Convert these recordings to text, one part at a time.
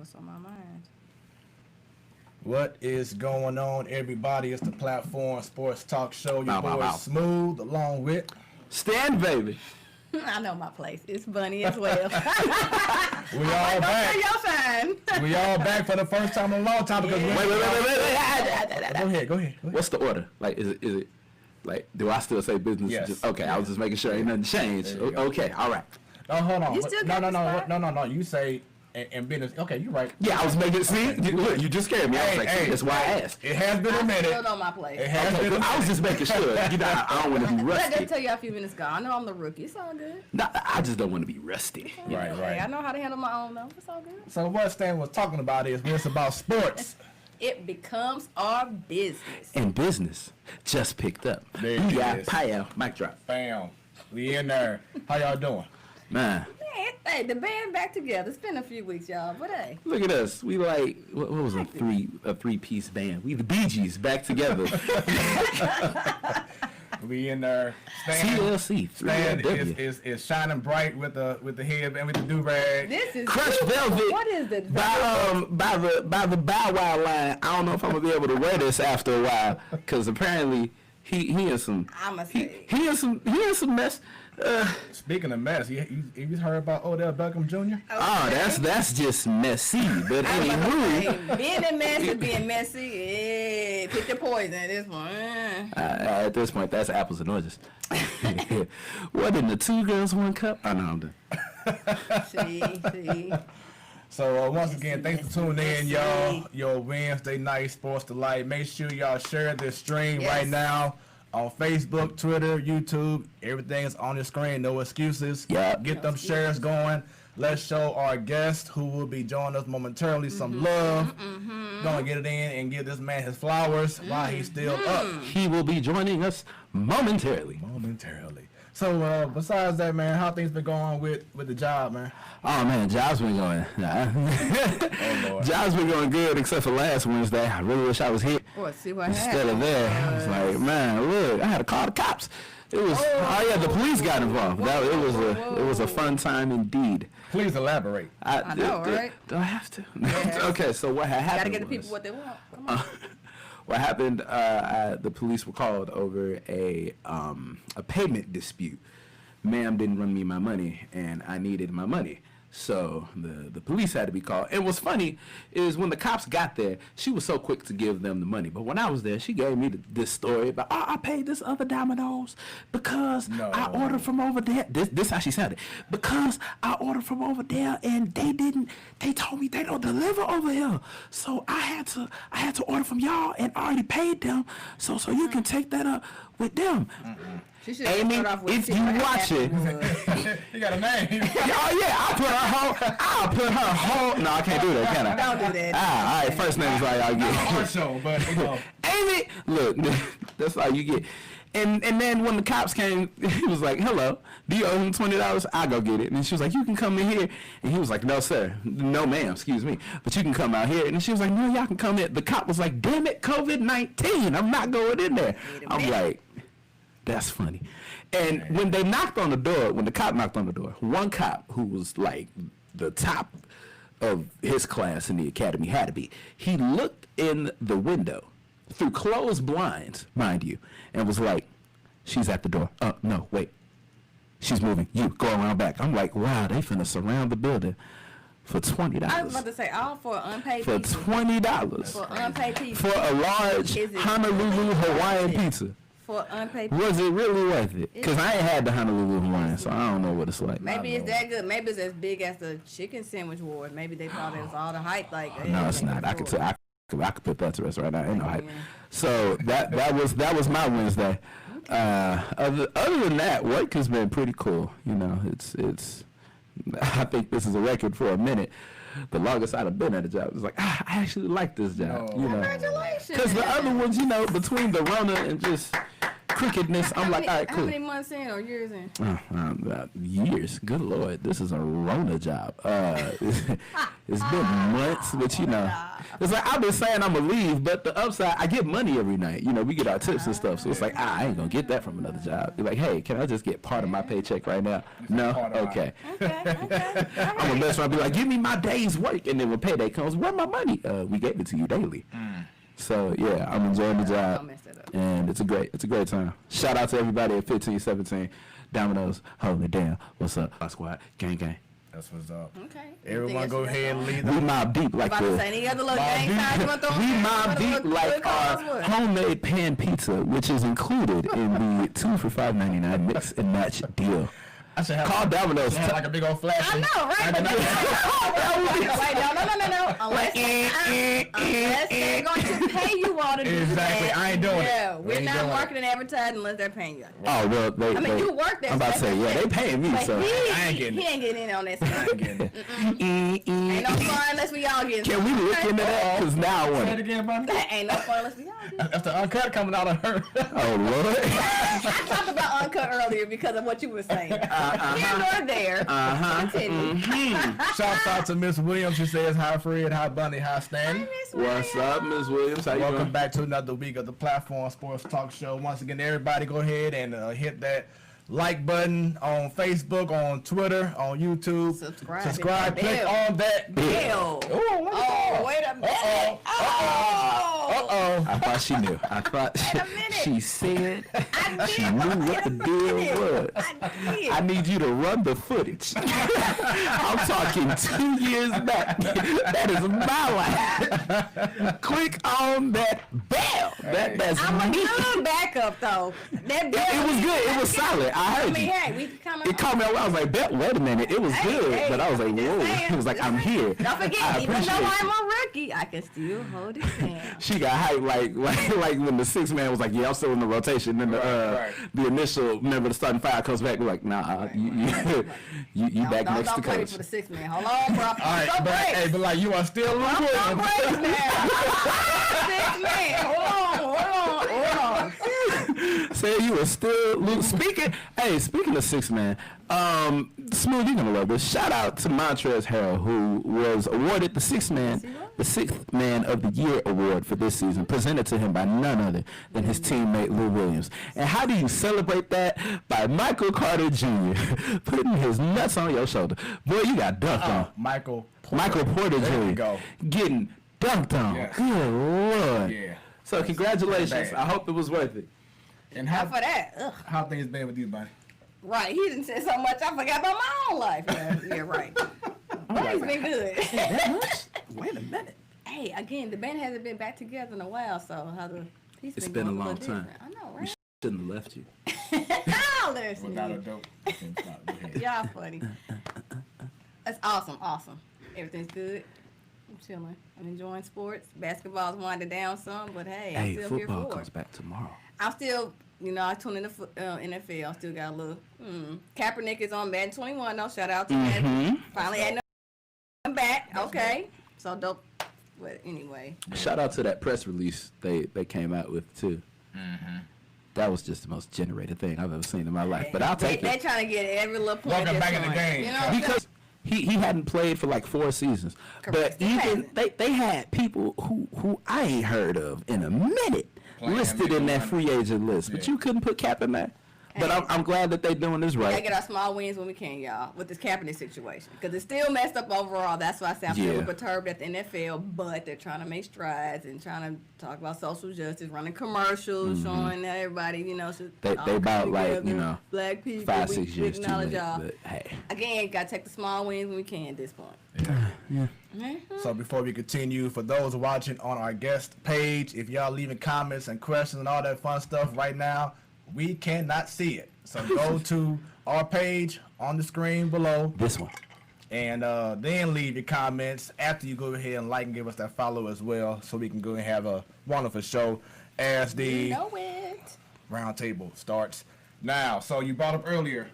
what's on my mind. What is going on, everybody? It's the Platform Sports Talk Show. Your boy Smooth, along with Stan, baby. I know my place. It's Bunny as well. We all back. We all back for the first time in a long time because Wait. Go ahead. What's the order? Like, is it like? Do I still say business? Yes. Okay, I was just making sure ain't nothing changed. Okay, all right. No, hold on. You still No. You say and business. Okay, you're right. Yeah, I was making. See, look, you just scared me. I was like, that's why I asked. It has been a minute. Still know my place. It has been. I was just making sure. You know, I don't want to be I rusty. did tell you a few minutes ago. I know I'm the rookie. It's all good. No, I just don't want to be rusty. Right. I know how to handle my own though. It's all good. So what Stan was talking about is when it's about sports. It becomes our business. And business just picked up. There it got is. Pio, mic drop. Bam. We in there. How y'all doing? Man, Hey, the band back together. It's been a few weeks, y'all, but hey. look at us. We like what was a three-piece band? We the Bee Gees back together. We in there. TLC. Stan is shining bright with the headband with the do rag. This is Crushed Velvet. What is the by the Bow Wow line. I don't know if I'm gonna be able to wear this after a while because apparently he in some he in some mess. Speaking of mess, you heard about Odell Beckham Jr.? Oh, that's just messy. But anywho, being a mess is being messy. Yeah, pick your poison at this point. At this point, that's apples and oranges. What in the two girls, one cup? I know I'm done. See. So once again, thanks for tuning in, y'all. Your Wednesday night Sports Delight. Make sure y'all share this stream right now on Facebook, Twitter, YouTube. Everything is on the screen. No excuses. Yep. Get them shares going. Let's show our guest who will be joining us momentarily some love. Gonna get it in and give this man his flowers while he's still up. He will be joining us momentarily. So besides that, man, how things been going with the job, man? Oh man, job's been going. Job's been going good except for last Wednesday. I really wish I was here instead of there. I was like, man, look, I had to call the cops. It was the police got involved. It was a fun time indeed. Please elaborate. I know, right? Do I have to? Yes. Okay, so what happened? Gotta get the people what they want. Come on. What happened? The police were called over a payment dispute. Ma'am didn't run me my money, and I needed my money. So the police had to be called. And what's funny is when the cops got there, she was so quick to give them the money. But when I was there, she gave me this story about, I paid this other Domino's because I ordered from over there. This how she sounded. Because I ordered from over there and they told me they don't deliver over here. So I had to order from y'all and already paid them. So you can take that up with them. Amy, if you watch it, you got a name. Oh yeah, I'll put her whole. No, I can't do that, can I? Don't do that. All right, first name is all y'all get. Our show, but you know. Amy, look, that's all you get. And then when the cops came, he was like, "Hello, do you owe him $20? I'll go get it." And she was like, "You can come in here." And he was like, "No, sir, no, ma'am, excuse me, but you can come out here." And she was like, "No, y'all can come in." The cop was like, "Damn it, COVID-19, I'm not going in there." I'm like, that's funny. And when they knocked on the door, when the cop knocked on the door, one cop who was like the top of his class in the academy had to be, he looked in the window through closed blinds, mind you, and was like, "She's at the door. No, wait. She's moving. You go around back." I'm like, wow, they finna surround the building for $20. I was about to say, all for unpaid for pizza. $20. For unpaid pizza. For a large Honolulu Hawaiian pizza. For unpaid pizza. Was it really worth it? Because I ain't had the Honolulu Hawaiian, so I don't know what it's like. Maybe it's that good. Maybe it's as big as the chicken sandwich wars. Maybe they thought it was all the hype. Like, no, it's not. I could put that to rest right now. Ain't no hype. So that was my Wednesday. Other than that, work has been pretty cool. You know, it's. I think this is a record for a minute. The longest I'd have been at a job. It was like, I actually like this job. You know, congratulations. because the other ones, you know, between the Rona and just crookedness. I'm like, all right, How cool. many months in or years in? Years. Good Lord, this is a Rona job. It's been months, but you know, it's like I've been saying I'm gonna leave, but the upside, I get money every night. You know, we get our tips and stuff, so it's like I ain't gonna get that from another job. You're like, hey, can I just get part of my paycheck right now? No, okay. Okay. I'm gonna mess around, be like, give me my day's work, and then when payday comes, where my money? We gave it to you daily. So yeah, I'm enjoying the job, and it's a great time. Shout out to everybody at 1517 Domino's holding it down. What's up, my squad? Gang. That's what's up. Okay. Everyone go ahead and lead We them. mob deep like About to say the. any other little gang signs you want to throw We in? mob What deep like our homemade pan pizza, which is included in the 2 for $5.99 mix and match deal. I should have Call Domino's. like a big old flash. I know, right? Wait, no. Unless they're going to pay you all to do Exactly. that. I ain't doing it. Yeah, We we're ain't not doing it. marketing and advertising unless they're paying you. Oh well, I mean, you work there. I'm about to say, yeah, they paying me, But so. he ain't getting ain't getting in on that I stuff. ain't getting it. Ain't no fun unless we all get in. Can we look into that? Because now I want Say it it. again, buddy. Ain't no fun unless we all get in. That's the uncut coming out of her. Oh Lord. I talked about uncut earlier because of what you were saying. Here nor there. Continue. Shout out to Miss Williams. She says, hi Fred, hi Bunny, hi Hi, Stan. Miss What's Williams. up, Ms. Williams? How you Welcome doing? back to another week of the Platform Sports Talk Show. Once again, everybody go ahead and hit that like button on Facebook, on Twitter, on YouTube. Subscribe. Click Bell. on that Bell. Oh, wait a minute. I thought she knew. I thought Wait a minute. she said I she did. knew what the deal was. I did. I need you to run the footage. I'm talking 2 years back. That is my life. Click on that bell. That's I'm a me. good backup though. That bell. It was good. It was solid. I I heard mean, you. hey, we coming. It caught me. I was like, wait a minute. It was good, but I was like, whoa. It was like, I'm here. Don't I forget, even appreciate though it. I'm a rookie, I can still hold it down. She got hyped like when the sixth man was like, yeah, I'm still in the rotation. Then the initial member of the starting five comes back. We're like, nah, you back next to Don't play me coach. for the 6 man. Hold on, bro. All right, but like you are still I'm recording. breaks now. 6 man. Hold on. Say you were still speaking. Hey, speaking of six man, Smooth, you're gonna love this. Shout out to Montrezl Harrell, who was awarded the sixth man of the year award for this season, presented to him by none other than his teammate Lou Williams. And how do you celebrate that? By Michael Carter Jr. putting his nuts on your shoulder. Boy, you got dunked on. Michael Porter There you Jr. go. getting dunked on. Yes. Good Lord. Yeah. So congratulations. Bad. I hope it was worth it. And Not for that. Ugh. how things been with you, buddy? Right. He didn't say so much. I forgot about my own life. Yeah, right. It's been good. That much? Wait a minute. Hey, again, the band hasn't been back together in a while, so how the piece It's been been going a long little time. different. I know, right? Shouldn't have left you. Oh, there's Without a dope. y'all funny. That's awesome. Everything's good. I'm chilling. I'm enjoying sports. Basketball's winding down some, but hey, I'm Hey, still here football for comes it. back tomorrow. I'm still, I tune in the NFL. I still got a little. Kaepernick is on Madden 21 though. Shout out to Madden. Finally adding him back. Okay. So dope. But anyway. Shout out to that press release they came out with too. That was just the most generated thing I've ever seen in my life. But I'll take They're it trying to get every little point. Welcome they're back in the throwing. game. You know what I'm because he hadn't played for like 4 seasons. Correct. But even they had people who I ain't heard of in a minute Playing listed in that free agent list. But Yeah. you couldn't put Cap in there. But Hey. I'm glad that they doing this We gotta right. get our small wins when we can, y'all, with this Kaepernick situation. Because it's still messed up overall. That's why I say I'm still Yeah. perturbed at the NFL, but they're trying to make strides and trying to talk about social justice, running commercials, showing that everybody, should They all about come like, together, black people, 5-6 we years too acknowledge late. y'all. But hey. Again, gotta take the small wins when we can at this point. Yeah. So before we continue, for those watching on our guest page, if y'all leaving comments and questions and all that fun stuff right now, we cannot see it. So go to our page on the screen below This one. and then leave your comments after you go ahead and like and give us that follow as well, so we can go and have a wonderful show as the You know it. RoundTable starts now. So you brought up earlier,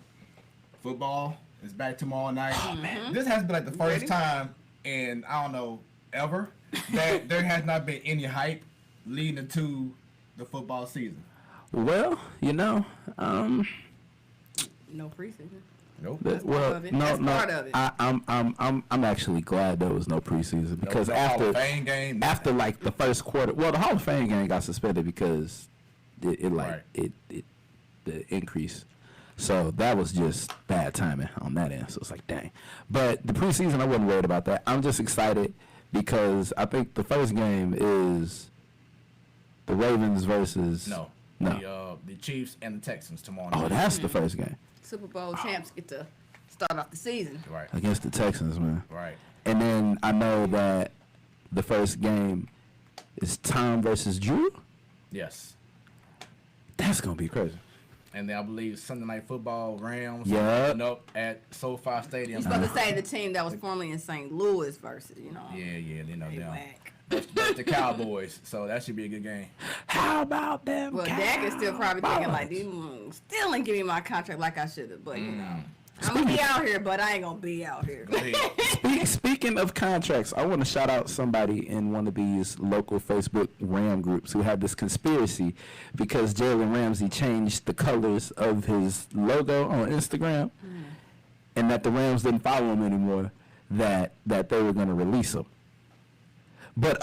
football is back tomorrow night. Oh, man. This has been like the first time in, I don't know, ever, that there has not been any hype leading into the football season. Well, no preseason. Nope. That's well, part of it. no, That's no. part of it. I'm actually glad there was no preseason because no Hall of Fame game, after like the first quarter, well, the Hall of Fame game got suspended because the increase. So that was just bad timing on that end. So it's like, dang. But the preseason, I wasn't worried about that. I'm just excited because I think the first game is the Ravens versus the Chiefs and the Texans tomorrow night. Oh, that's the first game. Super Bowl champs get to start off the season. Right. Against the Texans, man. Right. And then I know that the first game is Tom versus Drew. Yes. That's going to be crazy. And then I believe Sunday Night Football, Rams. Yeah. Nope, at SoFi Stadium. You're supposed to say the team that was formerly in St. Louis versus, Yeah, they whack. That's the Cowboys, so that should be a good game. How about them? Well, Dak is still probably thinking like, still ain't giving me my contract like I should have, but I'm gonna be out here, but I ain't gonna be out here. Speaking of contracts, I want to shout out somebody in one of these local Facebook Ram groups who had this conspiracy because Jalen Ramsey changed the colors of his logo on Instagram, and that the Rams didn't follow him anymore. That they were going to release him. But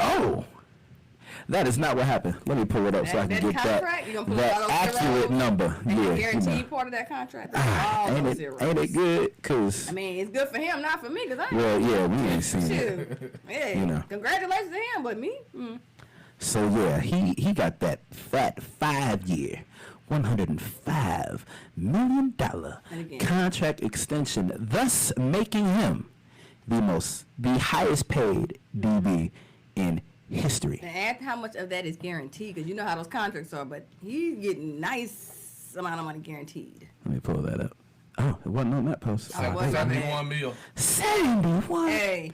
that is not what happened. Let me pull it up so I can get that accurate number. Yeah, guarantee part of that contract. Ain't it good? Cause I mean, it's good for him, not for me. Cause I we ain't seen it. Yeah, congratulations to him, but me. So yeah, he got that fat 5-year, $105 million contract extension, thus making him the highest paid DB in history. And add how much of that is guaranteed, because you know how those contracts are, but he's getting nice amount of money guaranteed. Let me pull that up. Oh, it wasn't on that post. 71 mil. 71? Hey,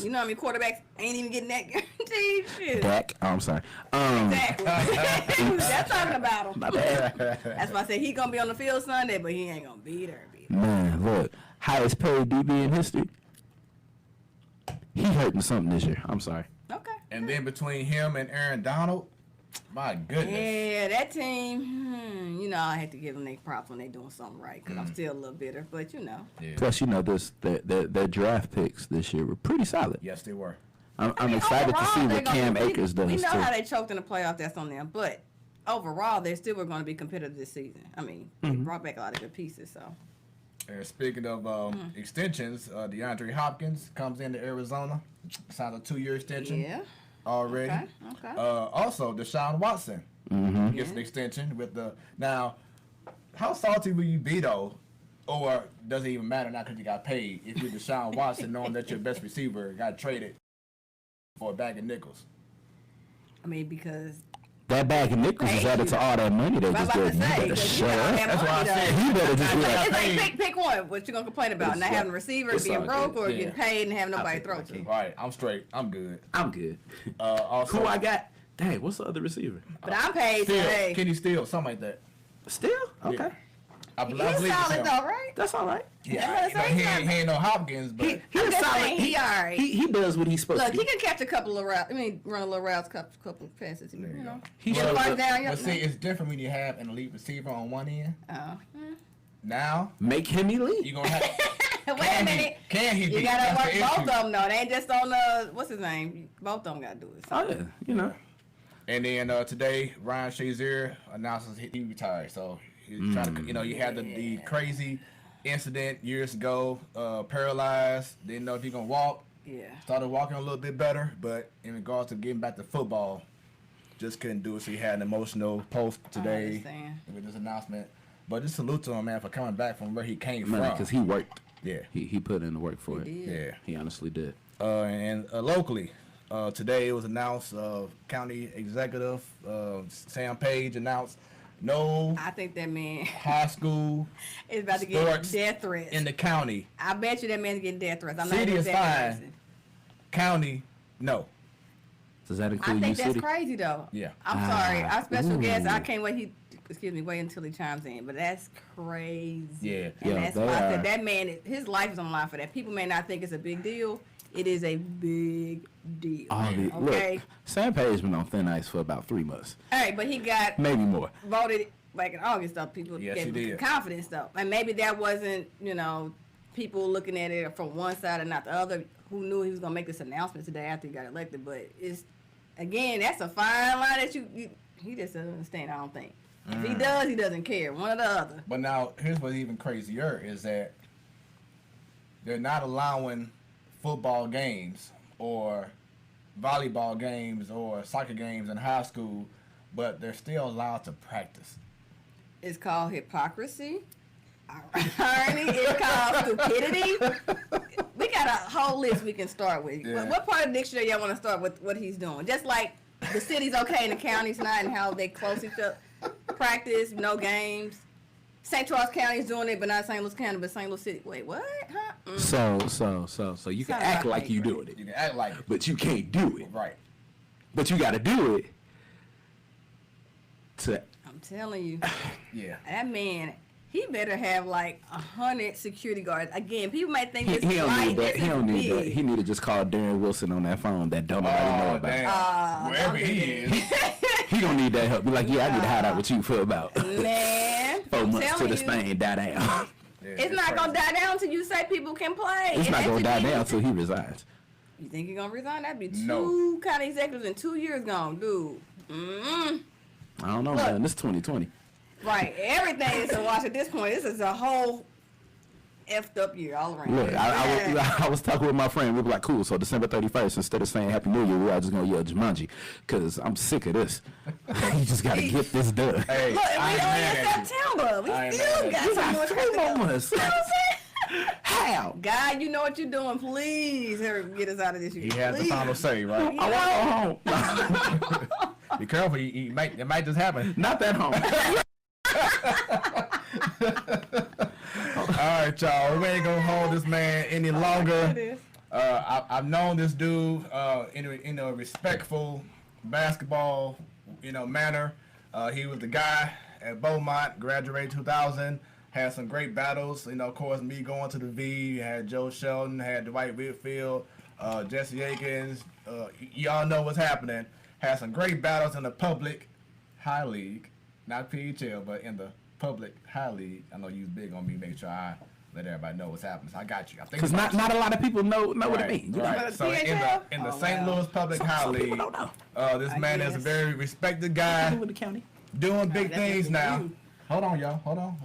you know how many quarterbacks ain't even getting that guaranteed? Shit. Dak? Oh, I'm sorry. Exactly. That's talking about him. My bad. That's why I said he going to be on the field Sunday, but he ain't going to be there. Man, look, highest paid DB in history. He hurting something this year. I'm sorry. Okay. And then between him and Aaron Donald, my goodness. Yeah, that team, I had to give them their props when they doing something right, because I'm still a little bitter, but Yeah. Plus, their draft picks this year were pretty solid. Yes, they were. I'm excited to see what Cam Akers does, We know too. how they choked in the playoffs, that's on them, but overall, they still were going to be competitive this season. I mean, they brought back a lot of good pieces, so. And speaking of extensions, DeAndre Hopkins comes into Arizona, signed a 2-year extension already. Okay. Also, Deshaun Watson gets an extension with the. Now, how salty will you be though, or does it even matter now because you got paid? If you're Deshaun Watson, knowing that your best receiver got traded for a bag of nickels. I mean, because. That bag of nickels is added to all that money they just gave. You better shut up. That's why I said You better just it's like pick one. What you gonna complain about? Not having a receiver, being broke, or getting paid and having nobody throw to. Right, I'm straight. I'm good. Also, who I got? Dang, what's the other receiver? But I'm paid today. Kenny Steele, something like that. Still? Okay. Yeah. I He's believe solid though, right? That's all right. Yeah, he ain't no Hopkins, but He's solid. He all right. He does what he's supposed to do. Look, he can catch a couple of routes. I mean, run a little routes, couple of passes. You know. He Get shows first down. But see, it's different when you have an elite receiver on one end. Oh. Now, make him elite. you're going to have... Wait a minute. Can he be? You got to That's work the both issue. of them, though. They ain't just on what's his name? Both of them got to do it. So. Oh, yeah. And then today, Ryan Shazier announces he retired. So he's trying to, you had the crazy incident years ago, paralyzed, didn't know if he gonna walk. Yeah. Started walking a little bit better, but in regards to getting back to football, just couldn't do it. So he had an emotional post today with this announcement. But just salute to him, man, for coming back from where he came from. Because he worked. Yeah. He put in the work for it. Yeah. He honestly did. And locally, today it was announced, county executive Sam Page announced I think that man high school is about to get death threats in the county. I bet you that man's getting death threats. I'm City not is fine. County, no. Does that include I think you, that's City? crazy though. Yeah. I'm sorry. Our special guest, I can't wait. Wait until he chimes in. But that's crazy. Yeah. And that's why I said that man, his life is on the line for that. People may not think it's a big deal. It is a big deal. Okay. Look, Sam Page been on thin ice for about 3 months. All right, but he got maybe more voted back in August, though. People gave him confidence, though. And maybe that wasn't, people looking at it from one side and not the other. Who knew he was going to make this announcement today after he got elected? But it's, again, that's a fine line that he just doesn't understand, I don't think. If he does, he doesn't care. One or the other. But now, here's what's even crazier is that they're not allowing football games or volleyball games or soccer games in high school, but they're still allowed to practice. It's called hypocrisy. Irony. It's called stupidity. We got a whole list we can start with. Yeah. What part of the dictionary y'all want to start with what he's doing? Just like the city's okay and the county's not, and how they close each other. Practice, no games. St. Charles County is doing it, but not St. Louis County, but St. Louis City. Wait, what? Huh? So you can act like you doing it. You can act like it. But you can't do it. Right. But you got to do it I'm telling you. Yeah. That man, he better have like 100 security guards. Again, people might think he don't need that. He don't need that. He need to just call Darren Wilson on that phone that don't nobody know about. Wherever he is. He gonna need that help. Be like, yeah, I need to hide out with you for about man, 4 months till this thing die down. Yeah, it's not going to die down until you say people can play. It's not gonna die down until he resigns. You think he's going to resign? That'd be two county executives in 2 years gone, dude. I don't know, man. This is 2020. Right. Everything is a watch at this point. This is a whole effed up year all around. Look, I was talking with my friend. We were like, cool. So December 31st, instead of saying Happy New Year, we are just gonna yell Jumanji, cause I'm sick of this. You just gotta get this done. Hey, look, we only in September. We still got some more three more months. You know what I'm saying? How? God, you know what you're doing. Please, hurry, get us out of this year. He has the final say, right? I want to go home. Be careful. It might just happen. Not that home. All right, y'all. We ain't gonna hold this man any longer. I've known this dude in a respectful basketball, manner. He was the guy at Beaumont, graduated 2000. Had some great battles. Of course, me going to the V. Had Joe Sheldon. Had Dwight Whitfield. Jesse Akins. Y'all know what's happening. Had some great battles in the public high league, not PHL, but in the public high league. I know you big on me. Make sure I let everybody know what's happening. So I got you. Because not a lot of people know what it means. Right. So in the St. Louis Public High League, this man is a very respected guy. Doing big things now. Hold on, y'all. Hold on.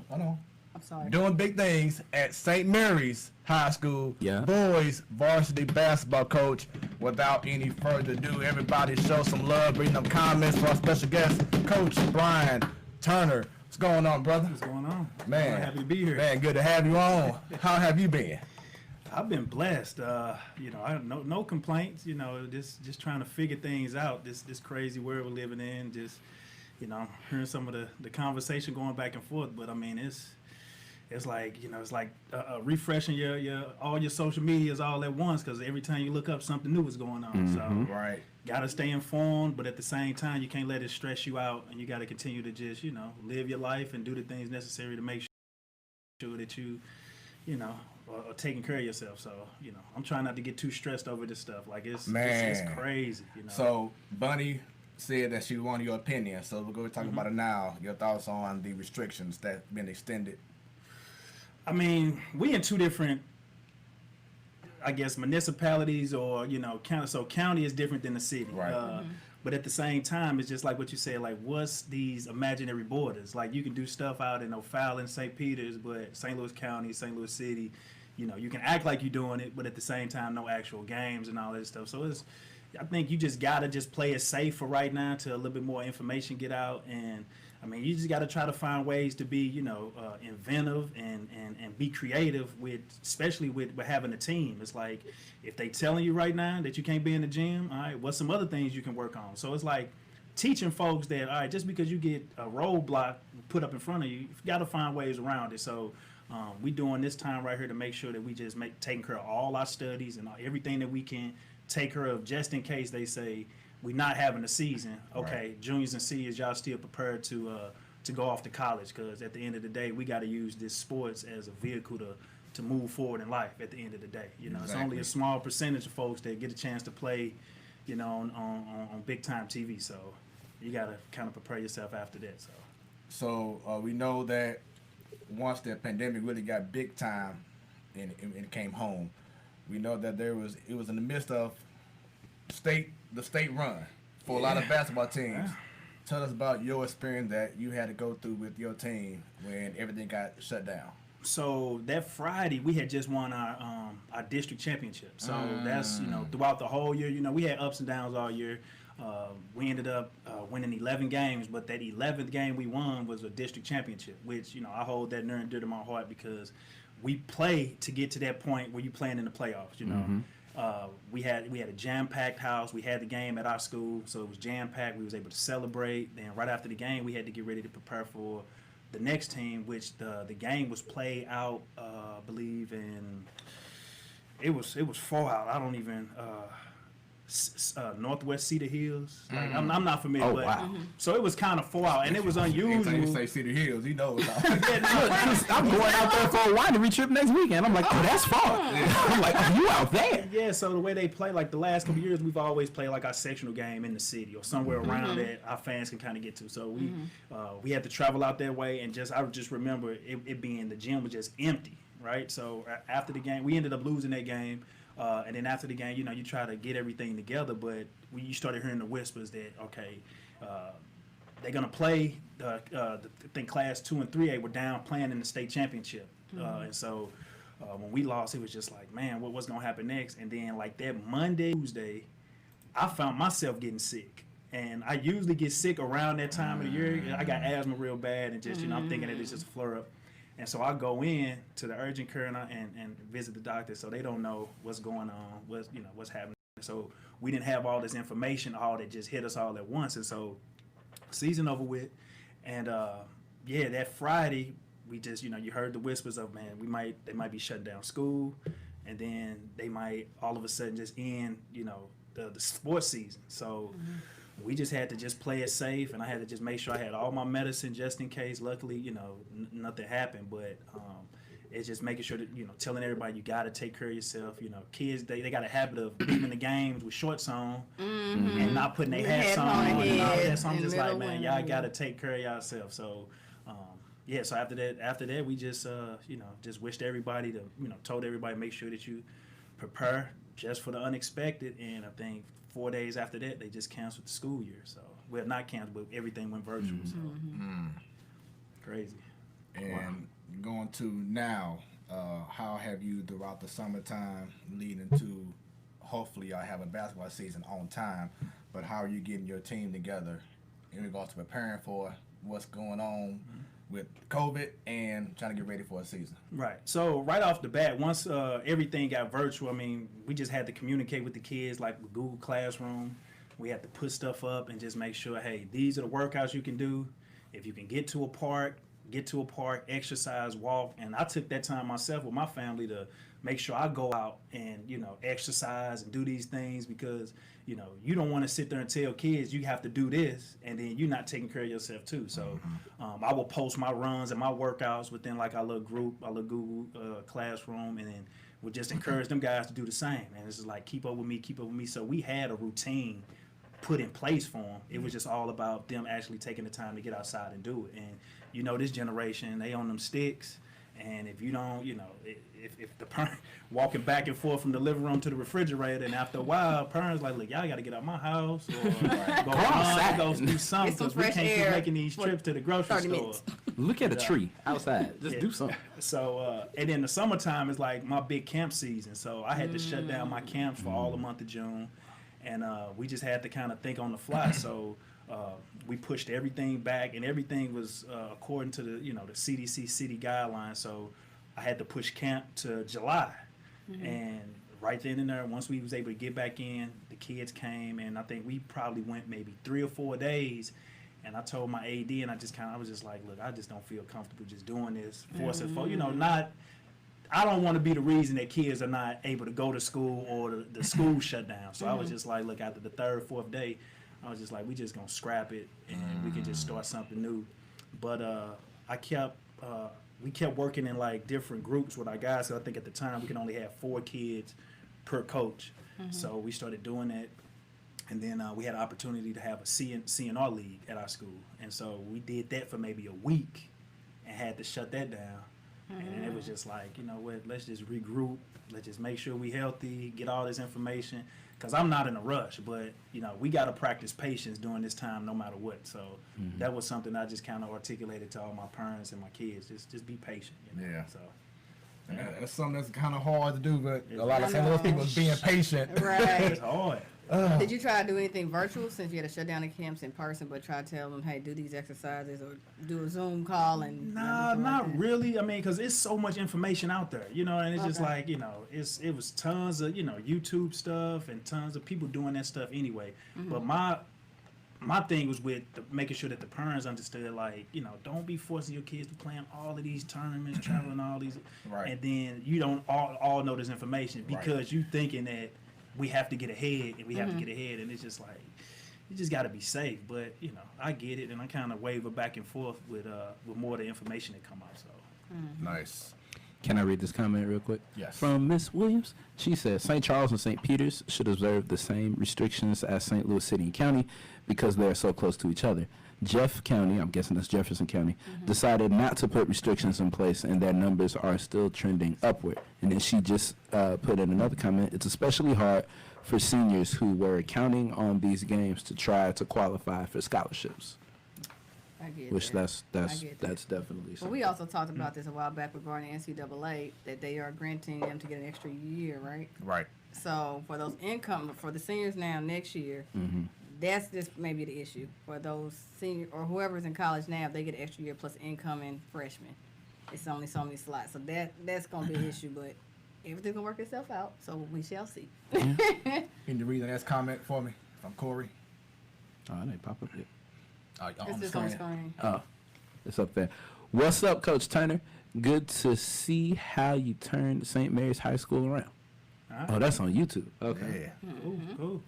I'm sorry. Doing big things at St. Mary's High School, boys varsity basketball coach. Without any further ado, everybody show some love. Bring them comments for our special guest, Coach Bryan Turner. What's going on, brother? What's going on? Man, happy to be here. Man, good to have you on. How have you been? I've been blessed. I no complaints. Just trying to figure things out. This crazy world we're living in. Just hearing some of the conversation going back and forth. But I mean, it's like refreshing your all your social medias all at once, because every time you look up, something new is going on. Mm-hmm. So Right. gotta stay informed, but at the same time, you can't let it stress you out, and you gotta continue to just live your life and do the things necessary to make sure that you are taking care of yourself. So I'm trying not to get too stressed over this stuff. Like it's crazy. So Bunny said that she wanted your opinion. So we're going to talk about it now. Your thoughts on the restrictions that been extended. I mean, we in two different, I guess, municipalities or, county. So county is different than the city. Right. But at the same time, it's just like what you said, like, what's these imaginary borders? Like, you can do stuff out in O'Fallon, St. Peters, but St. Louis County, St. Louis City, you can act like you're doing it, but at the same time, no actual games and all that stuff. So I think you just got to just play it safe for right now till a little bit more information get out. And I mean, you just got to try to find ways to be, inventive and be creative especially with having a team. It's like, if they telling you right now that you can't be in the gym, all right, what's some other things you can work on? So it's like teaching folks that, all right, just because you get a roadblock put up in front of you, you got to find ways around it. So we doing this time right here to make sure that we just taking care of all our studies and everything that we can take care of, just in case they say, we're not having a season. Okay, right. Juniors and seniors, y'all still prepared to go off to college, because at the end of the day, we got to use this sports as a vehicle to move forward in life at the end of the day. You know, Exactly. it's only a small percentage of folks that get a chance to play, you know, on big time TV. So you got to kind of prepare yourself after that. So we know that once the pandemic really got big time and it came home, we know that it was in the midst of the state run for a lot of basketball teams. Yeah. Tell us about your experience that you had to go through with your team when everything got shut down. So that Friday, we had just won our district championship. So that's, you know, throughout the whole year, you know, we had ups and downs all year. We ended up winning 11 games, but that 11th game we won was a district championship, which, you know, I hold that near and dear to my heart because we play to get to that point where you playing in the playoffs, you know. We had a jam-packed house. We had the game at our school, so it was jam-packed. We was able to celebrate. Then right after the game, we had to get ready to prepare for the next team, which the game was played out, I believe, in it was 4 out. I don't even Northwest Cedar Hills. Like, I'm not familiar. Oh, but, wow. So it was kind of 4 out, and it was unusual. Anytime you say Cedar Hills, you know. I'm going out there for a winery trip next weekend. I'm like, oh, that's far. I'm like, oh, you out there? Yeah, so the way they play, like the last couple of years, we've always played like our sectional game in the city or somewhere around that our fans can kind of get to. So we had to travel out that way, and I just remember it being the gym was just empty, right? So after the game, we ended up losing that game, and then after the game, you know, you try to get everything together, but when you started hearing the whispers that okay, they're gonna play. I think class 2 and 3A were down playing in the state championship, and so. When we lost, it was just like, man, what's going to happen next? And then like that Monday, Tuesday, I found myself getting sick. And I usually get sick around that time of the year. I got asthma real bad and just, you know, I'm thinking that it's just a flare up. And so I go in to the urgent care and visit the doctor so they don't know what's going on, what's happening. So we didn't have all this information, all that just hit us all at once. And so season over with. And that Friday, we just, you know, you heard the whispers of, man, they might be shutting down school, and then they might all of a sudden just end, you know, the sports season. So we just had to just play it safe, and I had to just make sure I had all my medicine just in case. Luckily, you know, nothing happened, but it's just making sure that, you know, telling everybody you got to take care of yourself. You know, kids, they got a habit of leaving the games with shorts on and not putting their hats on and all that. So I'm just like, man, y'all got to take care of yourself. So, so after that, we just, you know, just wished everybody to, you know, told everybody make sure that you prepare just for the unexpected. And I think 4 days after that, they just canceled the school year. So, well, not canceled, but everything went virtual. So, crazy. And going to now, how have you throughout the summertime leading to, hopefully y'all have a basketball season on time, but how are you getting your team together in regards to preparing for what's going on with COVID and trying to get ready for a season? Right. So right off the bat, once everything got virtual, I mean, we just had to communicate with the kids like with Google Classroom. We had to put stuff up and just make sure, hey, these are the workouts you can do. If you can get to a park, exercise, walk. And I took that time myself with my family to make sure I go out and, you know, exercise and do these things because, you know, you don't want to sit there and tell kids you have to do this and then you're not taking care of yourself too. So I will post my runs and my workouts within like our little group, our little Google Classroom, and then we'll just encourage them guys to do the same. And it's just like, keep up with me. So we had a routine put in place for them. It was just all about them actually taking the time to get outside and do it. And, you know, this generation, they on them sticks. And if you don't, you know, if the parent walking back and forth from the living room to the refrigerator, and after a while, parents like, look, y'all got to get out my house or go do something because we can't keep making these trips to the grocery store. Look at a tree outside. Just do something. So, and then the summertime is like my big camp season. So I had to shut down my camps for all the month of June. And we just had to kind of think on the fly. So we pushed everything back, and everything was according to the, you know, the CDC city guidelines. So I had to push camp to July. And right then and there, once we was able to get back in, the kids came, and I think we probably went maybe 3 or 4 days. And I told my AD, and I was just like, look, I just don't feel comfortable just doing this. You know, I don't want to be the reason that kids are not able to go to school or the school shut down. So I was just like, look, after the 3rd, 4th day, I was just like, we just going to scrap it and we can just start something new. But I kept we kept working in like different groups with our guys. So I think at the time we could only have 4 kids per coach. So we started doing that. And then we had an opportunity to have a CNR league at our school. And so we did that for maybe a week and had to shut that down. And it was just like, you know what, let's just regroup. Let's just make sure we healthy, get all this information. Because I'm not in a rush, but, you know, we got to practice patience during this time no matter what. So that was something I just kind of articulated to all my parents and my kids. Just be patient. You know? Yeah. So. And that's something that's kind of hard to do, but a lot of I St. Louis know. people is being patient. Right. It's hard. Did you try to do anything virtual since you had to shut down the camps in person, but try to tell them, hey, do these exercises or do a Zoom call and Nah, not really. I mean, because it's so much information out there, you know, and it's just Okay. like, you know, it was tons of, you know, YouTube stuff and tons of people doing that stuff anyway. But my thing was with making sure that the parents understood, like, you know, don't be forcing your kids to play in all of these tournaments, traveling all these, Right. and then you don't all know this information because you thinking that we have to get ahead and we have to get ahead, and it's just like, you just got to be safe. But, you know, I get it, and I kind of waver back and forth with more of the information that come out. So Nice. Can I read this comment real quick? Yes. From Miss Williams. She says St. Charles and St. Peter's should observe the same restrictions as St. Louis City and County because they are so close to each other. Jeff County, I'm guessing that's Jefferson County, decided not to put restrictions in place, and their numbers are still trending upward. And then she just put in another comment. It's especially hard for seniors who were counting on these games to try to qualify for scholarships. I get Which that. that's get that. definitely Well, something. we also talked about this a while back regarding NCAA, that they are granting them to get an extra year, right? Right. So for those for the seniors now next year, that's just maybe the issue. For those senior or whoever's in college now, they get an extra year plus incoming freshmen. It's only so many slots, so that's gonna be an issue, but everything's gonna work itself out. So we shall see. Can you read the next comment for me from Corey? Oh, it ain't pop up yet. It's just on the screen. Oh, it's up there. What's up, Coach Turner? Good to see how you turned St. Mary's High School around. Oh, that's on YouTube. Okay. Yeah. Cool.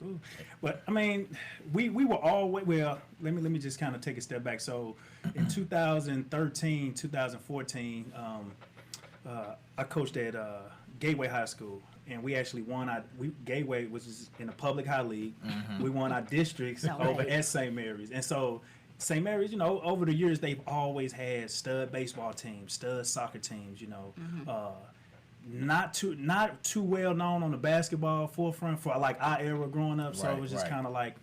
But I mean, we were always, well, let me just kind of take a step back. So in 2013, 2014, I coached at Gateway High School, and we actually won Gateway, which is in the public high league. We won our districts No over way. at St. Mary's. And so St. Mary's, you know, over the years, they've always had stud baseball teams, stud soccer teams, you know, not too well known on the basketball forefront for like our era growing up. So Right, it was just right. kind of like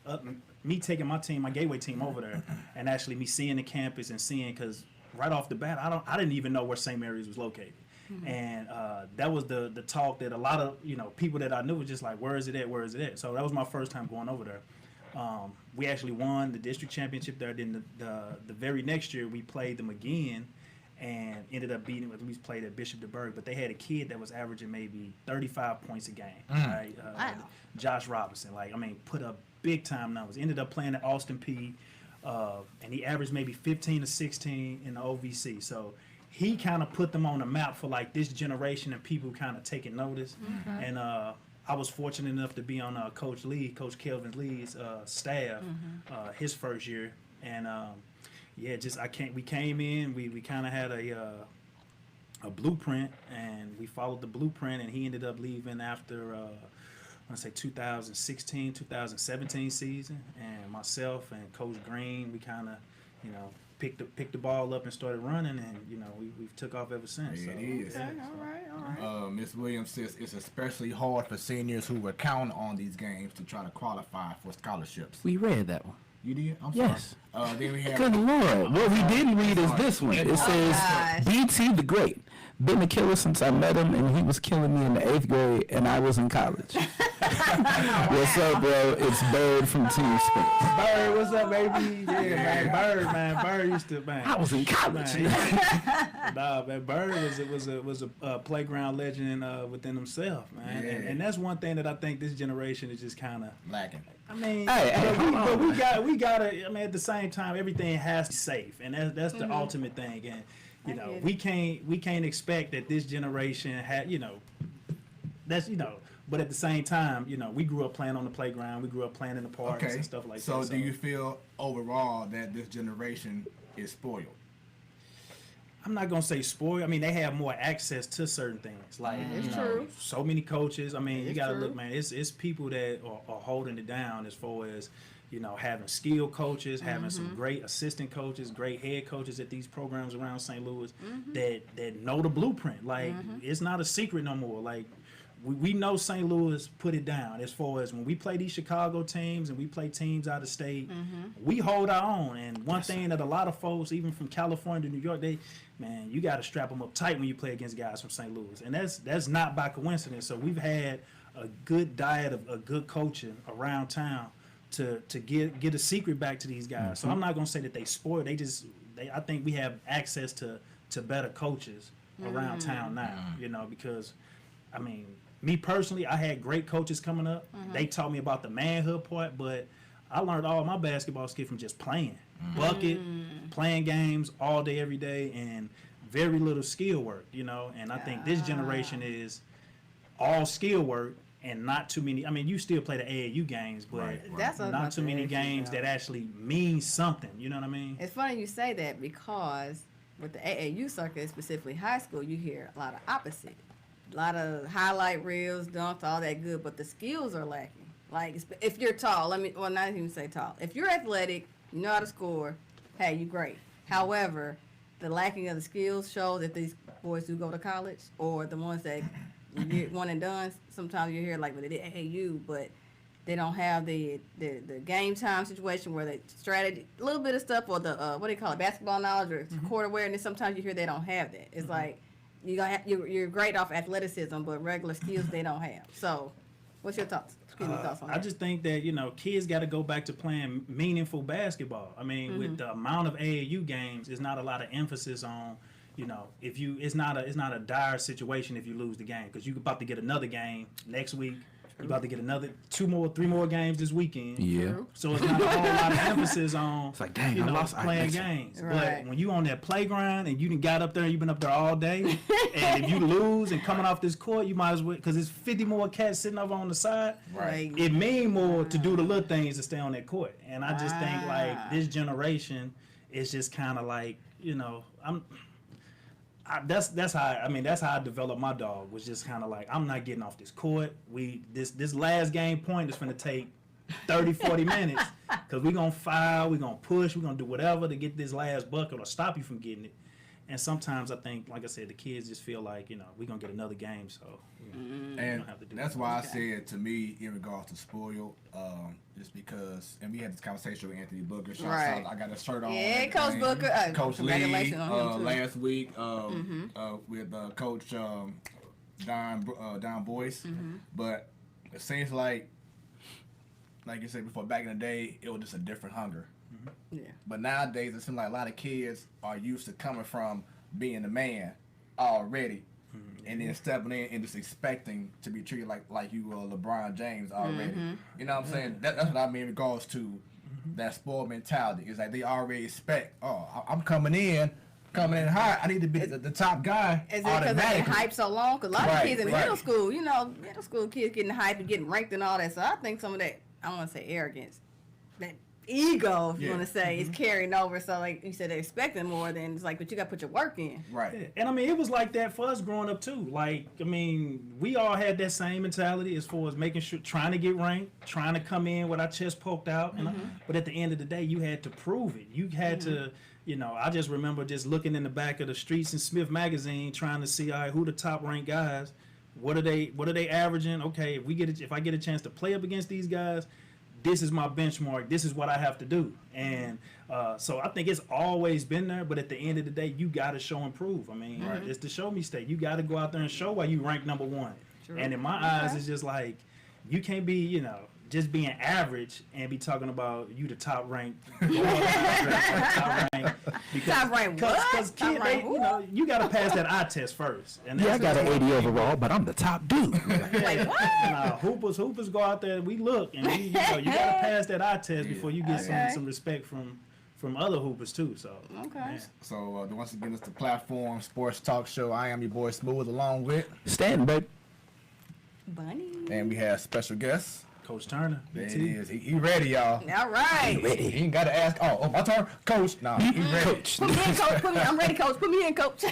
me taking my Gateway team over there, and actually me seeing the campus and seeing, because right off the bat, I didn't even know where St. Mary's was located. And that was the talk that a lot of, you know, people that I knew was just like, where is it at? So that was my first time going over there. We actually won the district championship there. Then the very next year we played them again and ended up beating. We played at Bishop DeBerg, but they had a kid that was averaging maybe 35 points a game. Right? Wow. Josh Robinson, like, I mean, put up big time numbers. Ended up playing at Austin P, and he averaged maybe 15 to 16 in the OVC. So he kind of put them on the map for like this generation and people kind of taking notice. And I was fortunate enough to be on Coach Kelvin Lee's staff his first year. And we came in, we kind of had a blueprint, and we followed the blueprint, and he ended up leaving after I say 2016, 2017 season, and myself and Coach Green, we kind of, you know, picked the ball up and started running, and you know, we've took off ever since. It So, is. Okay, all right. Miss Williams says it's especially hard for seniors who were counting on these games to try to qualify for scholarships. We read that one. You did? I'm Yes. sorry. Then we have. Good Lord. What we didn't read is this one. It says, gosh. BT the Great. Been a killer since I met him, and he was killing me in the 8th grade, and I was in college. What's up, bro? It's Bird from Team Spin. Bird, what's up, baby? Yeah, man, Bird used to, man. I was in college. Nah, man, Bird was a playground legend within himself, man. Yeah. And that's one thing that I think this generation is just kind of. lacking. I mean, Hey, but we gotta. I mean, at the same time, everything has to be safe, and that's the ultimate thing. And you know, we can't expect that this generation had, you know, that's, you know. But at the same time, you know, we grew up playing on the playground, we grew up playing in the parks and stuff like that. So do you feel overall that this generation is spoiled? I'm not gonna say spoiled. I mean, they have more access to certain things. Like, It's true. so many coaches. I mean, you It's gotta true. look, man. It's people that are holding it down as far as, having skilled coaches, having some great assistant coaches, great head coaches at these programs around St. Louis that know the blueprint. Like, it's not a secret no more. Like, we know St. Louis put it down as far as when we play these Chicago teams and we play teams out of state, we hold our own. And one thing that a lot of folks, even from California to New York, you got to strap them up tight when you play against guys from St. Louis. And that's not by coincidence. So we've had a good diet of a good coaching around town to get a secret back to these guys. So I'm not going to say that they spoiled. I think we have access to better coaches around town now, because, I mean, me personally, I had great coaches coming up. They taught me about the manhood part, but I learned all my basketball skills from just playing. Bucket, playing games all day, every day, and very little skill work, And I think this generation is all skill work and not too many. I mean, you still play the AAU games, but That's what I was not about too to many ask you games about. that actually mean something. You know what I mean? It's funny you say that because with the AAU circuit, specifically high school, you hear a lot of opposite. A lot of highlight reels, dunks, all that good, but the skills are lacking. Like, if you're tall, not even say tall. If you're athletic, you know how to score, hey, you great. However, the lacking of the skills shows that these boys do go to college, or the ones that you get one and done. Sometimes you hear like with the AAU, but they don't have the game time situation where they strategy, a little bit of stuff, or the what do you call it, basketball knowledge or court awareness. Sometimes you hear they don't have that. It's like you're great off athleticism, but regular skills they don't have. So, what's your thoughts? Thoughts on that? I just think that kids got to go back to playing meaningful basketball. I mean, with the amount of AAU games, there's not a lot of emphasis on. If it's not a dire situation if you lose the game, because you're about to get another game next week. You're about to get another 3 more games this weekend. Yeah. So it's not a whole lot of emphasis on It's like, dang, I lost playing games. Right. But when you on that playground and you done got up there, you've been up there all day, and if you lose and coming off this court, you might as well, because there's 50 more cats sitting over on the side. Right. It mean more to do the little things to stay on that court. And I just think like this generation is just kind of like, that's how I developed my dog, was just kind of like, I'm not getting off this court. This last game point is going to take 30-40 minutes, because we're going to foul, we're going to push, we're going to do whatever to get this last bucket or stop you from getting it. And sometimes I think, like I said, the kids just feel like, we're going to get another game, so we And don't have to do that's that. why I said, to me, in regards to spoiled, just because, and we had this conversation with Anthony Booker. Shouts Right. out, I got a shirt on. Yeah, and Coach everything. Booker. Coach Lee, Congratulations on him, too. last week with Coach Don Boyce. But it seems like you said before, back in the day, it was just a different hunger. Yeah. But nowadays, it seems like a lot of kids are used to coming from being the man already, and then stepping in and just expecting to be treated like you LeBron James already. You know what I'm saying? That's what I mean in regards to that sport mentality. It's like they already expect, I'm coming in high. I need to be the top guy. Is it because they get hyped so long? Because a lot of kids in middle school, middle school kids getting hyped and getting ranked and all that. So I think some of that, I don't want to say arrogance, that ego, if you want to say, is carrying over. So like you said, they're expecting more than it's like, but you got to put your work in. Right. Yeah. And I mean, it was like that for us growing up too. Like, I mean, we all had that same mentality as far as making sure, trying to get ranked, trying to come in with our chest poked out. But at the end of the day, you had to prove it. You had to, I just remember just looking in the back of the Streets and Smith magazine, trying to see, all right, who the top ranked guys. What are they averaging? Okay, if I get a chance to play up against these guys, this is my benchmark. This is what I have to do. And so I think it's always been there. But at the end of the day, you got to show and prove. I mean, it's the show me state. You got to go out there and show why you rank number one. True. And in my eyes, it's just like, you can't be, just being average and be talking about you the top ranked. Top ranked. Top ranked what? Because Top ranked who? you got to pass that eye test first. And Yeah, I that's got an 80 overall, but I'm the top dude. Like, what? Nah, hoopers go out there. We look, and you gotta pass that eye test before you get some respect from other hoopers too. So Okay. yeah. So once again, it's the platform Sports Talk Show. I am your boy Smooth, along with, Stand, babe. Bunny. and we have special guests. Coach Turner. There it BT. is. He ready, y'all. All right. He ain't got to ask. Oh, my turn, Coach. Nah, he ready. Coach. Put me in, coach. I'm ready, coach. Put me in, coach.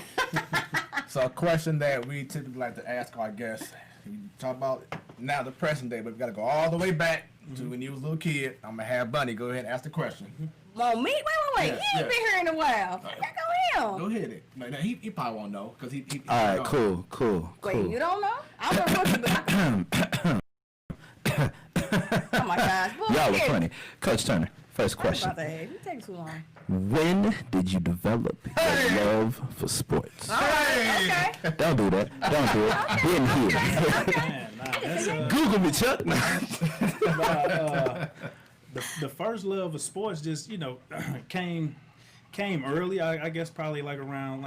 So a question that we typically like to ask our guests. We talk about now the present day, but we got to go all the way back to when you was a little kid. I'm gonna have Bunny go ahead and ask the question. Well, me? Wait. Yes, He ain't yes. been here in a while. Go Go him. ahead. No, he probably won't know because he All right, cool. Wait, you don't know? I'm a rookie, but I can. Oh my gosh. Well, Y'all are here. funny. Coach Turner, first question. About to ask. You take too long. When did you develop your love for sports? All right. Okay. Don't do that. Don't do it. Been here. Man, that's Google me, Chuck. the first love of sports just came early. I guess probably like around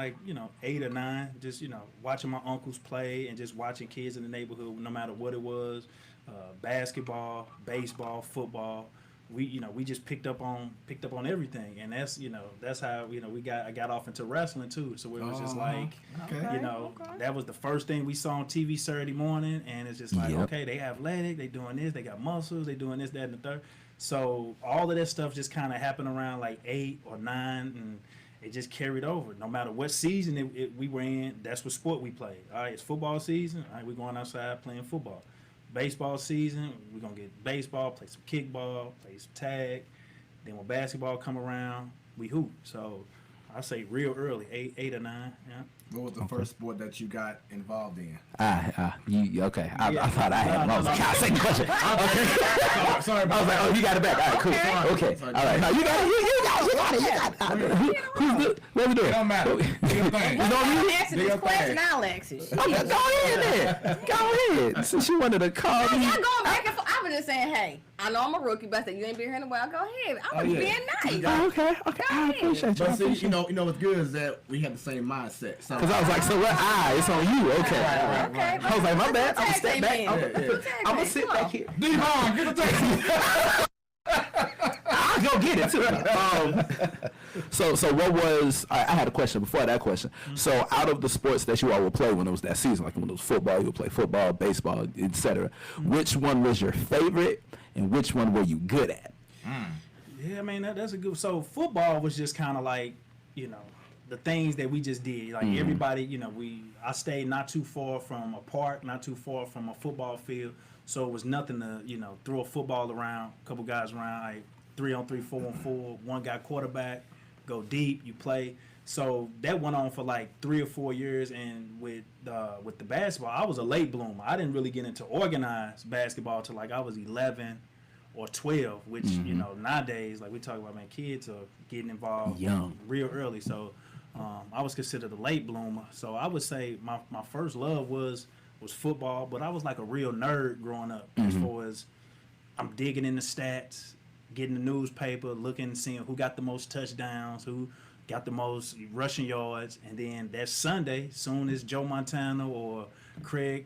8 or 9. Just watching my uncles play and just watching kids in the neighborhood, no matter what it was, basketball, baseball, football. We just picked up on everything, and that's how I got off into wrestling too. So it was just like Okay. that was the first thing we saw on TV Saturday morning, and it's just like Yep. okay, they athletic, they doing this, they got muscles, they doing this, that, and the third. So all of that stuff just kind of happened around like 8 or 9, and it just carried over. No matter what season we were in, that's what sport we played. All right, it's football season. All right, we're going outside playing football. Baseball season, we're going to get baseball, play some kickball, play some tag. Then when basketball come around, we hoop. So I say real early, 8 or 9. Yeah. What was the first sport that you got involved in? Okay. I thought I had. No, I was like, "Ah, second question." Okay. Sorry I about was like, that. "Oh, you got it back." All right, cool. Okay. All right. No, you got it. You got it. Who's the? What we doing? It don't matter. Do your thing. You know I'm me? asking Do this your question. thing. I'll ask it. Okay, go ahead then. Go ahead. Since you wanted to call me. Y'all going back and forth. I was just saying, hey, I know I'm a rookie, but I said you ain't been here in a while. Go ahead. I was yeah. being nice. Oh, okay. I appreciate you. I But see, appreciate you know what's good is that we have the same mindset. So Because I was like, so what? It's on you. Okay. Okay. I was like, my bad. I'm Tag step team back. in. I'm gonna sit back here. D-Hon, get the text. I'll go get it too. So what was? I had a question before that question. So out of the sports that you all would play when it was that season, like when it was football, you would play football, baseball, etc. Which one was your favorite, and which one were you good at? Yeah, I mean that's a good. So football was just kind of like, the things that we just did. Like everybody, I stayed not too far from a park, not too far from a football field. So it was nothing to, throw a football around, a couple guys around, like 3-on-3, 4-on-4, one guy quarterback, go deep, you play. So that went on for like 3 or 4 years. And with the basketball, I was a late bloomer. I didn't really get into organized basketball till like I was 11 or 12, which, nowadays, like we talk about, man, kids are getting involved Young. real early. So I was considered a late bloomer. So I would say my first love was football, but I was like a real nerd growing up as far as I'm digging in the stats, getting the newspaper, looking, seeing who got the most touchdowns, who got the most rushing yards, and then that Sunday, soon as Joe Montana or Craig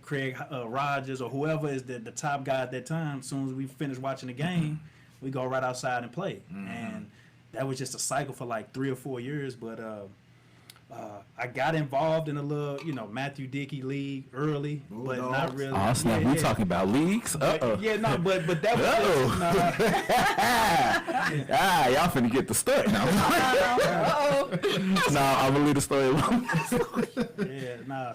Rogers or whoever is the top guy at that time, soon as we finish watching the game, we go right outside and play. And that was just a cycle for like 3 or 4 years, but I got involved in a little, Matthew Dickey league early, but not really. Oh snap! We talking about leagues? Yeah, no, but that was just, Y'all finna get the story now. No, I'm gonna leave the story alone.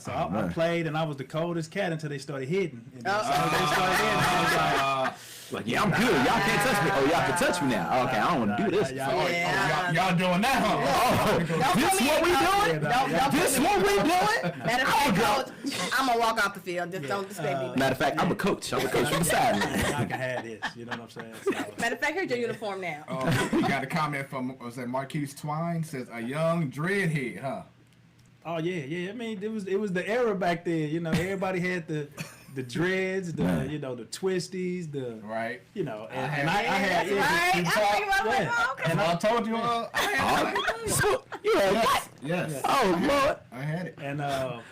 So I played and I was the coldest cat until they started hitting. And then as soon as they started hitting, I was Like, yeah, I'm good. Y'all can't touch me. Oh, y'all can touch me now. Okay, I don't want to do this. Y'all doing that, huh? This what we doing? This what we doing? Matter of fact, coach, I'm gonna walk off the field. Just don't disrespect me. Matter of fact, I'm a coach. I'm a coach from the side. y'all can have this. You know what I'm saying? So, Matter of fact, here's your uniform now. We got a comment from Marquise Twine says a young dreadhead, huh? oh yeah. I mean, it was the era back then. Everybody had the dreads, the the twisties, the Right. and I had Right. I'm thinking about yeah. like, oh, okay. And I told you, You had what? Yes. Oh Lord, I had it. And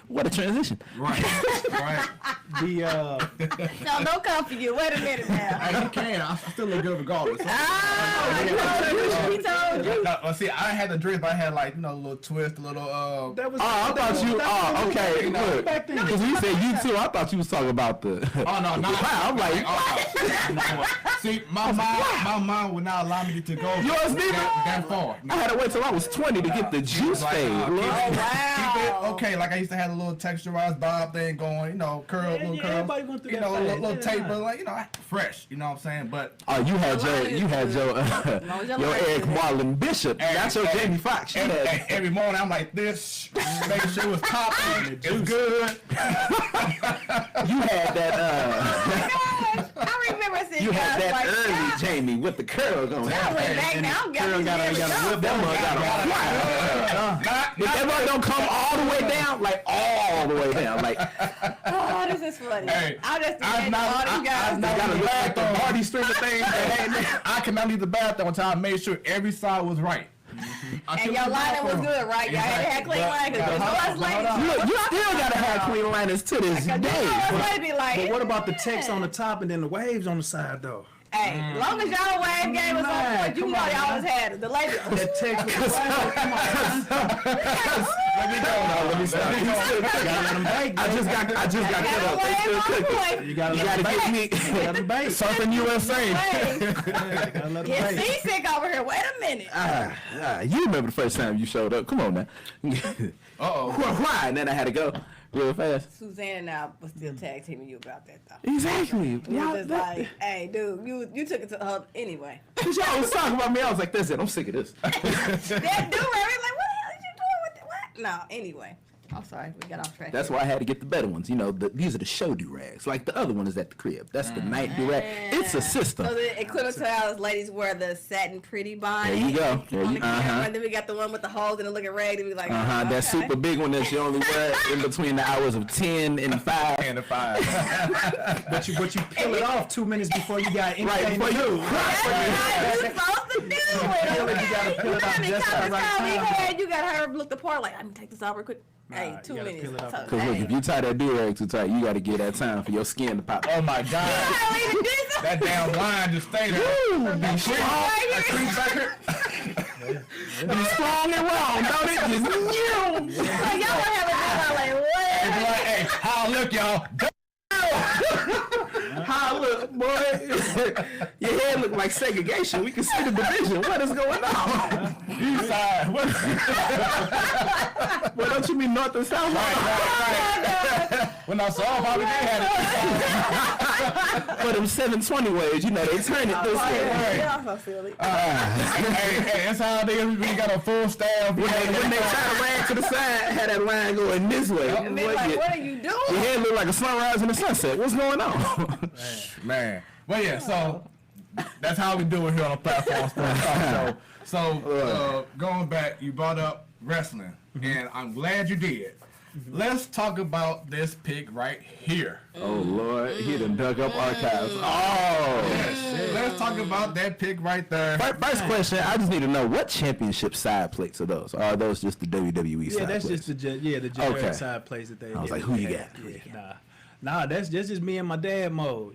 what a transition. Right. Right. the No, don't come for you. Wait a minute now. Hey, you can. I still look good regardless. He told you. Well, see, I had the drink, but I had like a little twist, a little that was. Oh, I thought you. Oh, okay. Look, back then. because you said you too. I thought you was talking about the. Oh no, not. I'm like, See, my mom would not allow me to go Yours neither? that far. I had to wait till I was 20 to get the juice Like, fade. keep Look. Wow. it okay. Like I used to have a little texturized bob thing going, curl, little curl, everybody went through that little phase. Yeah. taper, like fresh. You know what I'm saying? But Oh, you had your long as your line is Eric good. Marlon Bishop. That's your Jamie Foxx. You had- every morning I'm like this, making sure it was popping, it was good. You had that. I remember seeing You guys had that like early that. Jamie with the curl going. I went back now. I'm Girl got a whip. That mug got a But that mug don't come all the way down, like all the way down, like Oh, this is funny. Hey, I'll just I'm imagine not- all these guys. I'm not- gotta look like the party stripper thing. I could not leave the bathroom until I made sure every side was right. And your lining was good, right? Y'all had clean line because there's no us ladies. Look, you still gotta have clean liners to this Cause you know day. us ladies be like, But what about the text on the top and then the waves on the side though? Hey, as long as y'all wave game was on point, you know y'all always had it. The ladies. That text was Let me go now. Let me stop. gotta let them bake. I just got cut up. They still cooking. You gotta You let gotta them get bake. me Let them bake. Surfing USA. Gotta let them Get bake. seasick over here. Wait a minute. You remember the first time you showed up? Come on, man. Why? And then I had to go real fast. Suzanne and I was still tag teaming you about that though. Exactly. We was just like, hey, dude, you took it to her anyway. Cause y'all was talking about me. I was like, that's it. I'm sick of this. That dude, like, what the hell is you doing with it? What? No, anyway. I'm sorry, we got off track. That's why I had to get the better ones. These are the show do-rags. Like the other one is at the crib. That's the night do-rag. It's a system. So the equivalent to how ladies wear the satin pretty bonnet. There you go. There On you, the camera, and then we got the one with the holes and it looking ragged and we like, That okay. super big one that you only wear in between the hours of 10 and 5. 10 to 5. But you peel it off 2 minutes before you got anything Right, to before do. you. That's what you're supposed to do it. You gotta peel it off just at the right time. You got her look the part like, I'm gonna take this off real quick. Hey, Nah, 2 you gotta minutes. peel it off. So, Cause look, hey. if you tie that do-rag too tight, you gotta get that time for your skin to pop. Oh my God. That damn line just stayed there. Be strong and wrong, don't it? Just Y'all would have a good like, what? They be like, hey, how look, y'all? How look, boy? Your head look like segregation. We can see the division. What is going on? East side. What? Well, don't you mean north and south? When I saw Bobby, they had it. For them 720 waves, they turn it this way. Y'all so silly. Hey, that's how they really got a full staff. When they tie the rag to the side, had that line going this way. And be like, what are you doing? Your head look like a sunrise and a sunset. What's going on? Man. Well, yeah, so that's how we do it here on the platform Sports Talk Show. So, going back, you brought up wrestling, and I'm glad you did. Let's talk about this pick right here. Oh, Lord. He done dug up archives. Oh. Yes. Let's talk about that pick right there. First question, I just need to know, what championship side plates are those? Or are those just the WWE Yeah, side that's plates? just the generic Okay. side place that they. I was like, who you got? Nah, that's just me and my dad mode.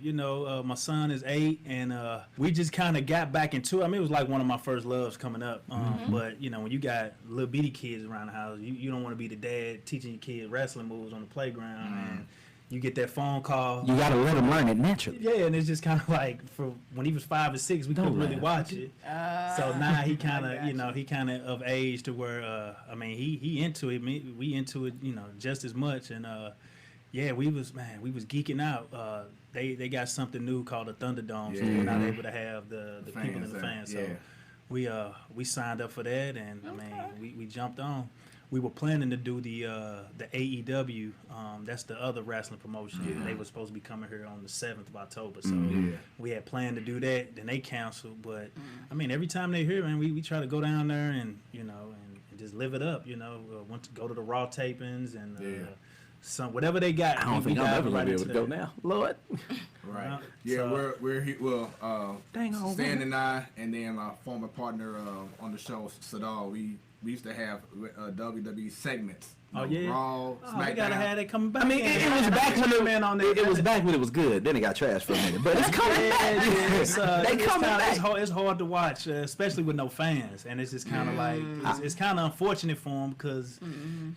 My son is 8, and we just kind of got back into it. I mean, it was like one of my first loves coming up. But when you got little bitty kids around the house, you don't want to be the dad teaching your kid wrestling moves on the playground, and you get that phone call. You got to let them learn it naturally. Yeah, and it's just kind of like for when he was 5 or 6, we couldn't really watch it. So now he kind of, he kind of age to where, he into it. We into it, just as much. And yeah, we was geeking out. They got something new called the Thunderdome, so we're not able to have the people in the fans. So we signed up for that, and we jumped on. We were planning to do the AEW. That's the other wrestling promotion. They were supposed to be coming here on the 7th of October. So we had planned to do that. Then they canceled. But every time they're here, man, we try to go down there and and just live it up. Want to go to the Raw tapings and some whatever they got. I don't think I'm ever going to be able to go now. Lord. Right. Yeah, so, we're here. Well, Dang on, Stan and I, and then my former partner on the show, Sadal, we we used to have WWE segments. Oh yeah, Raw, SmackDown. we gotta have it coming back. I mean, it was back when it was back when it was good. Then it got trashed for a minute, but it's coming back. They coming back. It's hard to watch, especially with no fans, and it's just kind of like it's kind of unfortunate for them because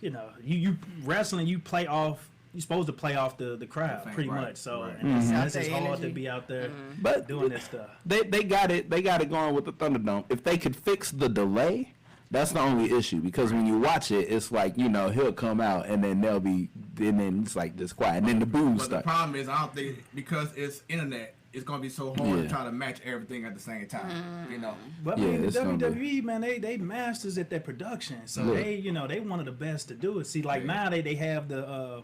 you know you wrestling you play off. You're supposed to play off the crowd pretty much. So and it's just hard to be out there but doing this stuff. They got it going with the Thunderdome. If they could fix the delay. That's the only issue because when you watch it, it's like, you know, he'll come out and then then it's like just quiet and then the boos start. The problem is I don't think because it's internet, it's gonna be so hard to try to match everything at the same time. You know. But I mean, the WWE man, they masters at their production, so they one of the best to do it. See, like now they have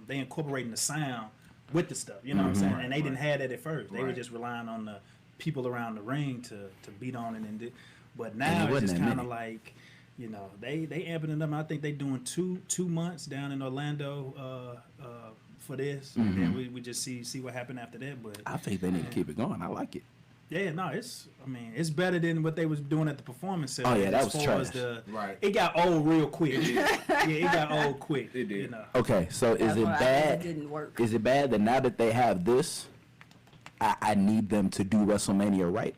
they incorporating the sound with the stuff. You know what I'm saying? And they didn't have that at first. They were just relying on the people around the ring to beat on it but now it's just kind of like. You know, they amping it up. I think they doing two months down in Orlando for this, and then we just see what happened after that. But I think they need to keep it going. I like it. Yeah, no, it's better than what they was doing at the Performance Center. Oh yeah, that was trash. It got old real quick. It got old quick. It did. You know. Okay, so is it bad? It didn't work. Is it bad that now that they have this, I need them to do WrestleMania right?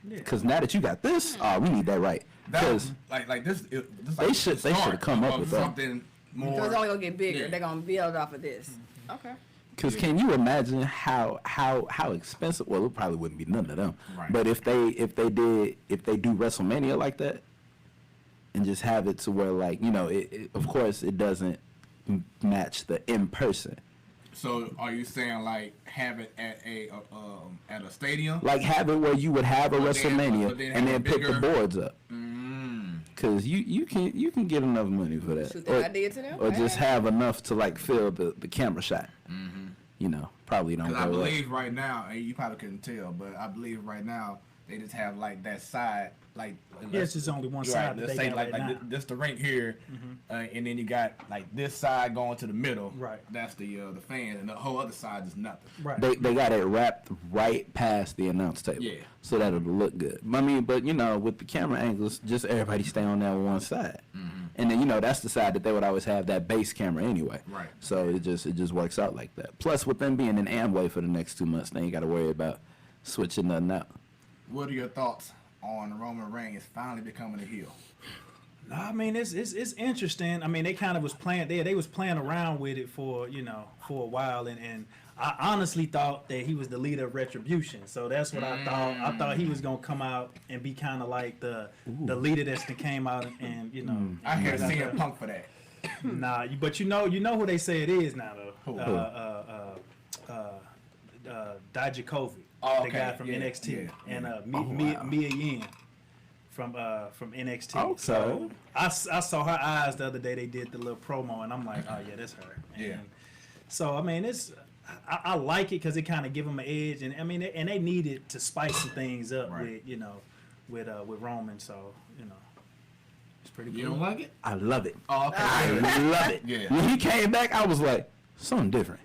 Because now that you got this, we need that right. Because they should have come up with something more. So it's only gonna get bigger. They're gonna build off of this. Okay. Because can you imagine how expensive? Well, it probably wouldn't be none of them. Right. But if they do WrestleMania like that, and just have it to where like of course it doesn't match the in person. So are you saying like have it at a stadium? Like have it where you would have a WrestleMania and then pick the boards up. Because you can get enough money for that. Shoot that idea to them. Or just have enough to like fill the camera shot. You know, probably don't go. Because I believe right now, and you probably couldn't tell, but I believe right now they just have like that side, like it's just only one side. Let's say like this the rink here, and then you got like this side going to the middle. Right. That's the fan, and the whole other side is nothing. Right. They got it wrapped right past the announce table. Yeah. So that it'll look good. I mean, but with the camera angles, just everybody stay on that one side. And then that's the side that they would always have that base camera anyway. Right. So it just works out like that. Plus, with them being in Amway for the next 2 months, they ain't got to worry about switching nothing out. What are your thoughts on Roman Reigns finally becoming a heel? No, I mean it's interesting. I mean they kind of was playing they was playing around with it for a while, and I honestly thought that he was the leader of Retribution. So that's what I thought. I thought he was gonna come out and be kind of like the leader that came out and I hear CM Punk for that. Nah, but you know who they say it is now though. Dijakovic, the guy from NXT, and Mia Yim from NXT. Okay. So I saw her eyes the other day. They did the little promo, and I'm like, oh yeah, that's her. And so I mean, I like it because it kind of give them an edge, and I mean, and they needed to spice some things up with Roman. So it's pretty cool. You don't like it? I love it. Oh, okay. I love it. Yeah. When he came back, I was like, something different.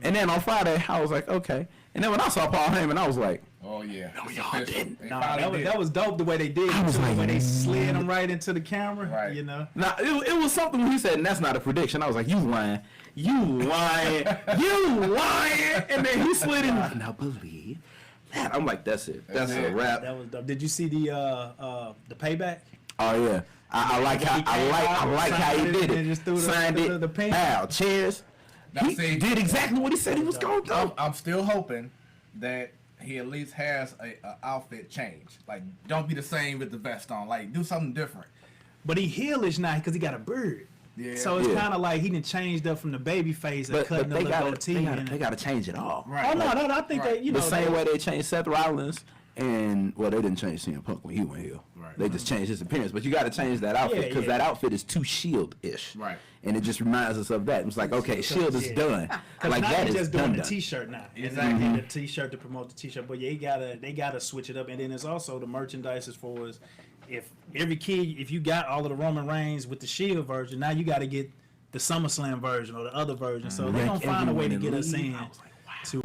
And then on Friday, I was like, okay. And then when I saw Paul Heyman, I was like, oh yeah. no, y'all didn't. That was dope the way they did it. I was like, when they slid him right into the camera. Right. Now, it was something when he said, and that's not a prediction. I was like, you lying. You lying. You lying. And then he slid in. Now believe that. I'm like, that's it. That's a wrap. That was dope. Did you see the payback? Oh yeah. I like how he did it. Just threw Signed it. The pen. Bow. Cheers. He did exactly what he said he was going to do. I'm still hoping that he at least has a outfit change. Like, don't be the same with the vest on. Like, do something different. But he heelish now because he got a beard. Yeah. So it's kind of like he done changed up from the baby face and cutting the little goatee. They got to change it all. Right. Oh no, I think that the same way they changed Seth Rollins. And they didn't change CM Punk when he went heel. Right. They just changed his appearance. But you got to change that outfit because that outfit is too Shield-ish. Right. And it just reminds us of that. It's like, okay, Shield is done. Like now that they're is just doing done. the T-shirt now. Exactly. The T-shirt to promote the T-shirt. But yeah, they gotta switch it up. And then there's also the merchandise as far as if you got all of the Roman Reigns with the Shield version, now you got to get the SummerSlam version or the other version. So they're gonna find a way to get us in. to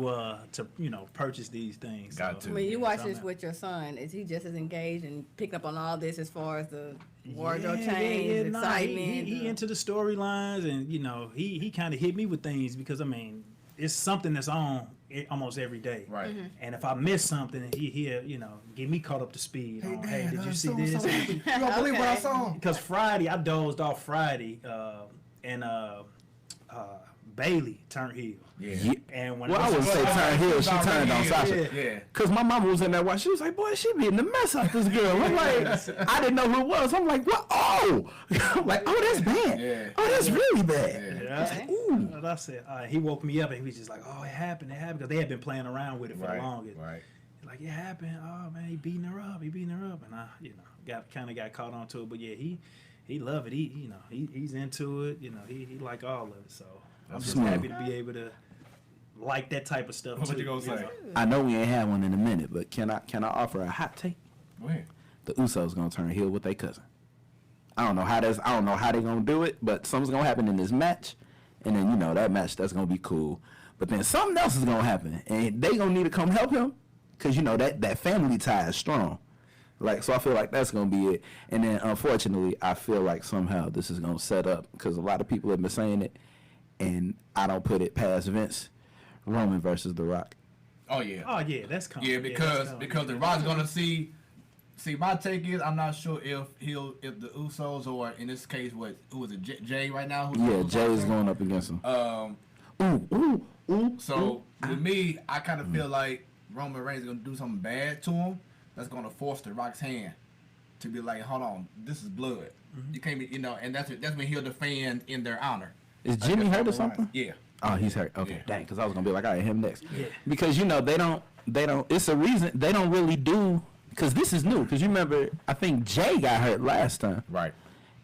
purchase these things. Got to. When you watch so this I'm with your son, is he just as engaged and picking up on all this as far as the wardrobe Yeah, change, nah, excitement? he into the storylines, and he kind of hit me with things because I mean it's something that's on almost every day. Right. And if I miss something, he'll get me caught up to speed. Hey, did you see this? You don't believe what I saw? Because Friday, I dozed off Friday, and Bailey turned heel. Yeah. And when Well, I wouldn't say turn heel. She turned on Sasha. Yeah. Cause my mama was in there watching. She was like, "Boy, she beating the mess out this girl." I'm like, I didn't know who it was. I'm like, "What? Oh!" I'm like, "Oh, that's bad. Yeah. Oh, that's really bad." Yeah. Ooh. And I said, he woke me up and he was just like, "Oh, it happened, because they had been playing around with it for the longest." Right. Like it happened. Oh man, he beating her up, and I, got caught onto it. But yeah, he loved it. He's into it. He like all of it. So I'm just smart. happy to be able to like that type of stuff. What too, you gonna say? I know we ain't had one in a minute, but can I offer a hot take? Go ahead. The Usos gonna turn heel with their cousin. I don't know how they gonna do it, but something's gonna happen in this match, and then that match that's gonna be cool. But then something else is gonna happen, and they gonna need to come help him, cause that family tie is strong. Like, so I feel like that's gonna be it. And then unfortunately, I feel like somehow this is gonna set up, cause a lot of people have been saying it, and I don't put it past Vince. Roman versus The Rock. Oh yeah. Oh yeah, that's coming. Yeah, that's because coming. the Rock's gonna see. My take is I'm not sure if the Usos or in this case who is it Jay right now? Yeah, Jay is going up against him. So with me, I kind of feel like Roman Reigns is gonna do something bad to him. That's gonna force the Rock's hand to be like, hold on, this is blood. You can't be, and that's when he'll defend in their honor. Is Jimmy hurt or something? Yeah. Oh, he's hurt. Okay, Yeah. dang. Because I was gonna be like, all right, him next. Yeah. Because they don't. It's a reason they don't really do. Because this is new. Because you remember, I think Jay got hurt last time, Right.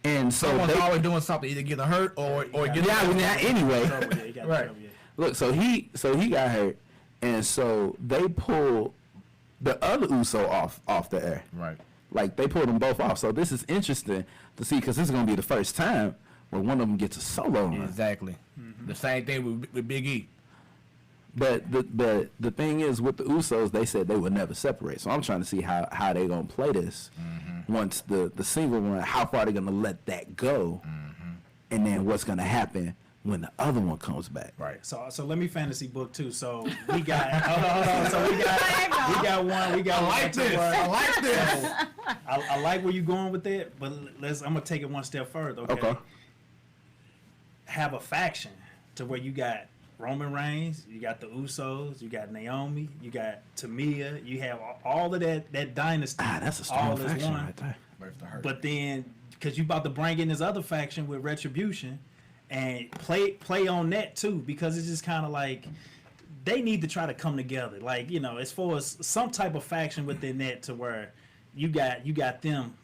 and so Someone's they always doing something, either getting hurt or getting. anyway. Trouble, yeah, he got Right. trouble, yeah. Look, so he got hurt, and so they pulled the other Uso off the air. Right. Like they pulled them both off. So this is interesting to see because this is gonna be the first time where one of them gets a solo run. Exactly. The same thing with Big E. But the thing is with the Usos, they said they would never separate. So I'm trying to see how they gonna play this once the single run. How far they gonna let that go, and then what's gonna happen when the other one comes back. Right. So let me fantasy book too. So we got hold on. So we got one. I like this. I like this. I like where you going with that, but I'm gonna take it one step further. Okay. Have a faction to where you got Roman Reigns, you got the Usos, you got Naomi, you got Tamia, you have all of that dynasty. That's a all strong as faction one. right there. But then, because you about to bring in this other faction with Retribution, and play on that too, because it's just kind of like they need to try to come together. Like as far as some type of faction within that, to where you got them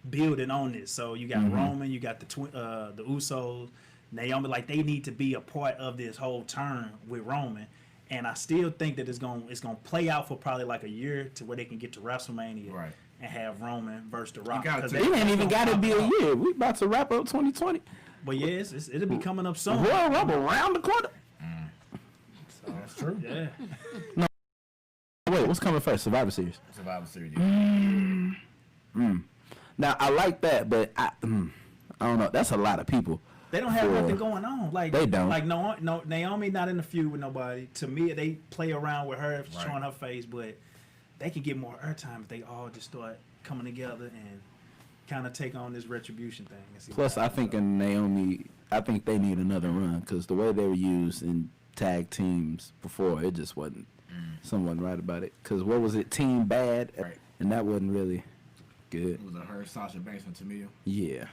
building on this. So you got Roman, you got the Usos, Naomi. Like they need to be a part of this whole turn with Roman. And I still think that it's gonna play out for probably like a year to where they can get to WrestleMania. Right. And have Roman versus The Rock. got to. It ain't even got to be a year. We about to wrap up 2020. But yeah, it'll be coming up soon. Royal Rumble around the corner. That's true. Yeah. Wait, what's coming first? Survivor Series. Survivor Series. Now I like that, but I don't know. That's a lot of people. They don't have For- nothing going on. Like They don't. Like no, Naomi not in the feud with nobody. To me, they play around with her, Right. showing her face, but they can get more airtime if they all just start coming together and kind of take on this Retribution thing. and see Plus, what I think in Naomi, I think they need another run because the way they were used in tag teams before, it just wasn't. Someone right about it. Because what was it? Team Bad, Right. and that wasn't really good. It was her, Sasha Banks, and Tamia. Yeah.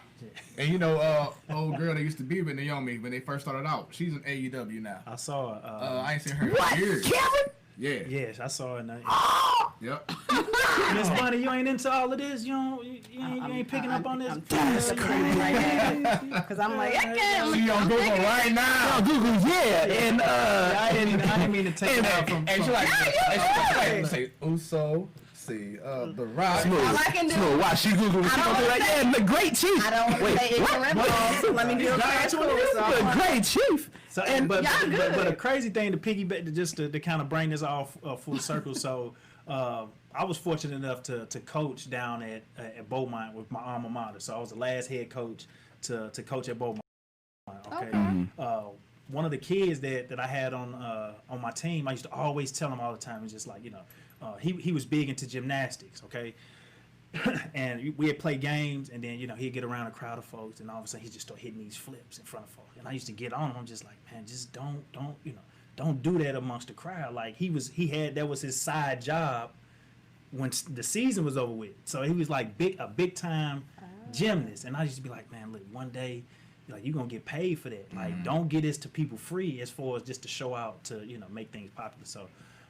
And old girl that used to be with Naomi when they first started out, she's in AEW now. I saw. I ain't seen her What? in years. Kevin? Yeah. Yes, I saw it. Yep. Miss Bunny, you ain't into all of this. You ain't picking up on this. That's crazy. Because I'm like, I can't. She on Google right now. Oh, Google, yeah. And I didn't mean to take it out from. And she like, let's say Uso. See, The Rock. Smooth. All I can do- Smooth. Watch, she Google. She I gonna don't be like, say- yeah, the great chief. I don't want to say ignorant, so let me do a crash course. The great chief. So, but a crazy thing to piggyback, just to kind of bring this all full circle. So, I was fortunate enough to coach down at Beaumont with my alma mater. So I was the last head coach to coach at Beaumont. Okay. One of the kids that I had on my team, I used to always tell him all the time. It's just like, he was big into gymnastics. Okay. And we had played games, and then he'd get around a crowd of folks, and all of a sudden he just start hitting these flips in front of folks. And I used to get on him. I'm just like, man, just don't do that amongst the crowd. Like that was his side job when the season was over with. So he was like a big time gymnast, and I used to be like, man, look, one day, like, you're gonna get paid for that. Like, don't get this to people free as far as just to show out to make things popular. So,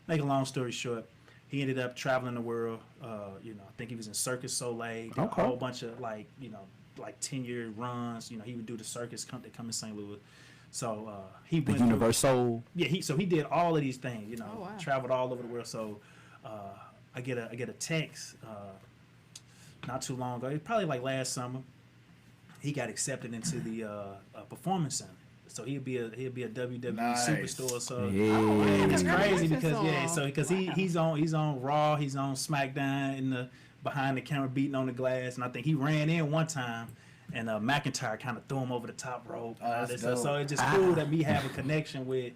make a long story short, he ended up traveling the world. I think he was in Circus Soleil. Did a whole bunch of like 10-year runs. He would do the circus that come in St. Louis. So he went Universal. So he did all of these things. Traveled all over the world. So I get a text not too long ago. Probably like last summer. He got accepted into the Performance Center. So he'll be a WWE superstar. So it's crazy because he's on Raw, he's on SmackDown in the behind the camera beating on the glass, and I think he ran in one time, and McIntyre kind of threw him over the top rope. So it's just cool that we have a connection with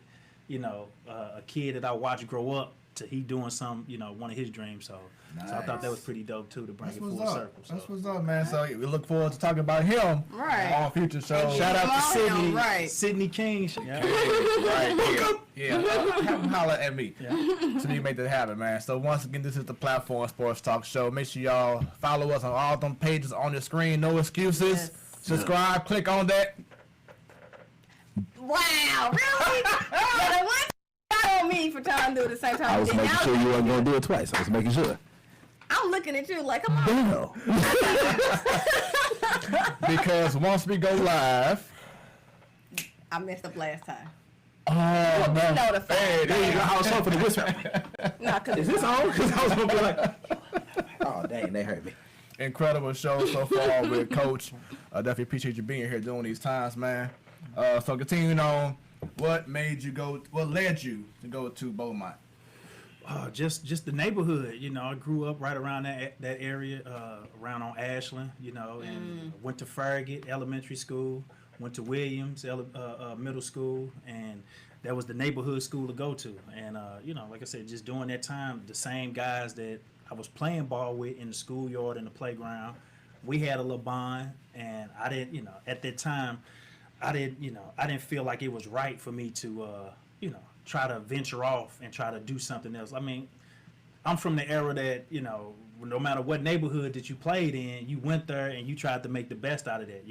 a kid that I watched grow up to he doing some one of his dreams. So I thought that was pretty dope too to bring it full circle. So. That's what's up, man. So we look forward to talking about him on future shows. Shout out to Sydney King. Yeah. Have him holler at me. So you make that happen, man. So once again, this is the Platform Sports Talk Show. Make sure y'all follow us on all them pages on the screen. No excuses. Yes. Subscribe. Click on that. Wow, really? The one on me for trying to do it at the same time. I was making sure you weren't going to do it twice. I was making sure. I'm looking at you like, come on. Because once we go live, I messed up last time. oh man, Notified. hey, there you go. I was hoping for the whisper. No, cause Is this on? Because I was going to be like, oh, dang, they hurt me. Incredible show so far with Coach. Definitely appreciate you being here during these times, man. So continuing on, what led you to go to Beaumont? Just the neighborhood, I grew up right around that area, around on Ashland, and went to Farragut Elementary School, went to Williams Middle School, and that was the neighborhood school to go to. And like I said, just during that time, the same guys that I was playing ball with in the schoolyard and the playground, we had a little bond, and I didn't, at that time, I didn't feel like it was right for me to, try to venture off and try to do something else. I mean, I'm from the era that, no matter what neighborhood that you played in, you went there and you tried to make the best out of that,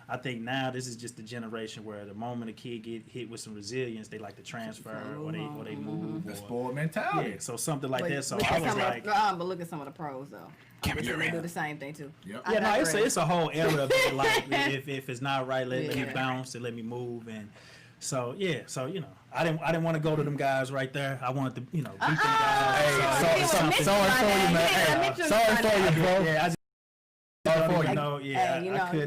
I think now this is just the generation where the moment a kid get hit with some resilience, they like to transfer or they move. The sport mentality. Yeah, so something like that. So I I was like... but look at some of the pros, though. They do the same thing, too. Yep. Yeah, no, it's a whole era of that. Like, if it's not right, let me bounce and let me move. And so, I didn't want to go to them guys right there. I wanted to, beat them guys. Hey, sorry for you, man. Hey, sorry for you, bro. Yeah,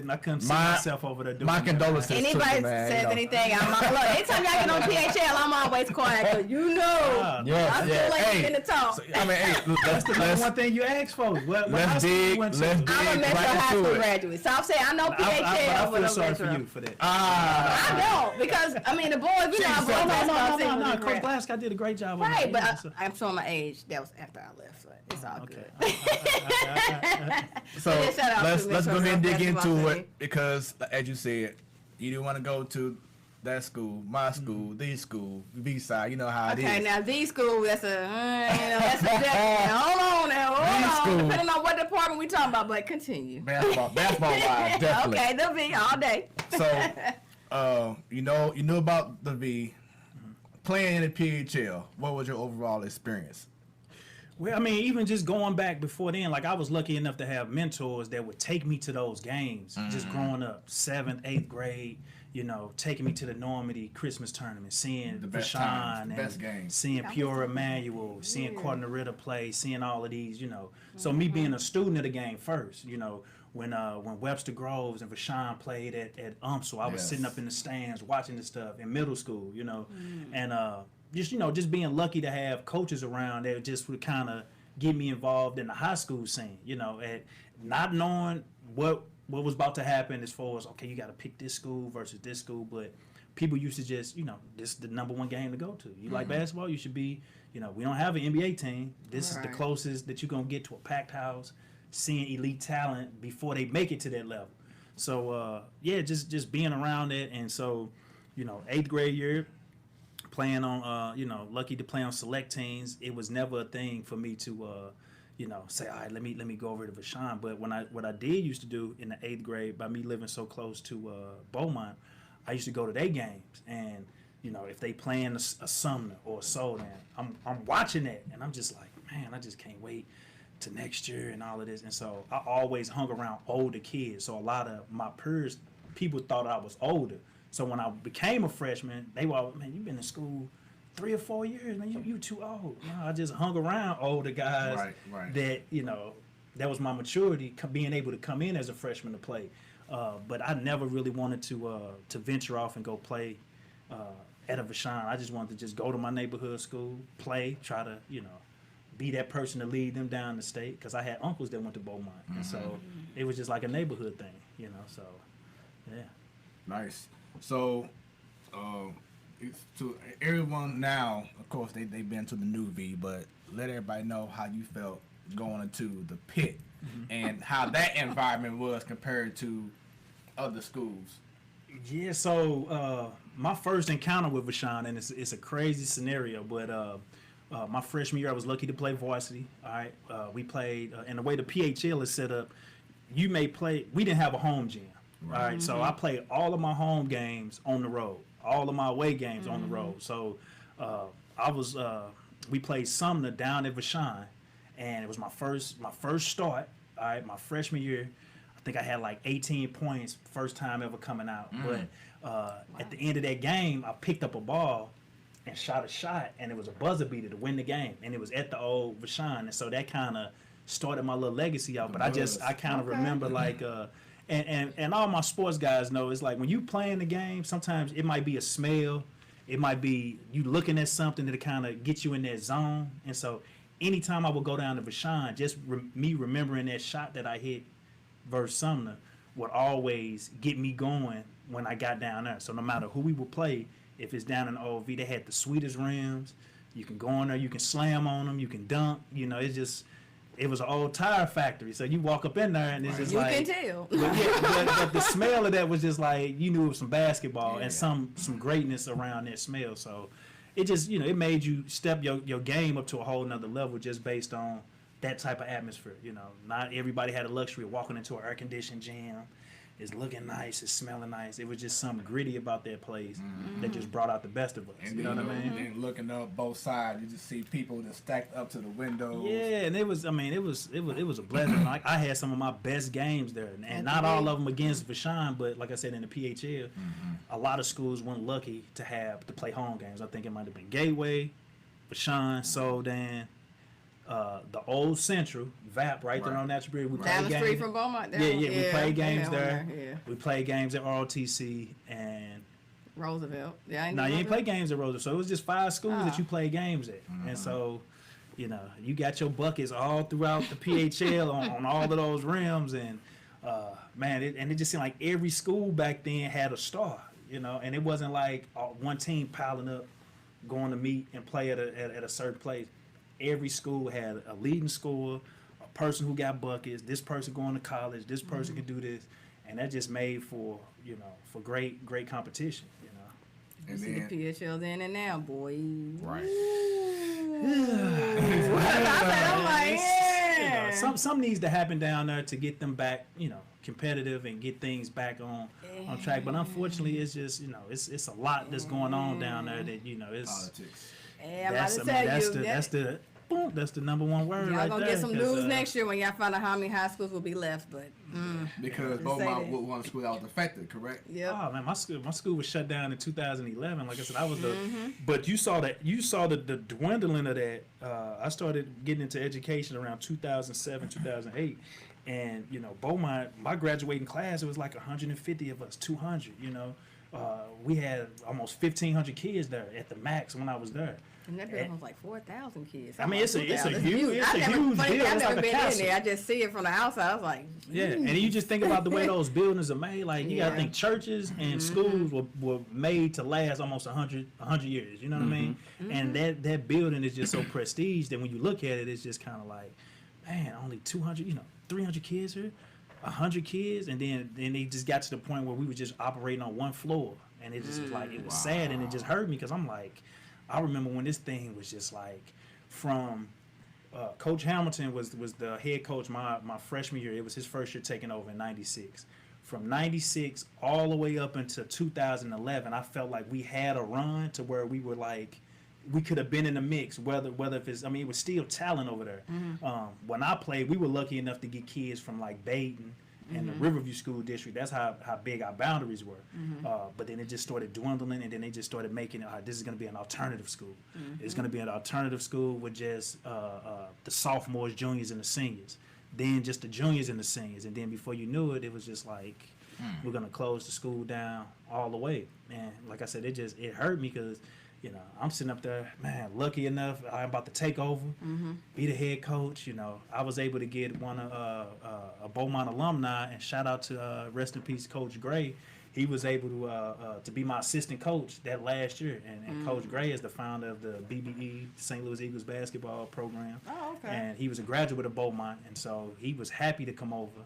I couldn't see myself over there doing my condolences to you, man. Anybody says anything, look, anytime y'all get on PHL, I'm always quiet, because I feel like in the talk. So, I mean, hey, that's the one thing you ask for. Let's dig I'm a Metro high school graduate, so I'm saying I know PHL, I but feel sorry Metro. for you for that. I don't, because, the boys, we know, No, Coach Glasgow did a great job. Right, but I'm showing my age. That was after I left, so it's all good. So let's go ahead and dig into it, because as you said, you didn't want to go to that school, my school, these school, B-side. You know how it is. Okay, now these school, that's hold on now, depending on what department we talking about, but continue. Basketball wise, definitely. Okay, the V all day. So, you knew about the V. Playing in the PHL, what was your overall experience? Well, I mean, even just going back before then, like I was lucky enough to have mentors that would take me to those games. Just growing up, 7th, 8th grade, taking me to the Normandy Christmas tournament, seeing Vashon, and seeing Pure Emmanuel, seeing Courtney Ritter play, seeing all of these, So me being a student of the game first, when Webster Groves and Vashawn played at UMSL, I was sitting up in the stands watching this stuff in middle school, you know, and just being lucky to have coaches around that just would kind of get me involved in the high school scene, you know, and not knowing what was about to happen as far as, okay, you got to pick this school versus this school, but people used to just, you know, this is the number one game to go to. You like basketball, you should be, you know, we don't have an NBA team. This is the closest that you're going to get to a packed house, seeing elite talent before they make it to that level. So, just being around it. And so, you know, 8th grade year, playing on, lucky to play on select teams. It was never a thing for me to, say, all right, let me go over to Vashawn. But what I did used to do in the 8th grade, by me living so close to Beaumont, I used to go to their games. And, you know, if they playing a Sumner or a Soldan, I'm watching it, and I'm just like, man, I just can't wait to next year and all of this. And so I always hung around older kids. So a lot of my peers, people thought I was older. So when I became a freshman, they were all, man, you've been in school 3 or 4 years, man, you too old. You know, I just hung around older guys that, you know, that was my maturity, being able to come in as a freshman to play. But I never really wanted to venture off and go play at a Vashawn. I just wanted to just go to my neighborhood school, play, try to, you know, be that person to lead them down the state, because I had uncles that went to Beaumont. And so it was just like a neighborhood thing, you know, so, yeah. Nice. So, to everyone now, of course, they've been to the new V, but let everybody know how you felt going into the pit and how that environment was compared to other schools. Yeah, so my first encounter with Vashawn, and it's a crazy scenario, but my freshman year I was lucky to play varsity. All right, we played, and the way the PHL is set up, we didn't have a home gym. All right, so I played all of my home games on the road, all of my away games on the road. So we played Sumner down at Vashawn, and it was my first start. All right, my freshman year, I think I had like 18 points, first time ever coming out. But at the end of that game, I picked up a ball and shot a shot, and it was a buzzer beater to win the game, and it was at the old Vashawn, and so that kind of started my little legacy out. But I kind of remember like. And all my sports guys know, it's like when you playing the game, sometimes it might be a smell, it might be you looking at something that kind of get you in that zone. And so anytime I would go down to Vashawn, just me remembering that shot that I hit versus Sumner would always get me going when I got down there. So no matter who we would play, if it's down in the OV, they had the sweetest rims. You can go in there, you can slam on them, you can dunk. You know, it was an old tire factory. So you walk up in there and it's just you like... You can tell. But the smell of that was just like, you knew it was some basketball and some greatness around that smell. So it just, it made you step your game up to a whole nother level just based on that type of atmosphere. You know, not everybody had a luxury of walking into an air-conditioned gym. It's looking nice, it's smelling nice. It was just something gritty about that place that just brought out the best of us. And you know what I mean? And then looking up both sides, you just see people that stacked up to the windows. Yeah, and it was a blessing. Like, I had some of my best games there, and not all of them against Vashawn, but like I said, in the PHL, a lot of schools weren't lucky to play home games. I think it might have been Gateway, Vashawn, Soldan, the old Central, VAP, right there on Natural Bridge. We down the street from Beaumont. We played games there. We played games at ROTC and Roosevelt. You ain't play games at Roosevelt. So it was just 5 schools that you play games at. And so, you got your buckets all throughout the PHL on all of those rims. And, it just seemed like every school back then had a star, and it wasn't like one team piling up, going to meet and play at a certain place. Every school had a leading scorer, a person who got buckets, this person going to college, this person can do this, and that just made for for great competition. You see the PHL then and now, boy. Right. I'm like, yeah. Some needs to happen down there to get them back, competitive and get things back on track. But unfortunately, it's just it's a lot that's going on down there that it's politics. Yeah, I'm about to tell you. That's the number one word. Y'all right gonna there, get some news next year when y'all find out how many high schools will be left, but because Beaumont was one school that was affected, correct? Yeah. Oh man, my school was shut down in 2011. Like I said, I was but you saw the dwindling of that. I started getting into education around 2007, 2008, And, you know, Beaumont, my graduating class, it was like 150 of us, 200, you know. We had almost 1,500 kids there at the max when I was there. And that building was like 4,000 kids. I mean, it's a huge building. I've never like been in there. I just see it from the outside. I was like, yeah. And you just think about the way those buildings are made. Like, you got to think churches and schools were made to last almost 100 years. You know what I mean? And that building is just so prestige that when you look at it, it's just kind of like, man, only 200, 300 kids here, 100 kids. And then they just got to the point where we were just operating on one floor. And it just was like, it was sad, and it just hurt me because I'm like, I remember when this thing was just like from Coach Hamilton was the head coach my freshman year. It was his first year taking over in 96. From 96 all the way up until 2011, I felt like we had a run to where we were like, we could have been in the mix, whether if it's, I mean, it was still talent over there. When I played, we were lucky enough to get kids from like Dayton and the Riverview School District. That's how big our boundaries were. But then it just started dwindling, and then they just started making it, this is going to be an alternative school. It's going to be an alternative school with just the sophomores, juniors, and the seniors. Then just the juniors and the seniors. And then before you knew it, it was just like, we're going to close the school down all the way. And like I said, it hurt me because, I'm sitting up there, man, lucky enough, I'm about to take over, be the head coach. I was able to get one a Beaumont alumni, and shout out to rest in peace, Coach Gray. He was able to be my assistant coach that last year, and Coach Gray is the founder of the BBE, St. Louis Eagles basketball program. Oh, okay. And he was a graduate of Beaumont, and so he was happy to come over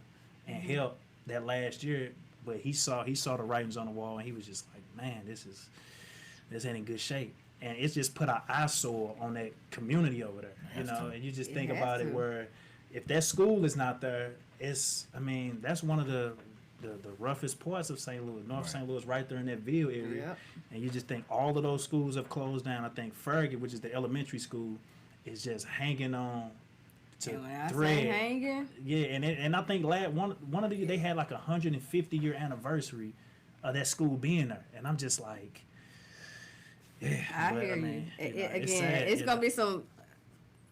and help that last year. But he saw the writings on the wall, and he was just like, man, this ain't in good shape. And it's just put our eyesore on that community over there, and you just think about it where if that school is not there, that's one of the roughest parts of St. Louis, North St. Louis, right there in that Ville area. And you just think all of those schools have closed down. I think Fergie, which is the elementary school, is just hanging on to thread. Hanging? Yeah, and I think one of the they had like a 150-year anniversary of that school being there, and I'm just like, I hear you. It's gonna be some.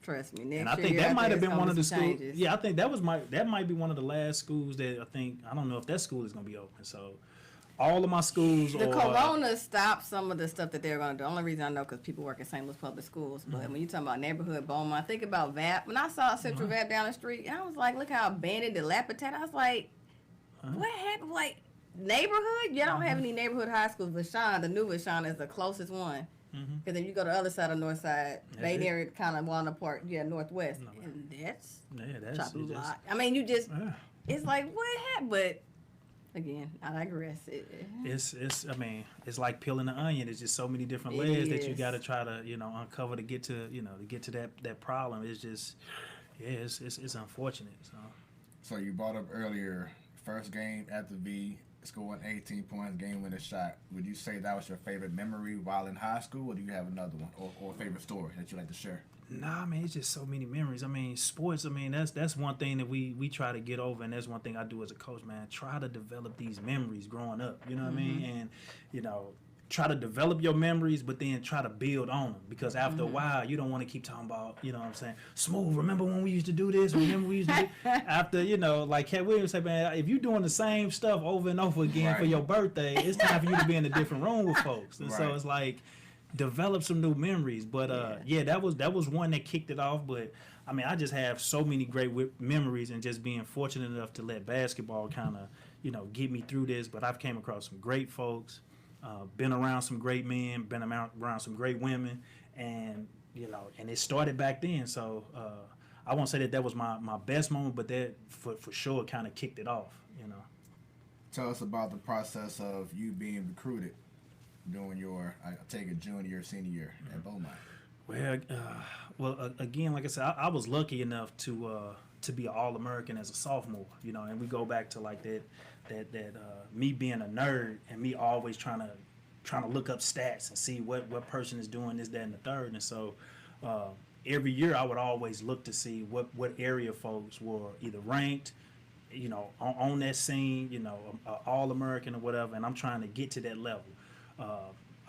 Trust me. Next and I think year that might have been one of the schools. changes. Yeah, I think that might be one of the last schools that I don't know if that school is gonna be open. So all of my schools. The corona stopped some of the stuff that they're gonna do. The only reason I know because people work in St. Louis public schools. But when you talk about neighborhood Beaumont, think about VAP. When I saw Central VAP down the street, I was like, look how abandoned, dilapidated. I was like, what happened? Like. Neighborhood? You don't have any neighborhood high schools. Vashon, the new Vashon, is the closest one. Because then you go to the other side of north side. They near kind of one apart, northwest. And that's a lot. I mean, you just, it's like, what happened? But again, I digress. It's like peeling an onion. It's just so many different layers that you got to try to, uncover to get to, that problem. It's just, it's unfortunate. So you brought up earlier, first game at the V, scoring 18 points, game-winning shot. Would you say that was your favorite memory while in high school, or do you have another one, or a favorite story that you like to share? Nah, man, it's just so many memories. Sports, that's one thing that we try to get over, and that's one thing I do as a coach, man. Try to develop these memories growing up, you know what I mean? And, try to develop your memories, but then try to build on them, because after a while, you don't want to keep talking about, Smooth, remember when we used to do this? Remember we used to do after, like Cat Williams said, man, if you're doing the same stuff over and over again for your birthday, it's time for you to be in a different room with folks. And so it's like, develop some new memories. But that was one that kicked it off. But I just have so many great memories, and just being fortunate enough to let basketball kind of, get me through this. But I've came across some great folks. Been around some great men, been around some great women, and and it started back then. So I won't say that was my best moment, but that for sure kind of kicked it off. Tell us about the process of you being recruited during your, I take it, junior, senior year at Beaumont. Well, again, like I said, I was lucky enough to be an All-American as a sophomore. And we go back to like that me being a nerd and me always trying to look up stats and see what person is doing this, that, and the third. And so every year I would always look to see what area folks were either ranked, on that scene, All-American or whatever, and I'm trying to get to that level.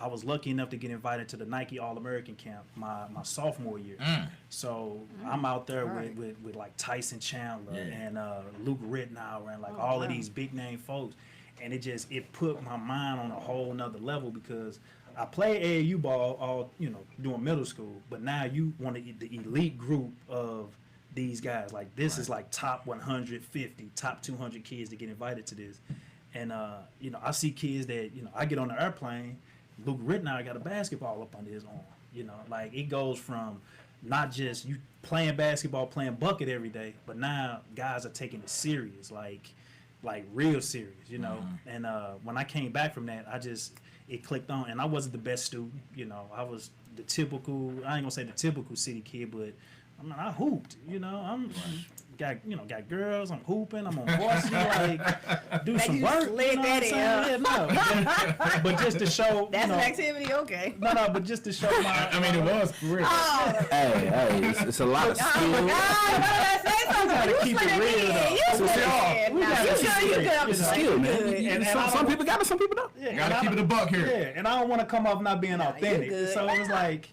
I was lucky enough to get invited to the Nike All-American camp my sophomore year. So I'm out there with like Tyson Chandler and Luke Rittenauer and like all of these big name folks. And it put my mind on a whole nother level because I played AAU ball all, during middle school, but now you want the elite group of these guys. Like this is like top 150, top 200 kids that get invited to this. And, I see kids that, I get on the airplane, Luke Rittenauer got a basketball up under his arm. Like it goes from not just you playing basketball, playing bucket every day, but now guys are taking it serious, like real serious, And when I came back from that, it clicked on. And I wasn't the best student, I was the typical, I ain't gonna say the typical city kid, but I hooped, I'm got girls, I'm hooping, I'm on varsity, like do some work. But just to show that's an activity, okay. No, but just to show my it was for real. Hey, it's a lot of skill. Gotta keep it real though. You skill, man. And some people got it, some people don't. Yeah, gotta keep it a buck here. Yeah, and I don't want to come off not being authentic. So it was like,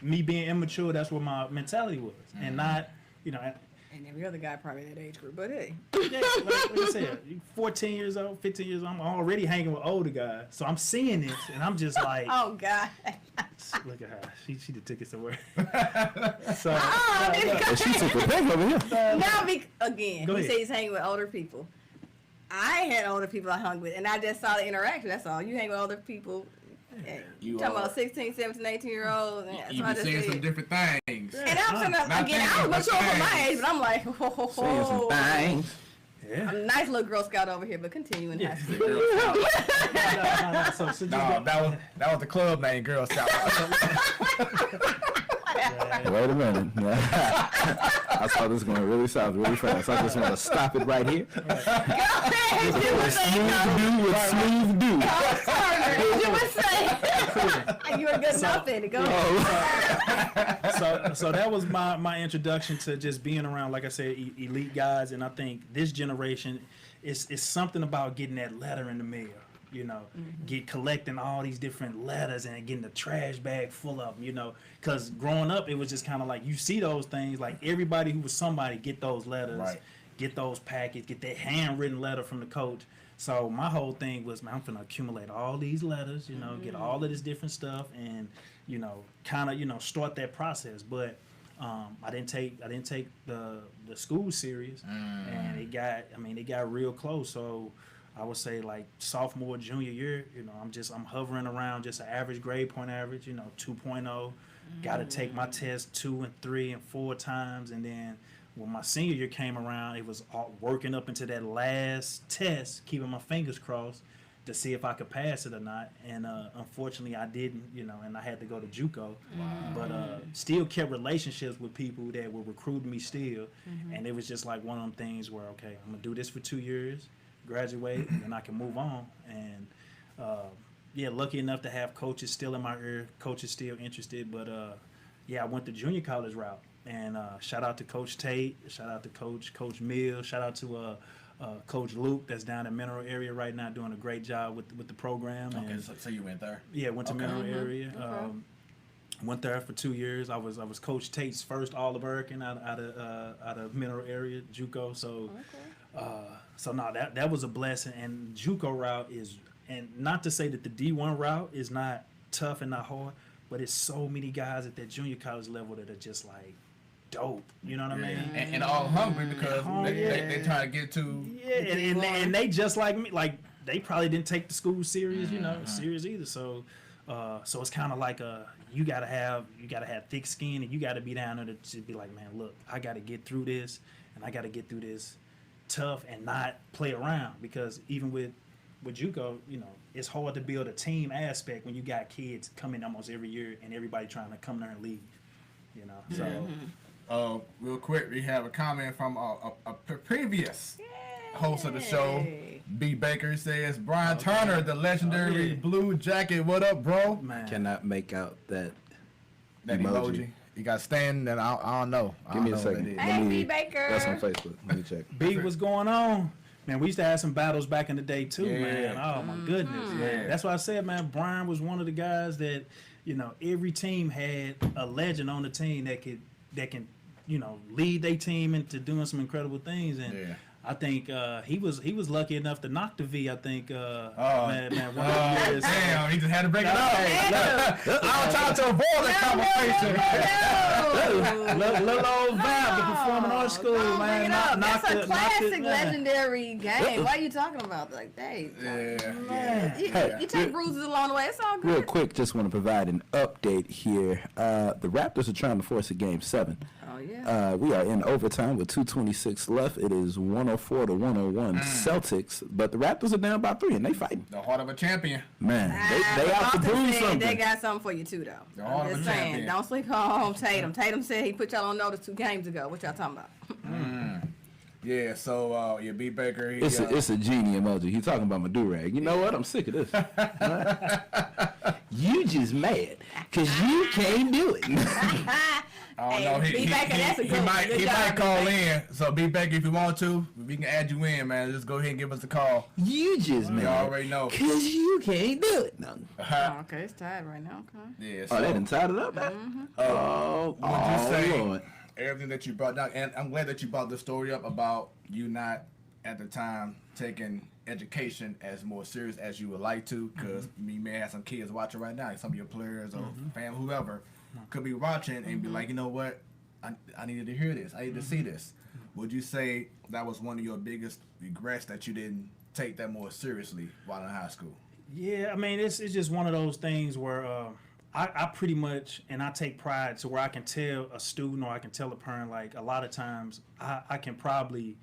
me being immature. That's what my mentality was, and not, And every other guy probably that age group, but hey. Yeah, like I said, 14 years old, 15 years old, I'm already hanging with older guys. So I'm seeing this, and I'm just like, oh, God. Look at her. She took it somewhere. So She took a pic over here. Now, again, Go you ahead. say he's hanging with older people. I had older people I hung with, and I just saw the interaction. That's all. You hang with older people. You talking about 16, 17, 18-year-olds. You be seeing some different things. And I'm again, I was mature for my age, but I'm like, whoa. Seeing some things. yeah. I'm a nice little Girl Scout over here, but continue in high school. No, that was the club name, Girl Scout. Wait a minute. I saw this going really south, really fast. I just want to stop it right here. Smooth do. You were good enough in it. Go So that was my introduction to just being around, like I said, elite guys. And I think this generation is something about getting that letter in the mail. Collecting all these different letters and getting the trash bag full of them, because growing up, it was just kind of like, you see those things, like everybody who was somebody get those letters, get those packets, get that handwritten letter from the coach. So my whole thing was, man, I'm going to accumulate all these letters, get all of this different stuff and, kind of, start that process. But I didn't take the school serious, and it got real close. So I would say like sophomore, junior year, I'm hovering around just an average grade point average, 2.0. Got to take my test 2 and 3 and 4 times. And then when my senior year came around, it was all working up into that last test, keeping my fingers crossed to see if I could pass it or not. And unfortunately I didn't, and I had to go to JUCO. But still kept relationships with people that were recruiting me still. And it was just like one of them things where, okay, I'm going to do this for 2 years, graduate, and I can move on. And lucky enough to have coaches still in my ear, coaches still interested. But I went the junior college route. And shout out to Coach Tate, shout out to Coach Mills, shout out to Coach Luke that's down in Mineral area right now doing a great job with the program. Okay, and, so you went there? Yeah, went to Mineral area. Went there for 2 years. I was Coach Tate's first All-American out of Mineral area, JUCO. So that was a blessing. And JUCO route is, and not to say that the D1 route is not tough and not hard, but it's so many guys at that junior college level that are just like dope. You know what I mean? And all hungry because they try to get to. Yeah, and they just like me. Like they probably didn't take the school serious, serious either. So it's kind of like you gotta have thick skin, and you gotta be down there to be like, man, look, I gotta get through this, and I gotta get through this tough and not play around, because even with JUCO, it's hard to build a team aspect when you got kids coming almost every year and everybody trying to come there and leave. So. Real quick, we have a comment from a previous host of the show, B. Baker. Says, Bryan Turner, the legendary Blue Jacket. What up, bro? Man. Cannot make out that emoji. You got stand, and I don't know. Give me a second. Hey, B. Baker. That's on Facebook. Let me check. B, what's going on? Man, we used to have some battles back in the day too, Yeah. man. Oh my goodness, man. That's why I said, man, Bryan was one of the guys that, every team had a legend on the team that can, lead their team into doing some incredible things. And I think he was lucky enough to knock the V. I think man, one of the years. Damn, he just had to break it up. I was trying to avoid that conversation. Little old Val, the Performing Arts School, man. That's a classic, legendary game. Why are you talking about like that? You take bruises along the way. It's all good. Real quick, just want to provide an update here. The Raptors are trying to force a Game 7. Oh yeah. We are in overtime with 2:26 left. It is 104 to 101 Celtics, but the Raptors are down by 3 and they fighting. The heart of a champion. Man, they out to prove something. They got something for you too, though. I'm just saying, don't sleep on Tatum. Tatum said he put y'all on notice 2 games ago. What y'all talking about? Yeah, so B Baker. It's a genie emoji. He's talking about my do-rag. You know what? I'm sick of this. You just mad because you can't do it. I don't know. He might call in. So B Baker, if you want to, we can add you in, man. Just go ahead and give us a call. You just mad. You already know. Because you can't do it. No. Okay, it's tied right now. Okay. Yeah. So, They done tied it up, man. would you say Lord. everything that you brought down, and I'm glad that you brought the story up about you not at the time taking education as more serious as you would like to, because you may have some kids watching right now, some of your players or family, whoever, could be watching and be like, you know what, I needed to hear this, I need to see this. Would you say that was one of your biggest regrets, that you didn't take that more seriously while in high school? Yeah, I mean, it's just one of those things where I pretty much, and I take pride to where I can tell a student or I can tell a parent, like a lot of times I can probably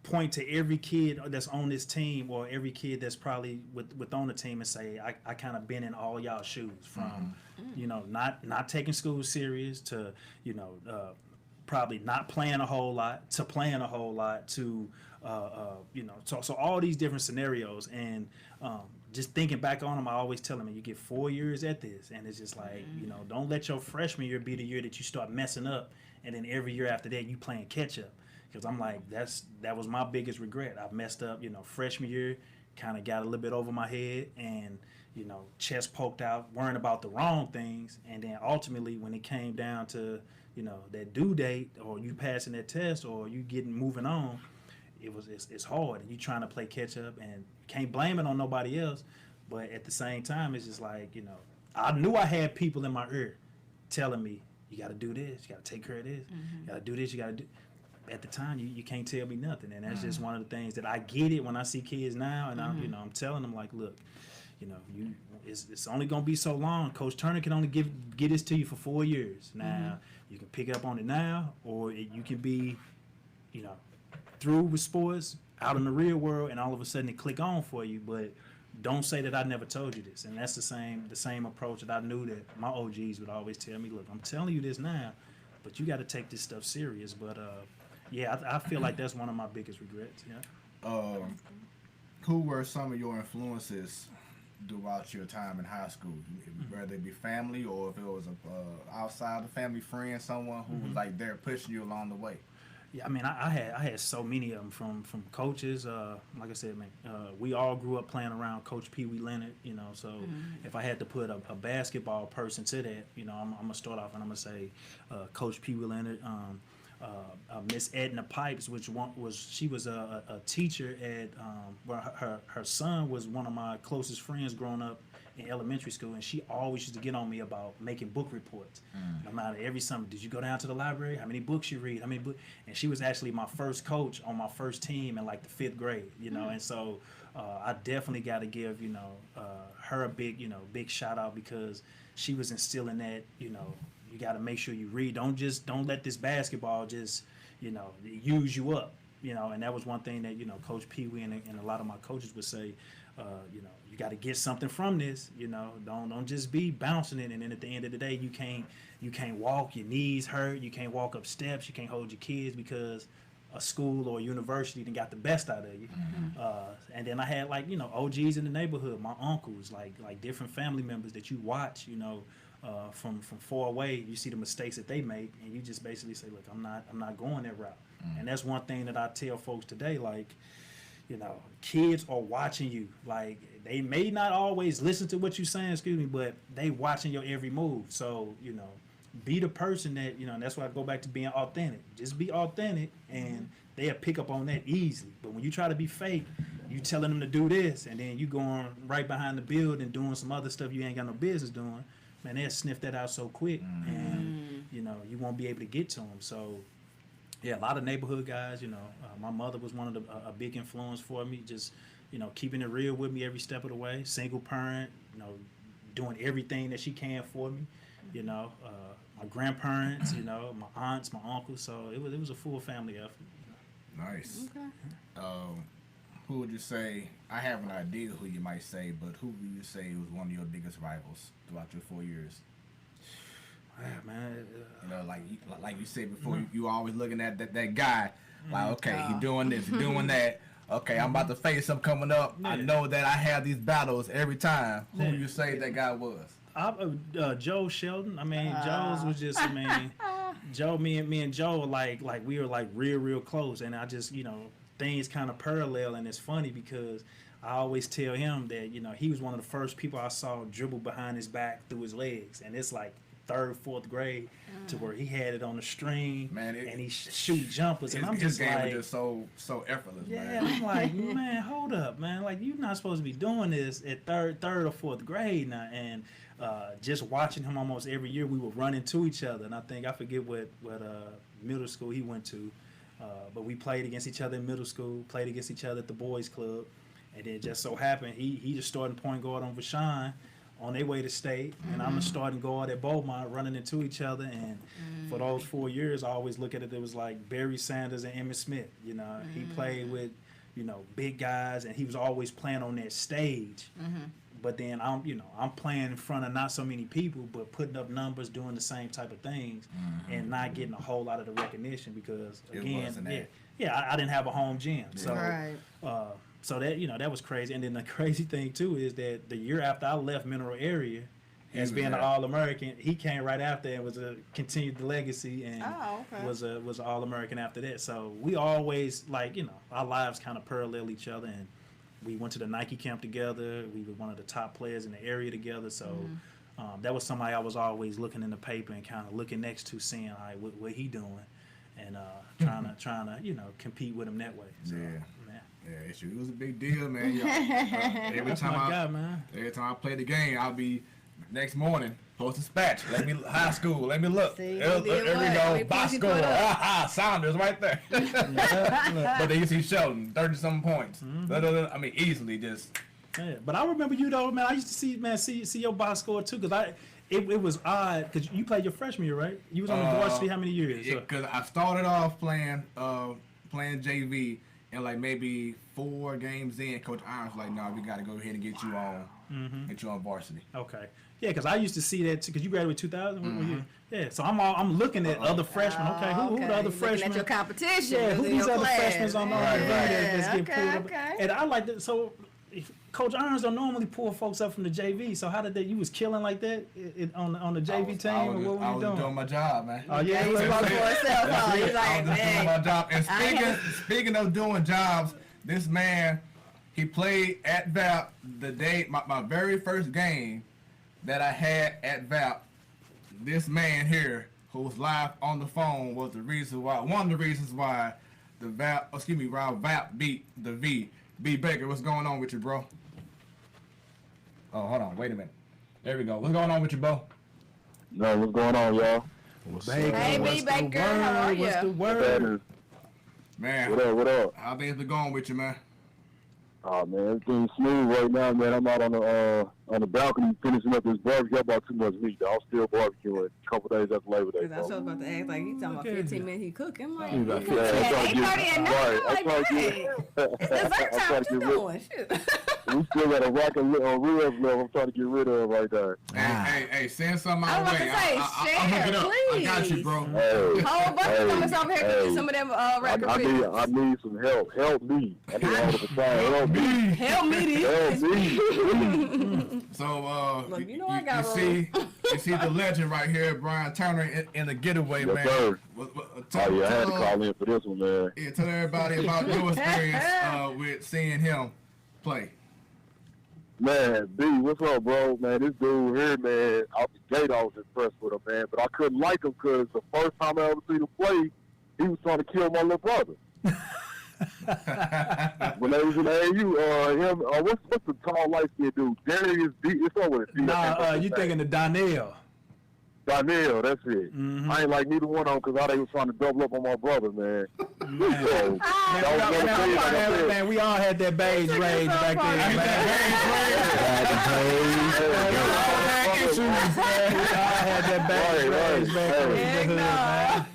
point to every kid that's on this team or every kid that's probably with on the team and say, I kind of been in all y'all shoes, from, not taking school serious to, probably not playing a whole lot to playing a whole lot to, so all these different scenarios. And just thinking back on them, I always tell them, you get 4 years at this. And it's just like, don't let your freshman year be the year that you start messing up. And then every year after that, you playing catch up. Because I'm like, that was my biggest regret. I messed up, freshman year, kind of got a little bit over my head and, chest poked out, worrying about the wrong things. And then ultimately, when it came down to, that due date or you passing that test or you moving on, it's hard. And you trying to play catch up and can't blame it on nobody else. But at the same time, it's just like, I knew I had people in my ear telling me, you got to do this, you got to take care of this, you got to do this, you got to do. At the time, you can't tell me nothing, and that's just one of the things that I get it when I see kids now, and I'm telling them, like, look, it's only gonna be so long. Coach Turner can only get this to you for 4 years. Now you can pick up on it now, or you can be, through with sports, out in the real world, and all of a sudden it click on for you. But don't say that I never told you this, and that's the same approach that I knew that my OGs would always tell me. Look, I'm telling you this now, but you got to take this stuff serious. But yeah, I feel like that's one of my biggest regrets. Yeah. Who were some of your influences throughout your time in high school? Whether it be family or if it was outside the family friend, someone who was like there pushing you along the way. Yeah, I mean, I had so many of them from coaches. Like I said, man, we all grew up playing around Coach Pee Wee Leonard. So if I had to put a basketball person to that, I'm gonna start off and I'm gonna say Coach Pee Wee Leonard. Miss Edna Pipes, she was a teacher at her son was one of my closest friends growing up in elementary school, and she always used to get on me about making book reports. No matter every summer, did you go down to the library? How many books you read? How many books? And she was actually my first coach on my first team in like the 5th grade. And so I definitely got to give her a big shout out, because she was instilling that you got to make sure you read. Don't let this basketball just, use you up. And that was one thing that, Coach Pee Wee and a lot of my coaches would say, you got to get something from this. Don't just be bouncing it. And then at the end of the day, you can't walk, your knees hurt, you can't walk up steps, you can't hold your kids because a school or a university done got the best out of you. And then I had OGs in the neighborhood, my uncles, like different family members that you watch, from far away. You see the mistakes that they make, and you just basically say, look, I'm not going that route. And that's one thing that I tell folks today, like, you know, kids are watching you. Like, they may not always listen to what you're saying, but they watching your every move. So, you know, be the person that, you know, and that's why I go back to being authentic. Just be authentic, and they'll pick up on that easily. But when you try to be fake, you telling them to do this, and then you going right behind the building doing some other stuff you ain't got no business doing, man, they'll sniff that out so quick, and, you know, you won't be able to get to them. So, yeah, a lot of neighborhood guys, you know, my mother was one of a big influence for me, just, you know, keeping it real with me every step of the way. Single parent, you know, doing everything that she can for me, you know. My grandparents, you know, my aunts, my uncles. So it was a full family effort. Nice. Okay. Who would you say? I have an idea who you might say, but who would you say was one of your biggest rivals throughout your 4 years? Yeah, man. You know, like you said before, you always looking at that guy. Like, okay, he doing this, he doing that. Okay, I'm about to face him coming up. I know that I have these battles every time. Who would you say that guy was? Joe Sheldon. I mean, Joe's was just, I mean, Joe, me and Joe, like we were like real close, and I just, you know, things kind of parallel, and it's funny because I always tell him that, you know, he was one of the first people I saw dribble behind his back through his legs, and it's like 3rd, 4th grade to where he had it on the string, man, and he shoot jumpers, and I'm just game like, was just so effortless, yeah, man. I'm like, man, hold up, man, like, you're not supposed to be doing this at third or 4th grade now, and just watching him almost every year, we would run into each other, and I forget what middle school he went to, but we played against each other in middle school, played against each other at the boys club, and then just so happened he just starting point guard on Vashon on their way to state, and I'm the starting guard at Beaumont, running into each other, and for those 4 years, I always look at it was like Barry Sanders and Emmitt Smith, you know, he played with, you know, big guys, and he was always playing on that stage. But then I'm playing in front of not so many people, but putting up numbers, doing the same type of things, and not getting a whole lot of the recognition because, again, I didn't have a home gym. So, so that, you know, that was crazy. And then the crazy thing too is that the year after I left Mineral Area, as being an All-American, he came right after and continued the legacy and was an All-American after that. So we always, like, you know, our lives kind of parallel each other, and we went to the Nike camp together. We were one of the top players in the area together. So that was somebody I was always looking in the paper and kind of looking next to, seeing, all right, what he doing, and trying to, you know, compete with him that way. So, yeah, it was a big deal, man. Every time I play the game, I'll be next morning post dispatch. Let me high school. Let me look. There we go. Box score. Saunders right there. But then you see Sheldon, 30-something points. I mean, easily just. Yeah, but I remember you though, man. I used to see your box score too, because it was odd because you played your freshman year, right? You was on the varsity how many years? Because I started off playing JV. And like maybe 4 games in, Coach Irons was like, "No, we got to go ahead and get you on varsity." Okay. Yeah, because I used to see that too. Because you graduated 2000. Yeah. So I'm looking at other freshmen. Okay, who the other freshmen? Looking at your competition. Yeah, who these other freshmen on the that's getting pulled up? Okay. And I like that. So Coach Irons don't normally pull folks up from the JV. So how did that? You was killing like that on the JV team, or what were you doing? I was doing my job, man. Oh yeah, he was going for himself. He's like, I was just doing my job. And speaking of doing jobs, this man, he played at VAP the day my very first game that I had at VAP. This man here, who was live on the phone, was one of the reasons why VAP beat the V. B Baker, what's going on with you, bro? Oh, hold on, wait a minute. There we go. What's going on with you, bro? No, what's going on, y'all? Hey, B Baker, how are you? What's the word? Man, what up? How things been going with you, man? Oh man, everything's smooth right now, man. I'm out on the balcony finishing up this barbecue. I bought too much meat, though. I'm still barbecuing a couple days after Labor Day. I was about to ask, like, he's talking about 15 minutes he cooking. I'm like, Yeah, he at 8:30 at night. I'm like, hey, it's dessert time. What you doing? Shoot. We still got a rock and ribs left. I'm trying to get rid of right there. Hey, send some my I was way. about to say, I'll hook it up. please. I got you, bro. Hey, Whole bunch of them is over here cooking some of them record I need some help. Help me. I need all the time. Help me. Help me, Help me. So, Look, you know I got you see, You see the legend right here, Bryan Turner in the getaway, Yes, man. sir. Tell, I had to call in for this one, man. yeah, tell everybody about your experience with seeing him play. Man, B, what's up, bro? Man, this dude here, man, out the gate, I was impressed with him, man. But I couldn't like him because the first time I ever seen him play, he was trying to kill my little brother. When they was in the AU, what's the tall, light-skinned dude? Darius D. It's over with. Nah, you thinking of Donnell. Donnell, that's it. Mm-hmm. I ain't like neither one of them because they was trying to double up on my brother, man. So, Man, we all had that beige rage back then. We all had that beige rage back then.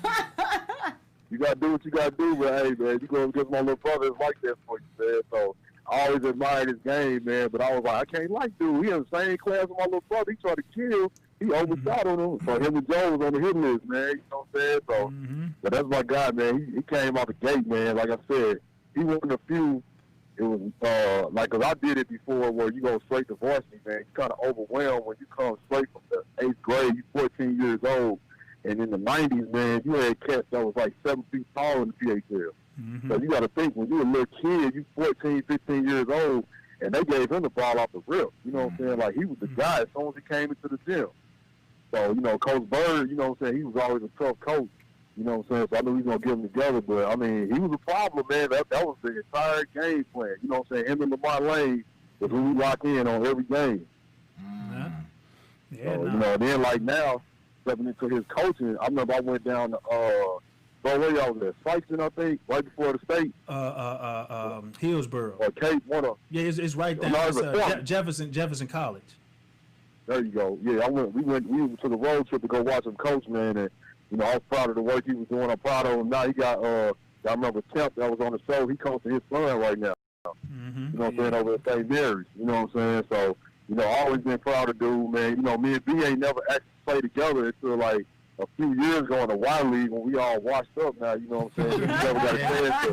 You gotta do what you gotta do, but hey, man, you go against my little brother, it's like that for you, man. So I always admired his game, man. But I was like, I can't like dude. He in the same class with my little brother. He tried to kill. He overshadowed him. So him and Joe was on the hit list, man. You know what I'm saying? So, but that's my guy, man. He came out the gate, man. Like I said, he wasn't a few. It was like, cause I did it before, where you go straight to varsity, man. You kind of overwhelmed when you come straight from the 8th grade. You 14 years old. And in the 90s, man, you had cats that was like 7 feet tall in the PHL. So you got to think, when you a little kid, you 14, 15 years old, and they gave him the ball off the rip. You know what I'm saying? Like, he was the guy as soon as he came into the gym. So, you know, Coach Bird, you know what I'm saying, he was always a tough coach. You know what I'm saying? So I knew he was going to get them together. But, I mean, he was a problem, man. That was the entire game plan. You know what I'm saying? Him and Lamar Lane was who we lock in on every game. Yeah, So, you know, then, like, now, stepping into his coaching, I remember I went down to, where y'all was at? Sykeston, I think, right before the state. Hillsboro. Or Cape, one of. Yeah, it's right down. It's, Jefferson College. There you go. Yeah, we took a road trip to go watch him coach, man, and you know, I was proud of the work he was doing. I'm proud of him. Now he got I remember Temp that was on the show. He coaching his son right now. You know what I'm saying, over at St. Mary's. You know what I'm saying? So, you know, I always been proud of dude, man. You know, me and B ain't never actually played together until like a few years ago in the Y League when we all washed up now, you know what I'm saying? We never got a chance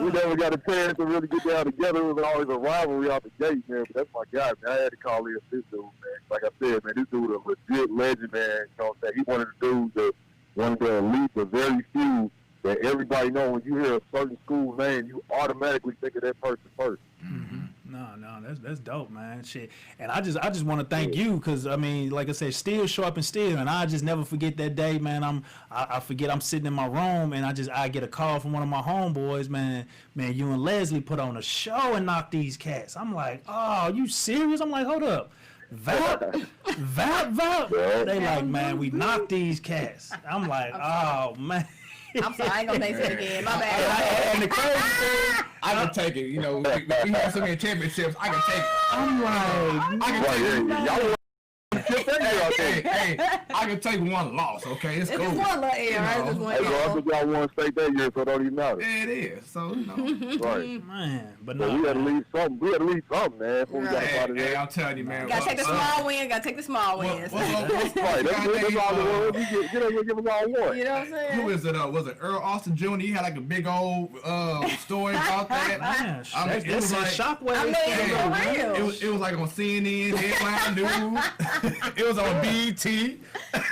we never got a chance to really get down together. It was always a rivalry out the gate, man. But that's my guy, man. I had to call in this dude, man. Like I said, man, this dude a legit legend, man. You know what I'm saying? He one of the dudes that one of the elite, the very few that everybody know when you hear a certain school name, you automatically think of that person first. No, that's dope, man. Shit, and I just want to thank you because I mean, like I said, still sharp and still, and I just never forget that day, man. I forget I'm sitting in my room and I get a call from one of my homeboys, man. You and Leslie put on a show and knocked these cats. I'm like, oh, you serious? I'm like, hold up. Vap. They like, man, we knocked these cats. I'm like, oh man. I'm sorry, I ain't gonna say it again. My bad. And the crazy thing, I can take it. You know, we have so many championships. I can take it. I'm like, I can take it. Hey, I can take one loss, okay? It's cool. It's just one little air, right? Just one bro, I think y'all won state that year, so it don't even matter. Yeah, it is. So, you know. Right. man, but So no, we had to leave something. We had to leave something, man, before we got up out of Hey, there. I'm telling you, man. Gotta take the small win. Gotta take the small wins. Right, that's all the world. We get up and give us all one. You know what I'm saying? Who is it? Was it Earl Austin Jr.? He had like a big old story about that. man, I mean, it was like shockwave. I mean, Yeah, for real. it was like on CNN, headline news. It was on BT.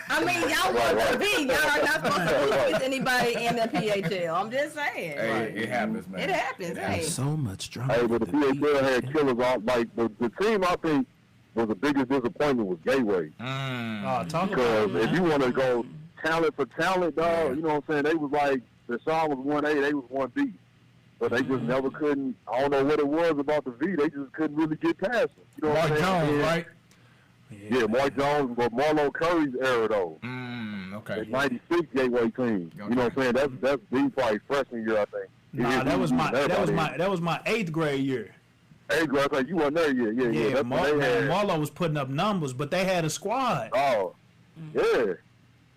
I mean, y'all want to be. Y'all are not supposed to lose with anybody in the PHL. I'm just saying. Hey, it happens, man. It happens. Hey. So much drama. Hey, but the PHL had killers off. Like, the team I think was the biggest disappointment was Gateway. Talk about Because it, if you want to go talent for talent, dog, you know what I'm saying? They was like, Deshaun was 1A, they was 1B. But they just never couldn't, I don't know what it was about the V, they just couldn't really get past them. You know what Mark I'm saying? Jones, right? Yeah, Mark Jones, but Marlon Curry's era, though. Okay. The 96 Gateway team. You know what I'm saying? That's B probably freshman year, I think. Nah, that was my 8th grade year. 8th grade, like, you weren't there yet. Yeah. That's what they had. Marlo was putting up numbers, but they had a squad. Oh, yeah.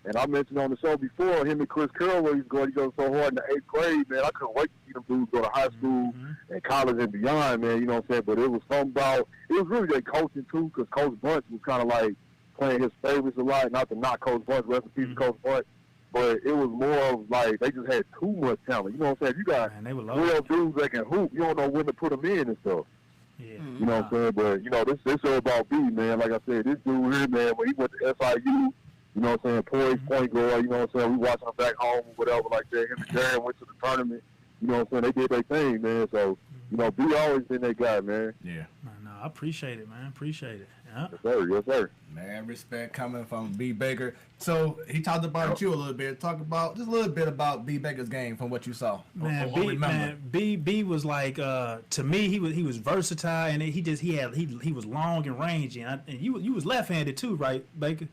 And I mentioned on the show before, him and Chris Curl, where he goes so hard in the 8th grade, man. I couldn't wait to see them dudes go to high school and college and beyond, man. You know what I'm saying? But it was something about, it was really their coaching, too, because Coach Bunch was kind of like playing his favorites a lot. Not to knock Coach Bunch, rest in peace, Coach Bunch. But it was more of like, they just had too much talent. You know what I'm saying? You got 12 dudes that can hoop. You don't know when to put them in and stuff. Yeah. You know what I'm saying? But, you know, this show about B, man. Like I said, this dude here, man, when he went to SIU, you know what I'm saying, point guard, you know what I'm saying, we watching him back home or whatever like that. Him and Darren went to the tournament. You know what I'm saying? They did their thing, man. So, you know, B always been that guy, man. Yeah. No, I appreciate it, man. Appreciate it. Yeah. Yes, sir. Yes, sir. Man, respect coming from B. Baker. So he talked about you a little bit. Talk about just a little bit about B. Baker's game from what you saw. Man, or remember. B was like to me he was versatile, and he was long and rangy, and you was left-handed too, right, Baker?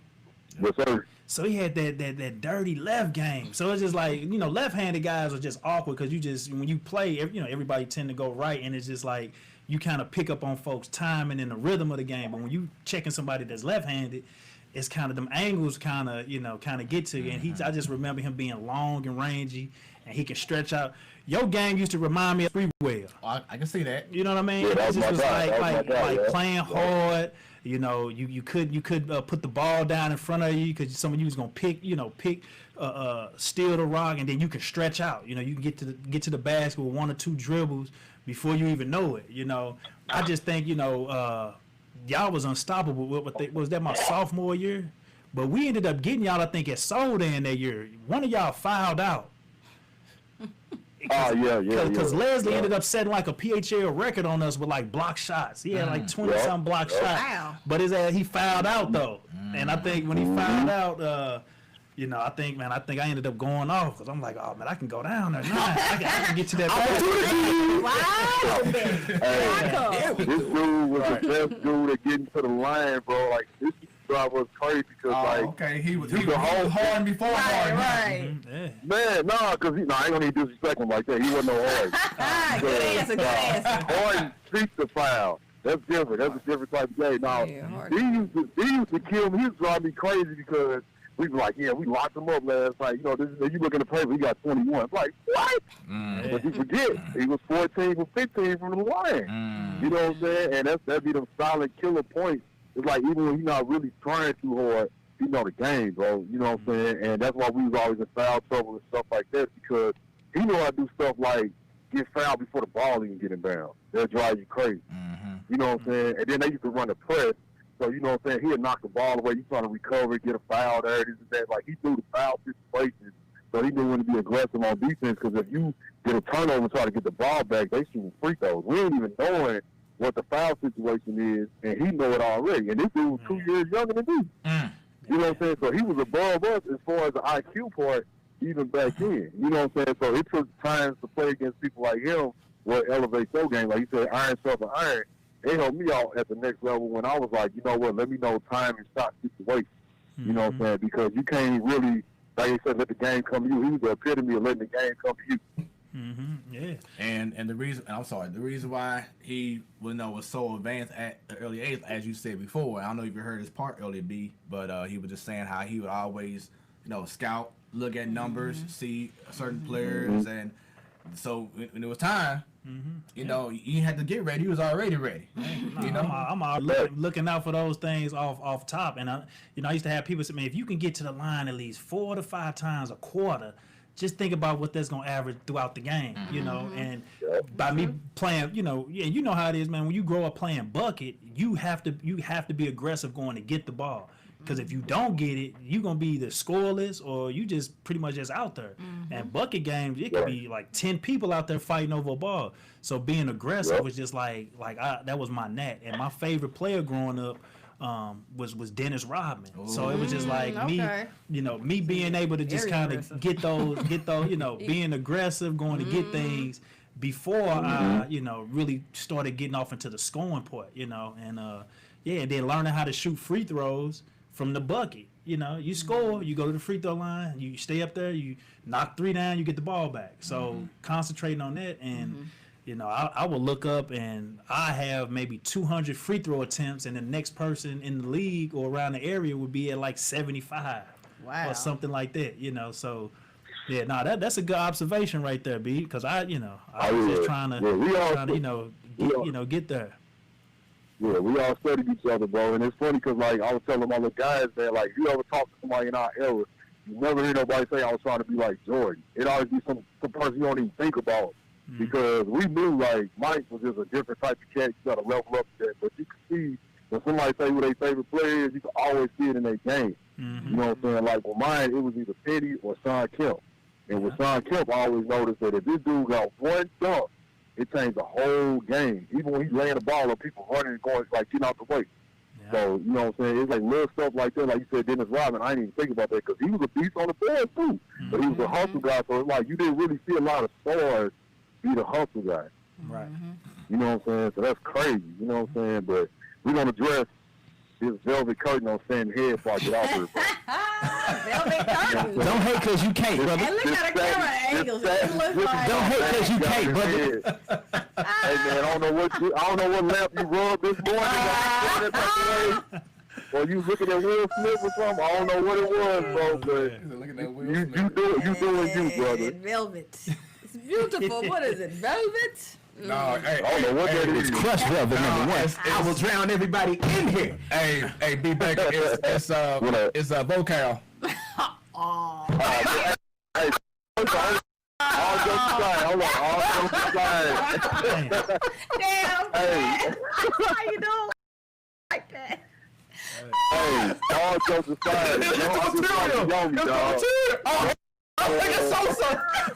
Yes, sir. So he had that dirty left game. So it's just like, you know, left-handed guys are just awkward because you just, when you play, you know, everybody tend to go right, and it's just like you kind of pick up on folks' timing and the rhythm of the game. But when you checking somebody that's left-handed, it's kind of them angles kind of get to you. And I just remember him being long and rangy, and he can stretch out. Your game used to remind me of Freewell. I can see that. You know what I mean? Yeah, It just was like yeah. playing hard. You know, you could put the ball down in front of you because some of you was gonna steal the rock, and then you can stretch out. You know, you can get to the basket with 1 or 2 dribbles before you even know it. You know, I just think, you know, y'all was unstoppable. Was that my sophomore year? But we ended up getting y'all, I think, at Soda in that year. One of y'all fouled out. Oh, yeah. Because Leslie ended up setting like a PHL record on us with like block shots. He had like 20-something block shots. Wow. But he fouled out though. And I think when he fouled out, you know, I think I ended up going off because I'm like, oh man, I can go down there. I can get to that basket. Hey, this dude was the best dude at getting to the line, bro. Like, this drive was crazy because, okay, he was the whole hard before hard. Right. Yeah. man, nah, because I ain't gonna even disrespect him like that. He wasn't no hard. Good answer. Hard streets the foul. That's different. That's a different type of game. Now, Yeah, hard. he used to kill me. He used to drive me crazy because we was like, yeah, we locked him up last night. You know, you look in the paper, he got 21. I'm like, what? But you forget, he was 14 for 15 from the line. You know what I'm saying? And that'd be them solid killer points. It's like, even when he's not really trying too hard, he know the game, bro. You know what I'm saying? And that's why we was always in foul trouble and stuff like that, because he know how to do stuff like get fouled before the ball even get inbound. That'll drive you crazy. You know what I'm saying? And then they used to run the press. So, you know what I'm saying? He'd knock the ball away. You trying to recover, get a foul there, this and that. Like, he knew the foul situations. So he knew when to be aggressive on defense, because if you get a turnover and try to get the ball back, they shoot free throws. We ain't even knowing what the foul situation is, and he know it already. And this dude was 2 years younger than me. You know what I'm saying? So he was above us as far as the IQ part, even back then. You know what I'm saying? So it took time to play against people like him what elevates your game. Like you said, iron sharpens iron. They helped me out at the next level when I was like, you know what, let me know time and shot situation. You know what I'm saying? Because you can't really, like you said, let the game come to you. He was the epitome of letting the game come to you. Yeah. And the reason why he was so advanced at the early age, as you said before, I don't know if you heard his part earlier, B, but he was just saying how he would always, scout, look at numbers, see certain players, and so when it was time, you had to get ready. He was already ready. I'm looking out for those things off top, and I used to have people say, man, if you can get to the line at least 4 to 5 times a quarter, just think about what that's gonna average throughout the game, and by me playing, you know how it is, man. When you grow up playing bucket, you have to be aggressive going to get the ball. Because if you don't get it, you're going to be either scoreless or you just pretty much just out there. And bucket games, it could be like 10 people out there fighting over a ball. So being aggressive was just that was my knack. And my favorite player growing up was Dennis Rodman. Ooh. So it was just like me being able to just kind of get those, being aggressive, going to get things before I, really started getting off into the scoring part, and then learning how to shoot free throws from the bucket. You score, you go to the free throw line, you stay up there, you knock 3 down, you get the ball back. So concentrating on that, and I will look up and I have maybe 200 free throw attempts, and the next person in the league or around the area would be at like 75 or something like that. So yeah, that's a good observation right there, B. Because I was just trying to get there. Yeah, we all studied each other, bro. And it's funny because, like, I was telling my little guys, man, like, if you ever talk to somebody in our era, you never hear nobody say I was trying to be like Jordan. It always be some person you don't even think about because we knew like Mike was just a different type of cat. You got to level up to that, but you can see when somebody say who their favorite player is, you can always see it in their game. You know what I'm saying? Like with mine, it was either Petty or Sean Kemp. And with Sean Kemp, I always noticed that if this dude got one dunk, it changed the whole game. Even when he's laying the ball up, people running and going, like, getting out the way. Yeah. So, you know what I'm saying? It's like little stuff like that. Like you said, Dennis Rodman, I didn't even think about that because he was a beast on the board, too. But he was a hustle guy, so it's like you didn't really see a lot of stars be the hustle guy. Right. You know what I'm saying? So that's crazy. You know what I'm saying? But we're going to address this velvet curtain on Sam's head before I get off here. Velvet curtain. Don't hate because you can't, brother. And look at the camera angles. It looks like. Don't hate because you can't, brother. Hey man, I don't know what lamp you rubbed this morning. Or you looking at Will Smith or something. I don't know what it was, bro. But you doing you, brother. Velvet. It's beautiful. What is it? Velvet? No, hey, I don't know what that is. It's crushed velvet, number one. I will drown everybody in here. Hey, B Baker, it's vocal. Hey, all jokes aside, hold on, all jokes aside. Damn. Hey. How you doing like that? Hey, all jokes aside, I think it's Sosa.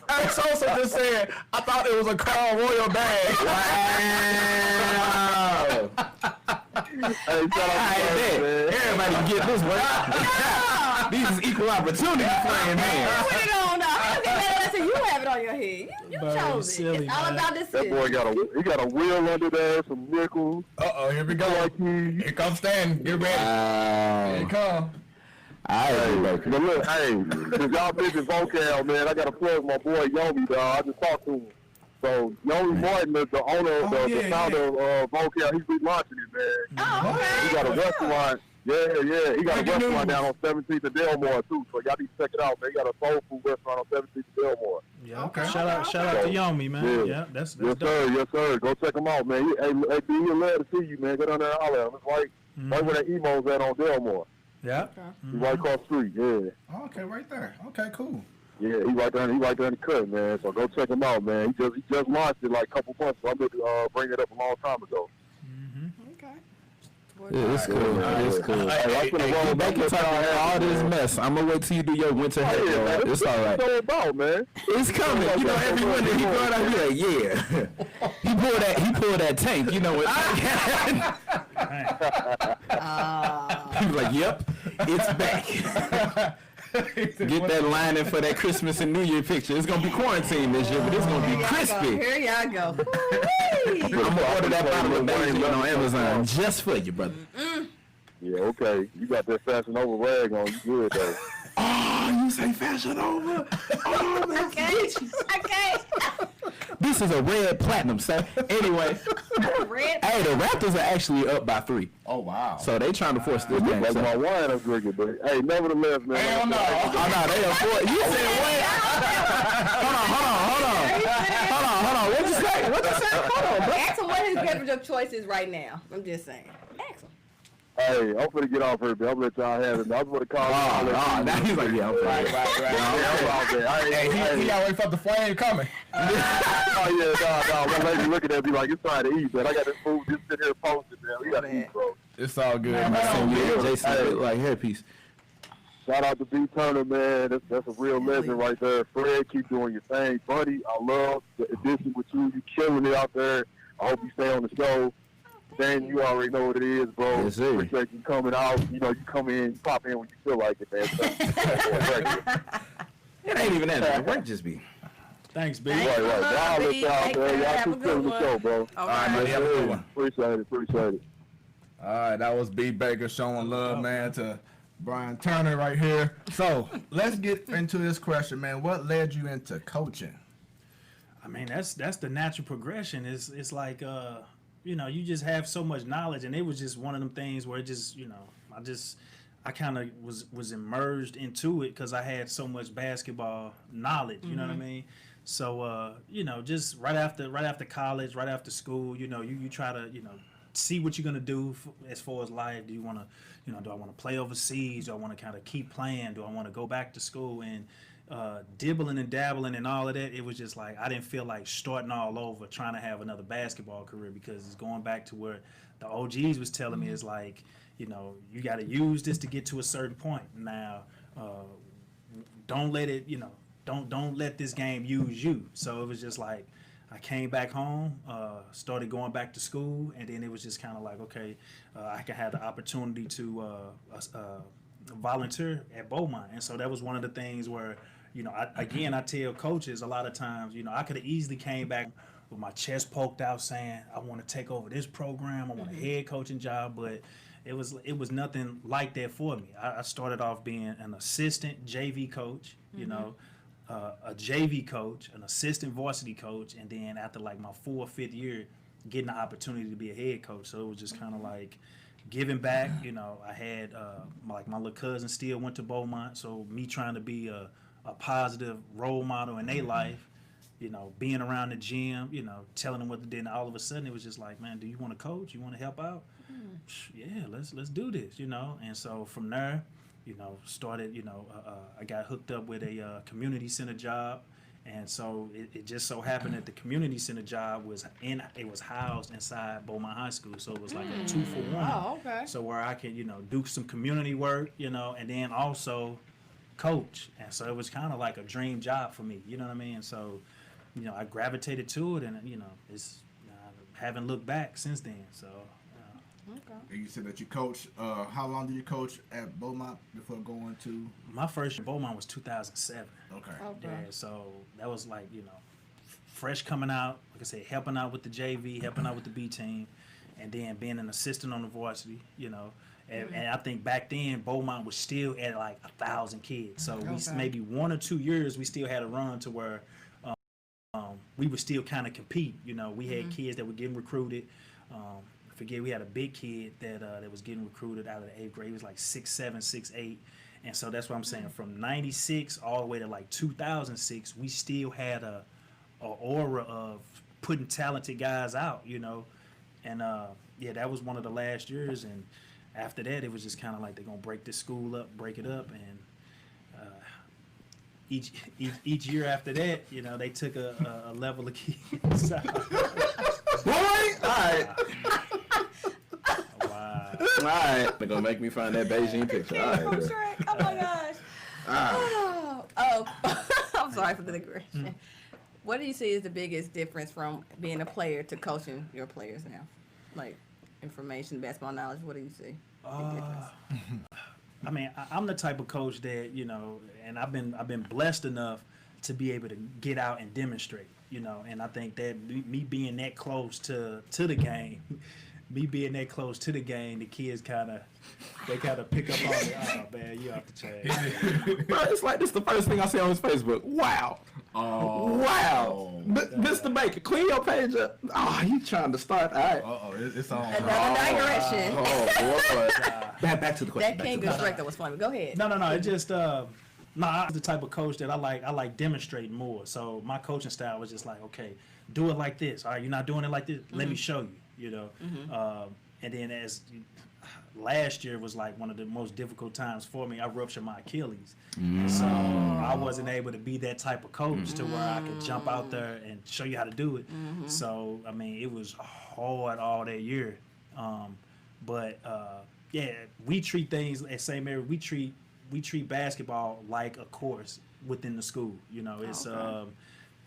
Hey, Sosa just said, I thought it was a Crown Royal bag. Wow. Hey, shout out to man. Everybody can get this work. These is equal opportunity playing, man. Put it on now. Listen, you have it on your head. You chose it. Silly, It's all man. about this. That boy got a wheel under there, some nickels. Here we go. Here comes Stan. Get ready. Here it comes. Hey, but look, hey, since y'all mentioned vocal, man, I got to plug my boy Yomi, dog. I just talked to him. So, Yomi Martin is the owner, the founder of vocal. He's relaunching it, man. Oh, okay. He got a restaurant. Yeah. He got a restaurant down on 17th and Delmore, too. So, y'all need to check it out, man. He got a soul food restaurant on 17th and Delmore. Yeah. Okay. Shout out to Yomi, man. Yeah, that's Yes, dope. sir. Go check him out, man. Hey, B, he'll glad to see you, man. Go down there and holler at him. It's right where that emo's at on Delmore. Yeah. He's right across the street, yeah. Okay, right there. Okay, cool. Yeah, he right there in the cut, man. So go check him out, man. He just launched it like a couple months ago. I meant to bring it up a long time ago. Okay. Yeah, it's cool. It's cool. Hey, They can talk all this mess. I'm gonna wait till you do your winter hair, bro. It's all right. It's all about, man. It's coming. You know, every winter he going out, he like, yeah. He pulled that tank. You know what? He was like, yep, it's back. Get that line in for that Christmas and New Year picture. It's gonna be quarantine this year, but it's gonna be crispy. Here y'all go. I'm gonna order that bottle of Bryan on Amazon just for you, brother. Yeah, okay. You got that Fashion Over rag on. You good, though. Oh, you say Fashion Over? Oh, that's Okay. This is a red platinum, sir. Anyway, Red. hey, the Raptors are actually up by 3. Oh, wow. So they trying to force this game. That's So. my wine I'm drinking, but hey, nevertheless, man. Hell no. Oh, no, they are 4. You said what? Hold on. What'd you say? Hold on, bro. Ask him what his beverage of choice is right now. I'm just saying. Ask him. Hey, I'm finna get off here, but I'm gonna let y'all have it. I was gonna call Now he's like, yeah, I'm Right. I'm out there. He gotta wait for the flame coming. Oh yeah, no. My lady looking at me like it's time to eat, man. I got this food just sitting here posted, man. We gotta eat, bro. It's all good, So, man. yeah, Jason, like hairpiece. Shout out to B Turner, man. That's a real legend right there. Fred, keep doing your thing, buddy. I love the addition with you. You killing it out there. I hope you stay on the show. Dan, you already know what it is, bro. Yes, sir. Appreciate you coming out. You know, you come in, you pop in when you feel like it, man. It ain't even that. The work just be. Thanks, B. Thanks. Right. Y'all let y'all, man. Y'all Have a keep good killing the one. show, bro. All right, man. Have a good one. Appreciate it. All right, that was B Baker showing love, man, to Bryan Turner right here. So let's get into this question, man. What led you into coaching? I mean, that's the natural progression. It's like you know, you just have so much knowledge, and it was just one of them things where it just, you know, I kind of was immersed into it because I had so much basketball knowledge. You know what I mean? So you know, just right after college, right after school, you know, you try to, you know, see what you're gonna do as far as life. Do you want to, you know, do I want to play overseas? Do I want to kind of keep playing? Do I want to go back to school? And dibbling and dabbling and all of that, it was just like I didn't feel like starting all over trying to have another basketball career, because it's going back to where the OGs was telling me is like, you know, you got to use this to get to a certain point. Now, don't let it, you know, don't let this game use you. So it was just like I came back home, started going back to school, and then it was just kind of like, okay, I can have the opportunity to volunteer at Beaumont. And so that was one of the things where, you know, I tell coaches a lot of times, you know, I could have easily came back with my chest poked out saying, I want to take over this program, I want a head coaching job, but it was nothing like that for me. I started off being an assistant JV coach, you know, a JV coach, an assistant varsity coach, and then after like my 4th or 5th year, getting the opportunity to be a head coach. So it was just kind of like giving back. You know, I had like my little cousin still went to Beaumont, so me trying to be a positive role model in their life, you know, being around the gym, you know, telling them what to do, and all of a sudden it was just like, man, do you want to coach? You want to help out? Yeah, let's do this, you know. And so from there, you know, started, you know, I got hooked up with a community center job. And so it just so happened that the community center job was housed inside Beaumont High School. So it was like a 2-for-1. Oh, okay. So where I could, you know, do some community work, you know, and then also coach. And so it was kind of like a dream job for me, you know what I mean? And so, you know, I gravitated to it, and, you know, it's haven't looked back since then. So. Okay. And you said that you coached. How long did you coach at Beaumont before going to? My first year at Beaumont was 2007. Okay. Yeah, so that was like, you know, fresh coming out, like I said, helping out with the JV, helping out with the B team, and then being an assistant on the varsity, you know. And I think back then Beaumont was still at like 1,000 kids. So we maybe 1 or 2 years we still had a run to where we would still kind of compete. You know, we had kids that were getting recruited. We had a big kid that was getting recruited out of the 8th grade. He was like 6'7", 6'8", and so that's what I'm saying. From '96 all the way to like 2006, we still had a aura of putting talented guys out, you know. And yeah, that was one of the last years. And after that, it was just kind of like they're gonna break this school up, break it up, and each year after that, you know, they took a level of kids. Boy, all right. Wow. All right. They're going to make me find that Beijing picture. All right. Shrek. Oh my gosh. I'm sorry for the digression. What do you see is the biggest difference from being a player to coaching your players now? Like information, basketball knowledge, what do you see? I mean, I'm the type of coach that, you know, and I've been blessed enough to be able to get out and demonstrate, you know, and I think that me being that close to the game, the kids kind of pick up on it. Oh man, you off the chain. Bro, it's like this is the first thing I see on his Facebook. Wow. Oh. Wow. Mr. Baker, clean your page up. Oh, you trying to start? All right. It's on. Another digression. Oh, boy. Back to the question. That King Shrek that was funny. Go ahead. No. It just I'm the type of coach that I like demonstrating more. So my coaching style was just like, okay, do it like this. All right, you're not doing it like this. Let me show you. You know. And then as last year was like one of the most difficult times for me. I ruptured my Achilles, so I wasn't able to be that type of coach to where I could jump out there and show you how to do it. So I mean, it was hard all that year. But yeah, we treat things at St. Mary. We treat basketball like a course within the school. You know, it's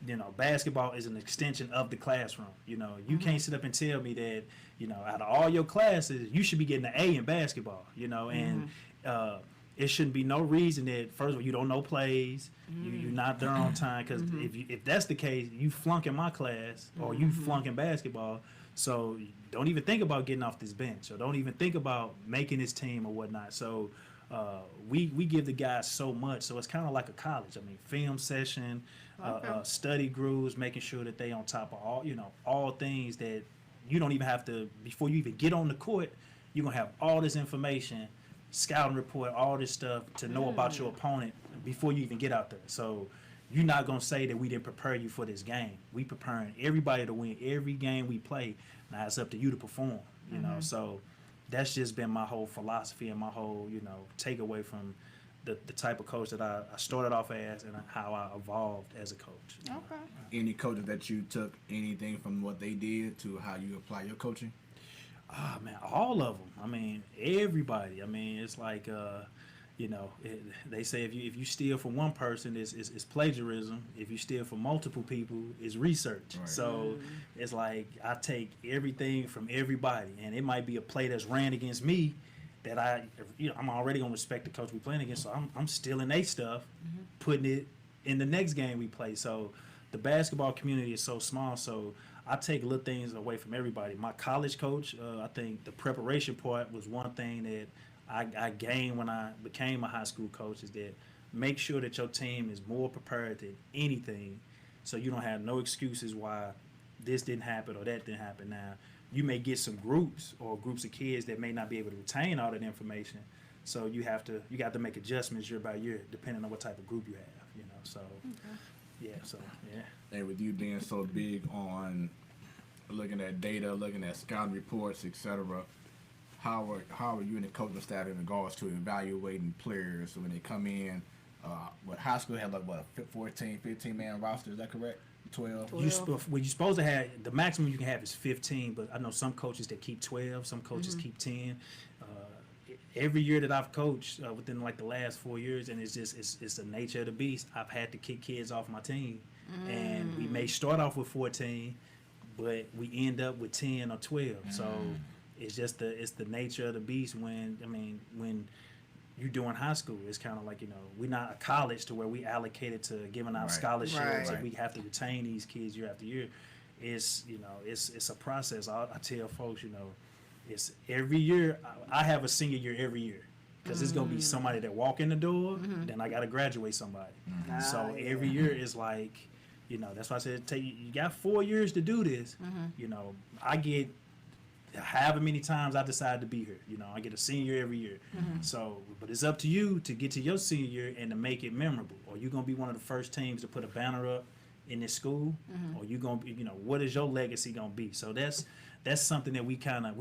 you know, basketball is an extension of the classroom. You know, you can't sit up and tell me that, you know, out of all your classes, you should be getting an A in basketball, you know, and it shouldn't be no reason that, first of all, you don't know plays, you're not there on time, because if that's the case, you flunk in my class or you flunk in basketball, so don't even think about getting off this bench or don't even think about making this team or whatnot. So we give the guys so much, so it's kind of like a college. I mean, film session, study grooves, making sure that they on top of all things that you don't even have to, before you even get on the court, you're gonna have all this information, scouting report, all this stuff to know about your opponent before you even get out there. So you're not gonna say that we didn't prepare you for this game. We preparing everybody to win every game we play. Now it's up to you to perform, you know. So that's just been my whole philosophy and my whole, you know, takeaway from the type of coach that I started off as and how I evolved as a coach. Okay. Any coaches that you took anything from what they did to how you apply your coaching? Ah, man, all of them. I mean, everybody. I mean, it's like, they say if you steal from one person, it's plagiarism. If you steal from multiple people, it's research. Right. So it's like I take everything from everybody, and it might be a play that's ran against me that I'm already gonna respect the coach we playing against. So I'm stealing their stuff, putting it in the next game we play. So the basketball community is so small. So I take little things away from everybody. My college coach, I think the preparation part was one thing that I gained when I became a high school coach, is that make sure that your team is more prepared than anything, so you don't have no excuses why this didn't happen or that didn't happen. Now, you may get some groups of kids that may not be able to retain all that information, so you have to make adjustments year by year depending on what type of group you have. So yeah. And with you being so big on looking at data, looking at scouting reports, etc., how are you and the coaching staff in regards to evaluating players when they come in? What high school had like what, a 14, 15-man roster? Is that correct? 12. You're supposed to have the maximum you can have is 15, but I know some coaches that keep 12, some coaches keep 10. Every year that I've coached within like the last 4 years, and it's the nature of the beast, I've had to kick kids off my team, and we may start off with 14, but we end up with 10 or 12. So it's just the nature of the beast. When you're doing high school, it's kind of like, we're not a college to where we allocated to giving out scholarships and we have to retain these kids year after year. It's it's a process. I tell folks, it's every year. I have a senior year every year, because it's gonna be somebody that walk in the door, then I gotta graduate somebody. So every year is like, that's why I said you got 4 years to do this. I get however many times I decide to be here. I get a senior every year. So, but it's up to you to get to your senior year and to make it memorable. Or you're gonna be one of the first teams to put a banner up in this school, or you gonna be, what is your legacy gonna be? So that's something that we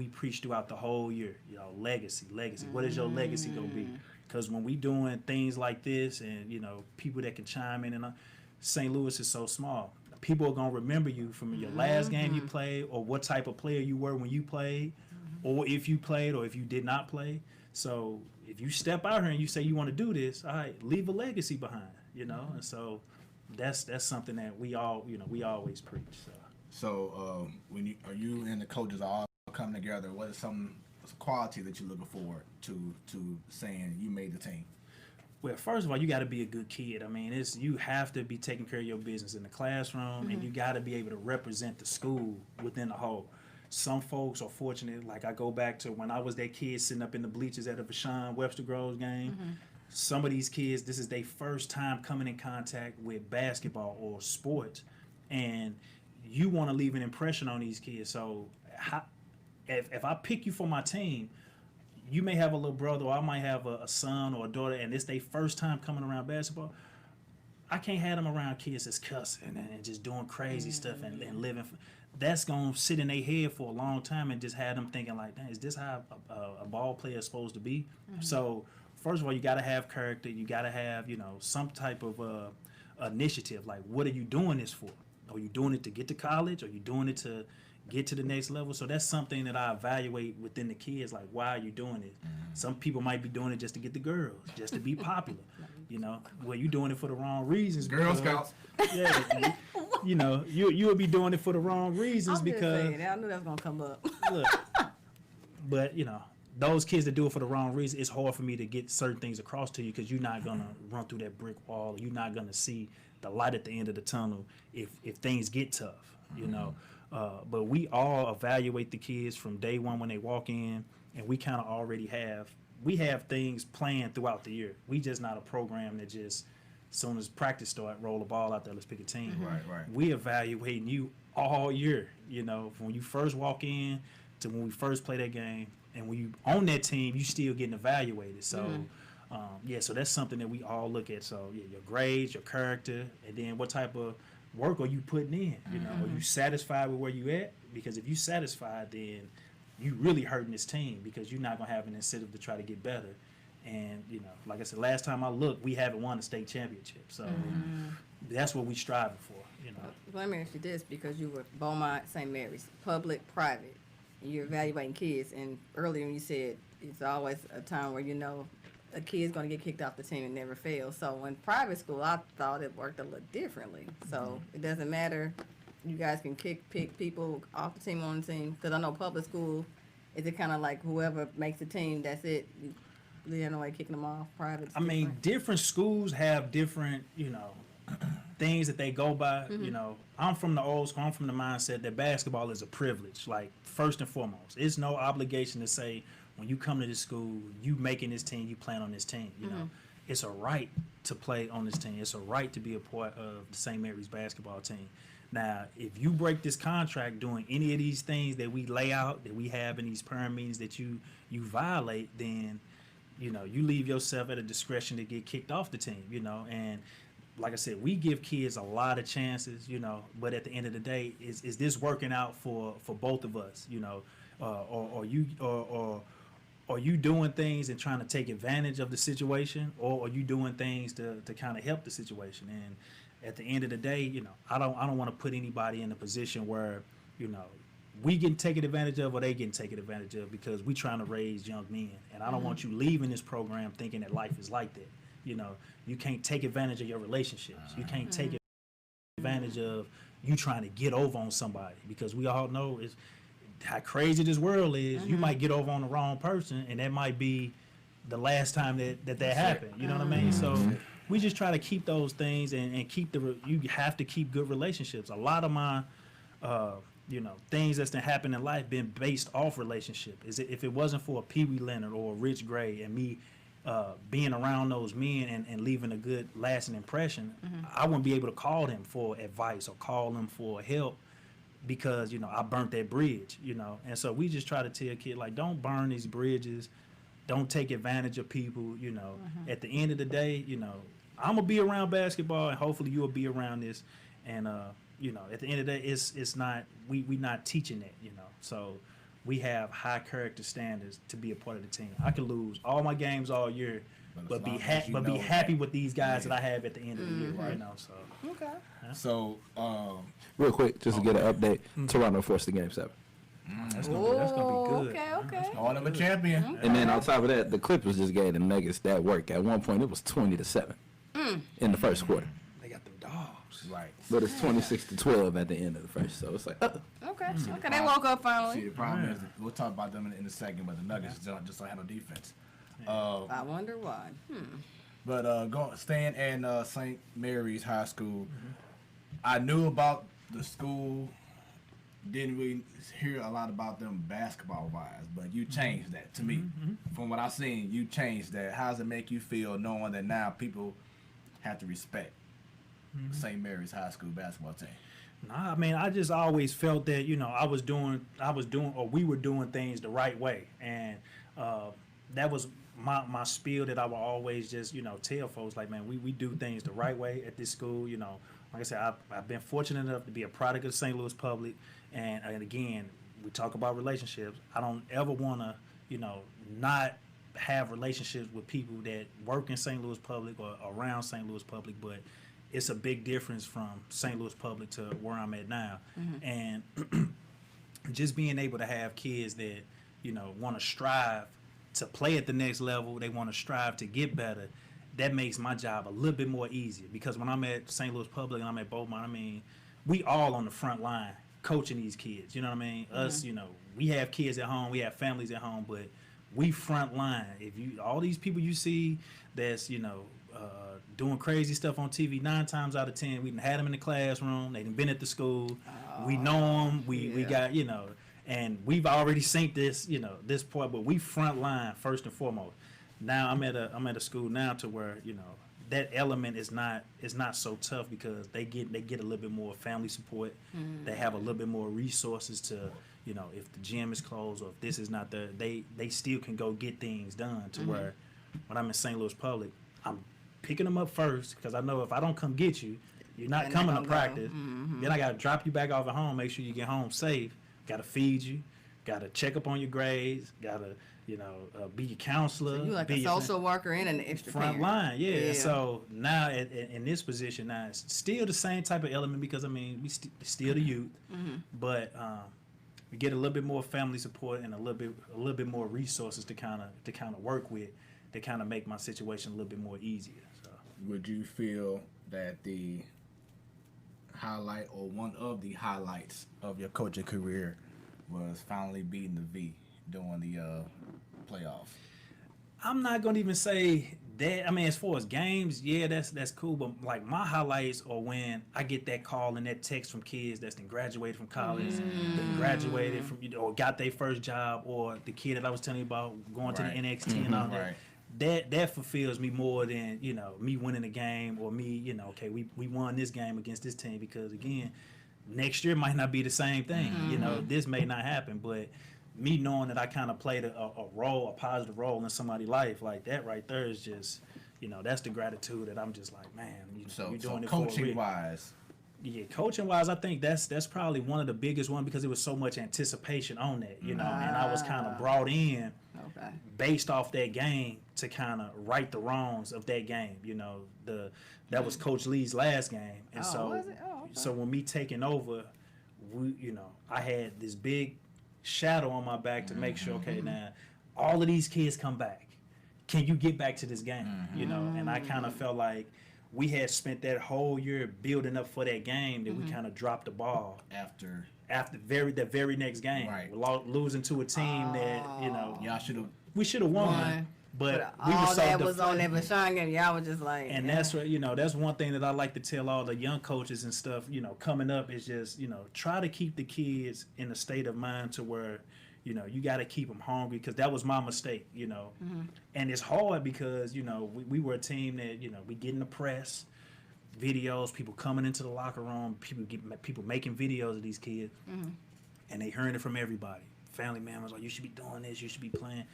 preach throughout the whole year. Legacy. What is your legacy gonna be? Because when we doing things like this, and people that can chime in, and St. Louis is so small. People are going to remember you from your last game you played, or what type of player you were when you played, or if you played or if you did not play. So if you step out here and you say you want to do this, all right, leave a legacy behind, And so that's something that we always preach. So when you and the coaches all come together, what is some quality that you're looking forward to saying you made the team? Well, first of all, you got to be a good kid. You have to be taking care of your business in the classroom, and you got to be able to represent the school within the whole. Some folks are fortunate, like I go back to when I was that kid sitting up in the bleachers at a Vashon Webster Groves game. Some of these kids, this is their first time coming in contact with basketball or sports, and you want to leave an impression on these kids. So if I pick you for my team, you may have a little brother, or I might have a son or a daughter, and it's their first time coming around basketball. I can't have them around kids that's cussing and just doing crazy stuff and living. That's going to sit in their head for a long time and just have them thinking like, dang, is this how a ball player is supposed to be? So first of all, you got to have character. You got to have, some type of initiative. Like, what are you doing this for? Are you doing it to get to college? Are you doing it to get to the next level? So that's something that I evaluate within the kids. Like, why are you doing it? Some people might be doing it just to get the girls, just to be popular. Well, you doing it for the wrong reasons. Girl Scouts. Yeah, you would be doing it for the wrong reasons because I knew that was gonna come up. Look, but those kids that do it for the wrong reason, it's hard for me to get certain things across to you, because you're not gonna run through that brick wall. You're not gonna see the light at the end of the tunnel if things get tough. But we all evaluate the kids from day one when they walk in, and we kind of already have things planned throughout the year. We just not a program that just, as soon as practice start, roll the ball out there, let's pick a team. Right. We evaluating you all year, from when you first walk in to when we first play that game, and when you on that team, you still getting evaluated. So so that's something that we all look at. So your grades, your character, and then what type of work are you putting in? Are you satisfied with where you at? Because if you satisfied, then you really hurting this team, because you're not gonna have an incentive to try to get better. And, you know, like I said, last time I looked, we haven't won a state championship. So that's what we striving for, you know. Let me ask you this, because you were Beaumont, St. Mary's, public, private. You're evaluating kids, and earlier you said it's always a time where you know a kid's going to get kicked off the team and never fail. So in private school, I thought it worked a little differently. So it doesn't matter. You guys can pick people off the team, on the team. Because I know public school, is it kind of like whoever makes the team, that's it? You know, like kicking them off. Private. I mean, different schools have different, you know, things that they go by. You know, I'm from the old school. I'm from the mindset that basketball is a privilege. Like, first and foremost, it's no obligation to say when you come to this school, you making this team, you playing on this team. You know, it's a right to play on this team. It's a right to be a part of the St. Mary's basketball team. Now, if you break this contract doing any of these things that we lay out, that we have in these parent meetings that you violate, then, you know, you leave yourself at a discretion to get kicked off the team, you know. And like I said, we give kids a lot of chances, you know, but at the end of the day, is this working out for both of us, you know, or you doing things and trying to take advantage of the situation, or are you doing things to kind of help the situation? And at the end of the day, you know, I don't want to put anybody in a position where, you know, we getting taken advantage of or they getting taken advantage of, because we trying to raise young men. And I don't want you leaving this program thinking that life is like that. You know, you can't take advantage of your relationships. You can't take advantage of you trying to get over on somebody, because we all know is how crazy this world is. You might get over on the wrong person, and that might be the last time that happened. You know what I mean? So we just try to keep those things and keep you have to keep good relationships. A lot of my you know, things that's happened in life been based off relationship. If it wasn't for a Pee Wee Leonard or a Rich Gray and me being around those men and leaving a good lasting impression, I wouldn't be able to call them for advice or call them for help, because, you know, I burnt that bridge, you know. And so we just try to tell a kid, like, don't burn these bridges, don't take advantage of people, you know. At the end of the day, you know, I'm gonna be around basketball, and hopefully you'll be around this. And you know, at the end of the day, it's not we not teaching that, you know. So we have high character standards to be a part of the team. I could lose all my games all year, but be happy with these guys that I have at the end of the year, you know. So Okay. So, Real quick, just to get an update, Toronto forced the game 7. that's gonna be good. Okay. all them a champion. And then on top of that, the Clippers just gave the Nuggets that work. At one point, it was 20-7 in the first quarter. They got them dogs. Right. But it's 26-12 at the end of the first. So it's like, Okay. They woke up See, finally. the problem is, we'll talk about them in a second, but the Nuggets just don't handle defense. I wonder why. But staying in St. Mary's High School, I knew about the school, didn't really hear a lot about them basketball-wise, but you changed that to me. From what I've seen, you changed that. How does it make you feel knowing that now people have to respect St. Mary's High School basketball team? Nah, I mean, I just always felt that, you know, we were doing things the right way. And that was my spiel that I would always just, you know, tell folks, like, man, we do things the right way at this school. You know, like I said, I've been fortunate enough to be a product of St. Louis Public. And again, we talk about relationships. I don't ever want to, you know, not have relationships with people that work in St. Louis Public or around St. Louis Public, but it's a big difference from St. Louis Public to where I'm at now. And just being able to have kids that, you know, want to strive to play at the next level, they want to strive to get better, that makes my job a little bit more easier. Because when I'm at St. Louis Public and I'm at Beaumont, I mean, we all on the front line coaching these kids, you know what I mean? Us, you know, we have kids at home, we have families at home, but we front line. If you, all these people you see that's, you know, doing crazy stuff on TV, 9 times out of 10, we done had them in the classroom, they done been at the school, we know them, we got, you know, and we've already synced this, you know, this part, but we front line first and foremost. Now I'm at a school now to where, you know, that element is not so tough, because they get a little bit more family support. They have a little bit more resources to, you know, if the gym is closed or if this is not there, they still can go get things done to where when I'm in St. Louis Public, I'm picking them up first, because I know if I don't come get you, you're not coming to practice. Then I got to drop you back off at home, make sure you get home safe, got to feed you, Gotta check up on your grades. Gotta, be your counselor. So you like be a your social worker and an extra front parent. line, yeah. So now in this position, now it's still the same type of element because we still the youth, but we get a little bit more family support and a little bit more resources to kind of work with, to kind of make my situation a little bit more easier. So Would you feel that the highlight or one of the highlights of your coaching career was finally beating the V during the playoffs? I'm not gonna even say that. As far as games, yeah, that's cool. But like my highlights are when I get that call and that text from kids that's been graduated from college, that graduated from or got their first job, or the kid that I was telling you about going to the NXT and all that. That fulfills me more than me winning a game or me okay we won this game against this team, because again next year might not be the same thing. This may not happen, but me knowing that I kind of played a positive role in somebody's life, like that right there is just, that's the gratitude that I'm just like, man, you're doing it for a reason. Coaching wise. Yeah, coaching wise, I think that's probably one of the biggest one, because there was so much anticipation on that, and I was kind of brought in based off that game to kind of right the wrongs of that game. That was Coach Lee's last game, and was it? Oh, okay. So when me taking over, I had this big shadow on my back to make sure, okay, now all of these kids come back. Can you get back to this game? And I kind of felt like we had spent that whole year building up for that game that we kind of dropped the ball After the very next game. Right. Losing to a team that, y'all should have. we should have won. But we all were so that was on that Bashan game. Y'all was just like, and that's what that's one thing that I like to tell all the young coaches and stuff. Coming up is just try to keep the kids in a state of mind to where you got to keep them hungry, because that was my mistake. And it's hard because we were a team that we get in the press, videos, people coming into the locker room, people making videos of these kids, and they hearing it from everybody. Family members like, you should be doing this, you should be playing.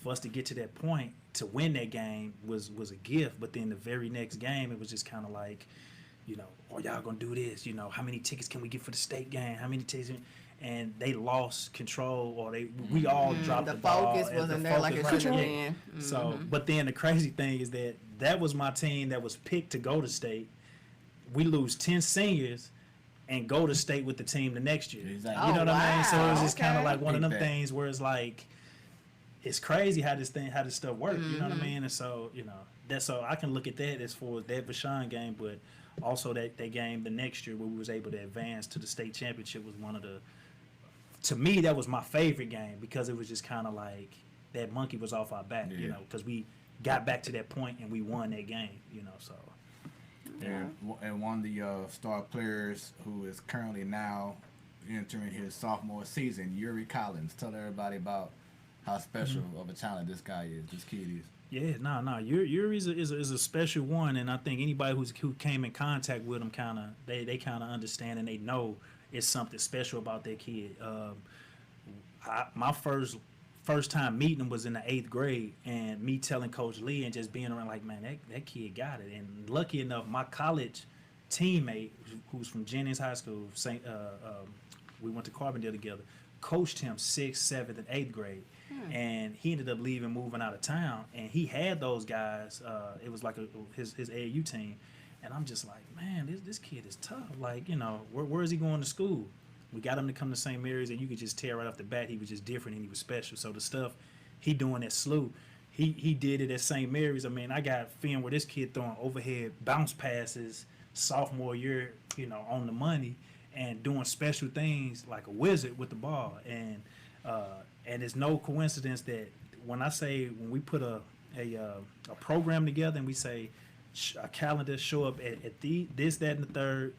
For us to get to that point to win that game was a gift, but then the very next game it was just kind of like, y'all gonna do this? How many tickets can we get for the state game? How many tickets? And they lost control, or we all dropped the ball. The focus wasn't there like it should have been. So, but then the crazy thing is that was my team that was picked to go to state. We lose 10 seniors and go to state with the team the next year. Exactly. You know what I mean? So it was just kind of Okay. like one of them things where it's like, it's crazy how this stuff works. You know what I mean? And so that's so I can look at that as far as that Bashan game, but also that game the next year where we was able to advance to the state championship was one of the. To me, that was my favorite game, because it was just kind of like that monkey was off our back, because we got back to that point and we won that game, So. And one of the star players who is currently now entering his sophomore season, Yuri Collins. Tell everybody about how special of a talent this kid is. Yeah, no. Yuri is a special one, and I think anybody who came in contact with him they kind of understand and they know it's something special about that kid. My first time meeting him was in the 8th grade, and me telling Coach Lee and just being around like, man, that kid got it. And lucky enough, my college teammate, who's from Jennings High School, we went to Carbondale together, coached him 6th, 7th, and 8th grade. And he ended up moving out of town, and he had those guys. It was like his AAU team, and I'm just like, man, this kid is tough. Like, where is he going to school? We got him to come to St. Mary's, and you could just tell right off the bat he was just different and he was special. So the stuff he doing at SLOUIS, he did it at St. Mary's. I got film where this kid throwing overhead bounce passes sophomore year, on the money, and doing special things like a wizard with the ball. And it's no coincidence that when we put a program together and we say a calendar, show up at this, that, and the third,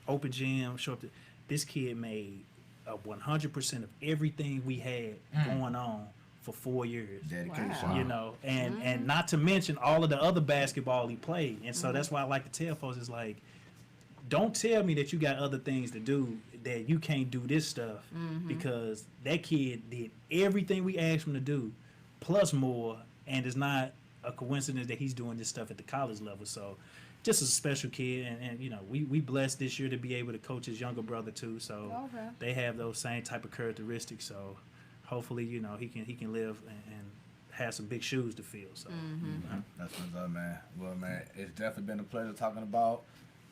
open gym, show up. This kid made 100% of everything we had going on for 4 years. Dedication. And not to mention all of the other basketball he played. And so that's why I like to tell folks, it's like, don't tell me that you got other things to do, that you can't do this stuff, because that kid did everything we asked him to do, plus more, and it's not a coincidence that he's doing this stuff at the college level. So just a special kid, and we blessed this year to be able to coach his younger brother too, so they have those same type of characteristics. So hopefully, you know, he can live and have some big shoes to fill. So That's what's up, man. Well, man, it's definitely been a pleasure talking about.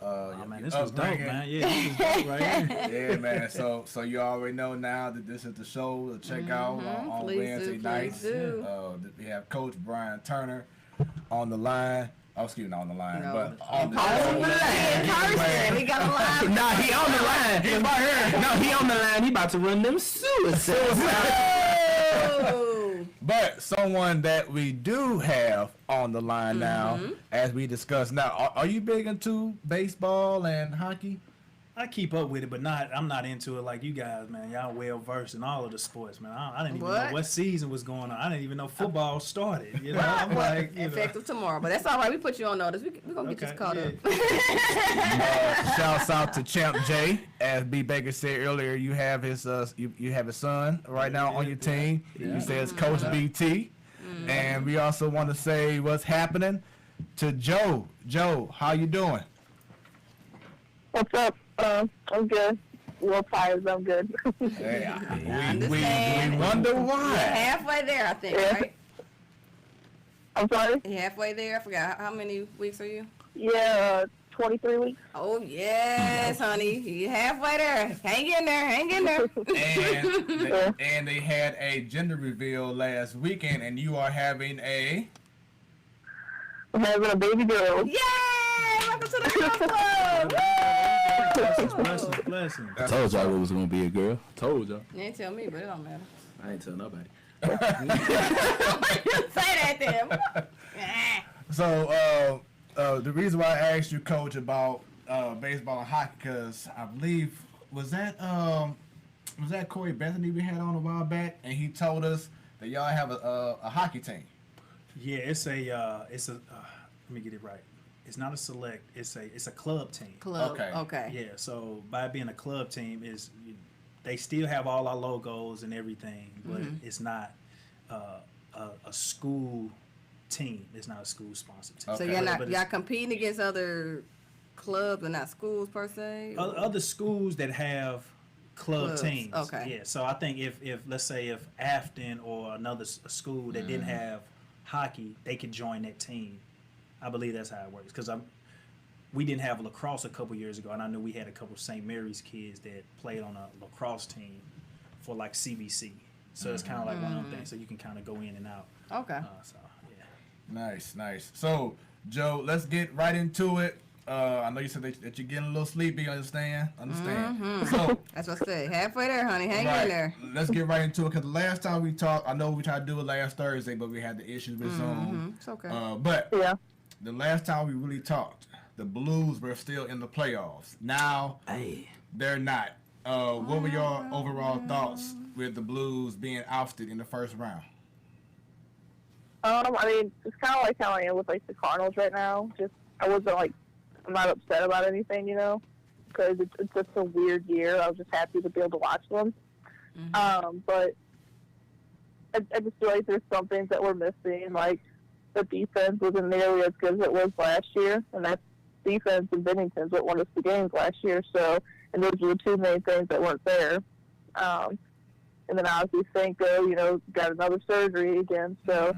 Man, this was dope, man. Yeah, this was dope right here. Yeah, man. So you already know now that this is the show to check out on Please Wednesday nights. do. We have Coach Bryan Turner on the line. Oh, excuse me, not on the line, No. but on the Person, we got a live. Nah, he on the line. He's right here. No, he on the line. He about to run them suicides. But someone that we do have on the line now, as we discussed. Now, are you big into baseball and hockey? I keep up with it, but I'm not into it like you guys, man. Y'all well versed in all of the sports, man. I didn't even know what season was going on. I didn't even know football started. You know, I'm like, effective tomorrow, but that's all right. We put you on notice. We're gonna get you caught up. Shouts out to Champ J. As B. Baker said earlier, you have his you have his son right now on your team. He says Coach BT. And we also want to say what's happening to Joe. Joe, how you doing? What's up? I'm good. A little tired, but I'm good. Hey, understand. we wonder why. Halfway there, I think, Yeah. right? I'm sorry? You halfway there? I forgot. How many weeks are you? Yeah, 23 weeks. Oh, yes, honey. You halfway there. Hang in there. Hang in there. And they had a gender reveal last weekend, and you are having a... I'm having a baby girl. Yay! Welcome to the club. blessings. I told y'all it was gonna be a girl. Told y'all. You ain't tell me, but it don't matter. I ain't tell nobody. Say that to him. So, the reason why I asked you, Coach, about baseball and hockey, because I believe, was that Corey Bethany we had on a while back, and he told us that y'all have a hockey team. Yeah, it's a let me get it right. It's not a select. It's a club team. Club. Okay. Okay. Yeah. So by being a club team, they still have all our logos and everything, but it's not a school team. It's not a school sponsored team. So y'all competing against other clubs and not schools per se? Or? Other schools that have club Clubs, teams. okay. Yeah. So I think if let's say if Afton or another school that didn't have hockey, they could join that team. I believe that's how it works, because we didn't have lacrosse a couple years ago, and I knew we had a couple St. Mary's kids that played on a lacrosse team for like CBC. So it's kind of like one of them things, so you can kind of go in and out. Okay. So yeah. Nice. So, Joe, let's get right into it. I know you said that you're getting a little sleepy. Understand? So That's what I said. Halfway there, honey. Hang in there. Let's get right into it, because the last time we talked, I know we tried to do it last Thursday, but we had the issues with Zoom. It's okay. But Yeah. the last time we really talked, the Blues were still in the playoffs. Now they're not. What were your overall thoughts with the Blues being ousted in the first round? I mean, it's kind of like how I am with like the Cardinals right now. I'm not upset about anything, you know, because it's just a weird year. I was just happy to be able to watch them. But I just feel like there's some things that we're missing. Like the defense wasn't nearly as good as it was last year, and that's defense and Bennington's what won us the games last year. So, and those were the two main things that weren't there. And then obviously Senko, you know, got another surgery again. So,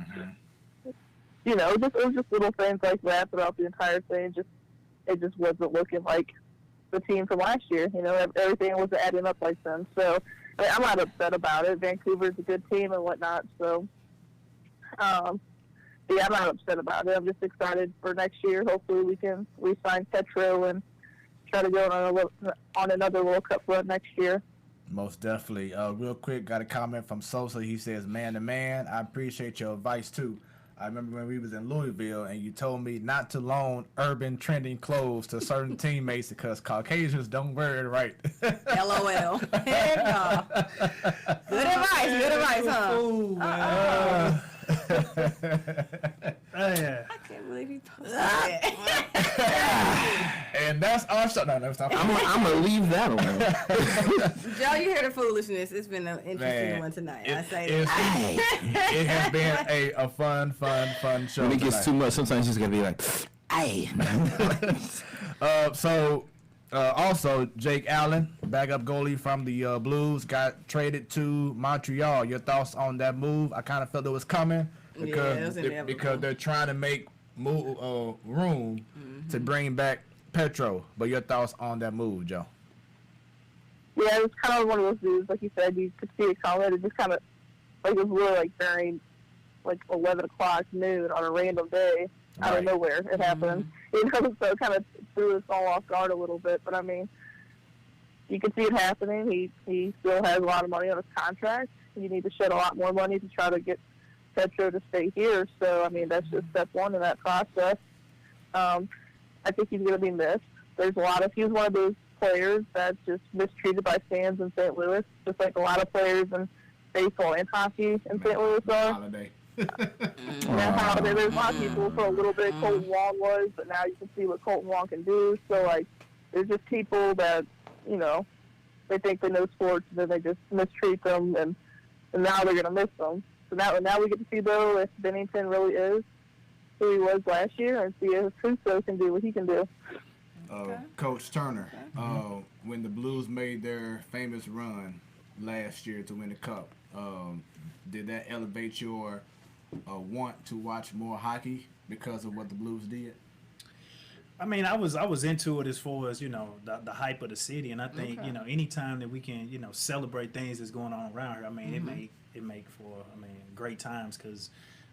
you know, it was just little things like that throughout the entire thing. It just wasn't looking like the team from last year. You know, everything wasn't adding up like them. So, I mean, I'm not upset about it. Vancouver's a good team and whatnot. So, yeah, I'm not upset about it. I'm just excited for next year. Hopefully we can re-sign Petro and try to go on another World Cup run next year. Most definitely. Real quick, got a comment from Sosa. He says, man to man, I appreciate your advice too. I remember when we was in Louisville and you told me not to loan urban trending clothes to certain teammates because Caucasians don't wear it right. LOL. Heck no. Good advice, huh? Ooh, man. I can't believe he posted that. And that's our show. No, stop. I'm gonna leave that alone. Joe, you hear the foolishness. It's been an interesting one tonight. I say that. It has been a fun show. When it gets tonight. too much, sometimes you just gotta be like, "Hey." So Also, Jake Allen, backup goalie from the Blues, got traded to Montreal. Your thoughts on that move? I kind of felt it was coming because they're trying to make room to bring back Petro. But your thoughts on that move, Joe? Yeah, it was kind of one of those moves, like you said, you could see it coming. It just kind of, like, it was really, like, during, like, 11 o'clock noon on a random day out of nowhere. It happened. You know, so it kind of threw us all off guard a little bit. But, I mean, you can see it happening. He still has a lot of money on his contract. You need to shed a lot more money to try to get Petro to stay here. So, I mean, that's just step one in that process. I think he's going to be missed. He's one of those players that's just mistreated by fans in St. Louis, just like a lot of players in baseball and hockey in St. Louis are. Holiday. There's a lot of people for a little bit. Colton Wong was, but now you can see what Colton Wong can do. So, like, there's just people that, you know, they think they know sports, and then they just mistreat them, and now they're going to miss them. So now we get to see, though, if Bennington really is who he was last year, and see if Husso can do what he can do. Coach Turner, when the Blues made their famous run last year to win the Cup, did that elevate your want to watch more hockey because of what the Blues did? I mean, I was into it as far as, you know, the hype of the city, and I think you know, anytime that we can, you know, celebrate things that's going on around here, I mean, it make for, I mean, great times, because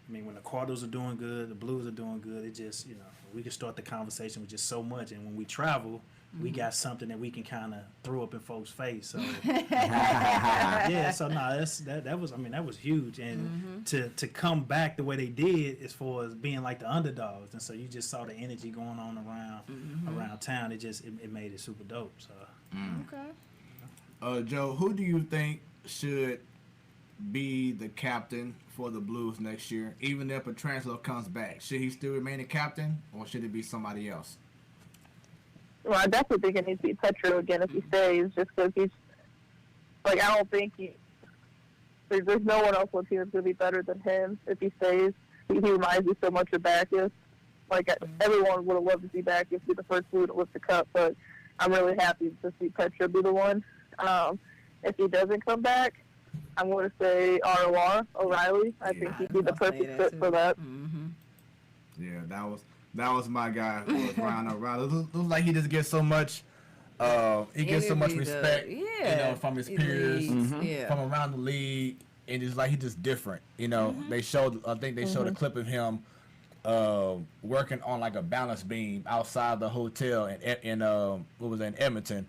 I mean, when the Cardinals are doing good, the Blues are doing good, it just, you know, we can start the conversation with just so much. And when we travel, we got something that we can kind of throw up in folks' face. So, yeah, so no, that was, I mean, that was huge. And to come back the way they did as far as being like the underdogs. And so you just saw the energy going on around town. It made it super dope. So, Okay. Joe, who do you think should be the captain for the Blues next year, even if Pietrangelo comes back? Should he still remain a captain, or should it be somebody else? Well, I definitely think it needs to be Petro again if he stays, just because he's, like, I don't think there's no one else on the team that's going to be better than him if he stays. He reminds me so much of Backus. Like, everyone would have loved to see Backus be the first Blue to lift the cup, but I'm really happy to see Petro be the one. If he doesn't come back, I'm going to say O'Reilly. I think he'd be the perfect fit for that. Yeah, that was my guy. Ryan O'Reilly. Looks like he just gets so much. He gets so much respect, you know, from his peers, from around the league, and it's like he's just different. You know, I think they showed a clip of him working on like a balance beam outside the hotel in Edmonton,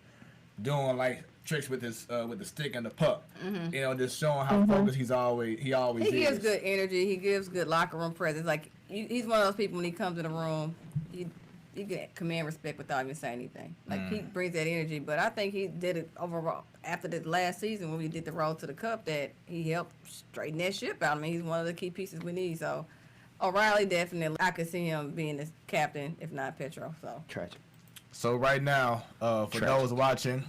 doing like tricks with the stick and the puck. You know, just showing how focused he always is. He gives good energy. He gives good locker room presence. Like, he's one of those people when he comes in the room, you can command respect without even saying anything. Like, he brings that energy. But I think he did it overall after the last season when we did the road to the Cup, that he helped straighten that ship out. I mean, he's one of the key pieces we need. So O'Reilly, definitely, I could see him being the captain, if not Petro. So Tragic. So right now, for those watching,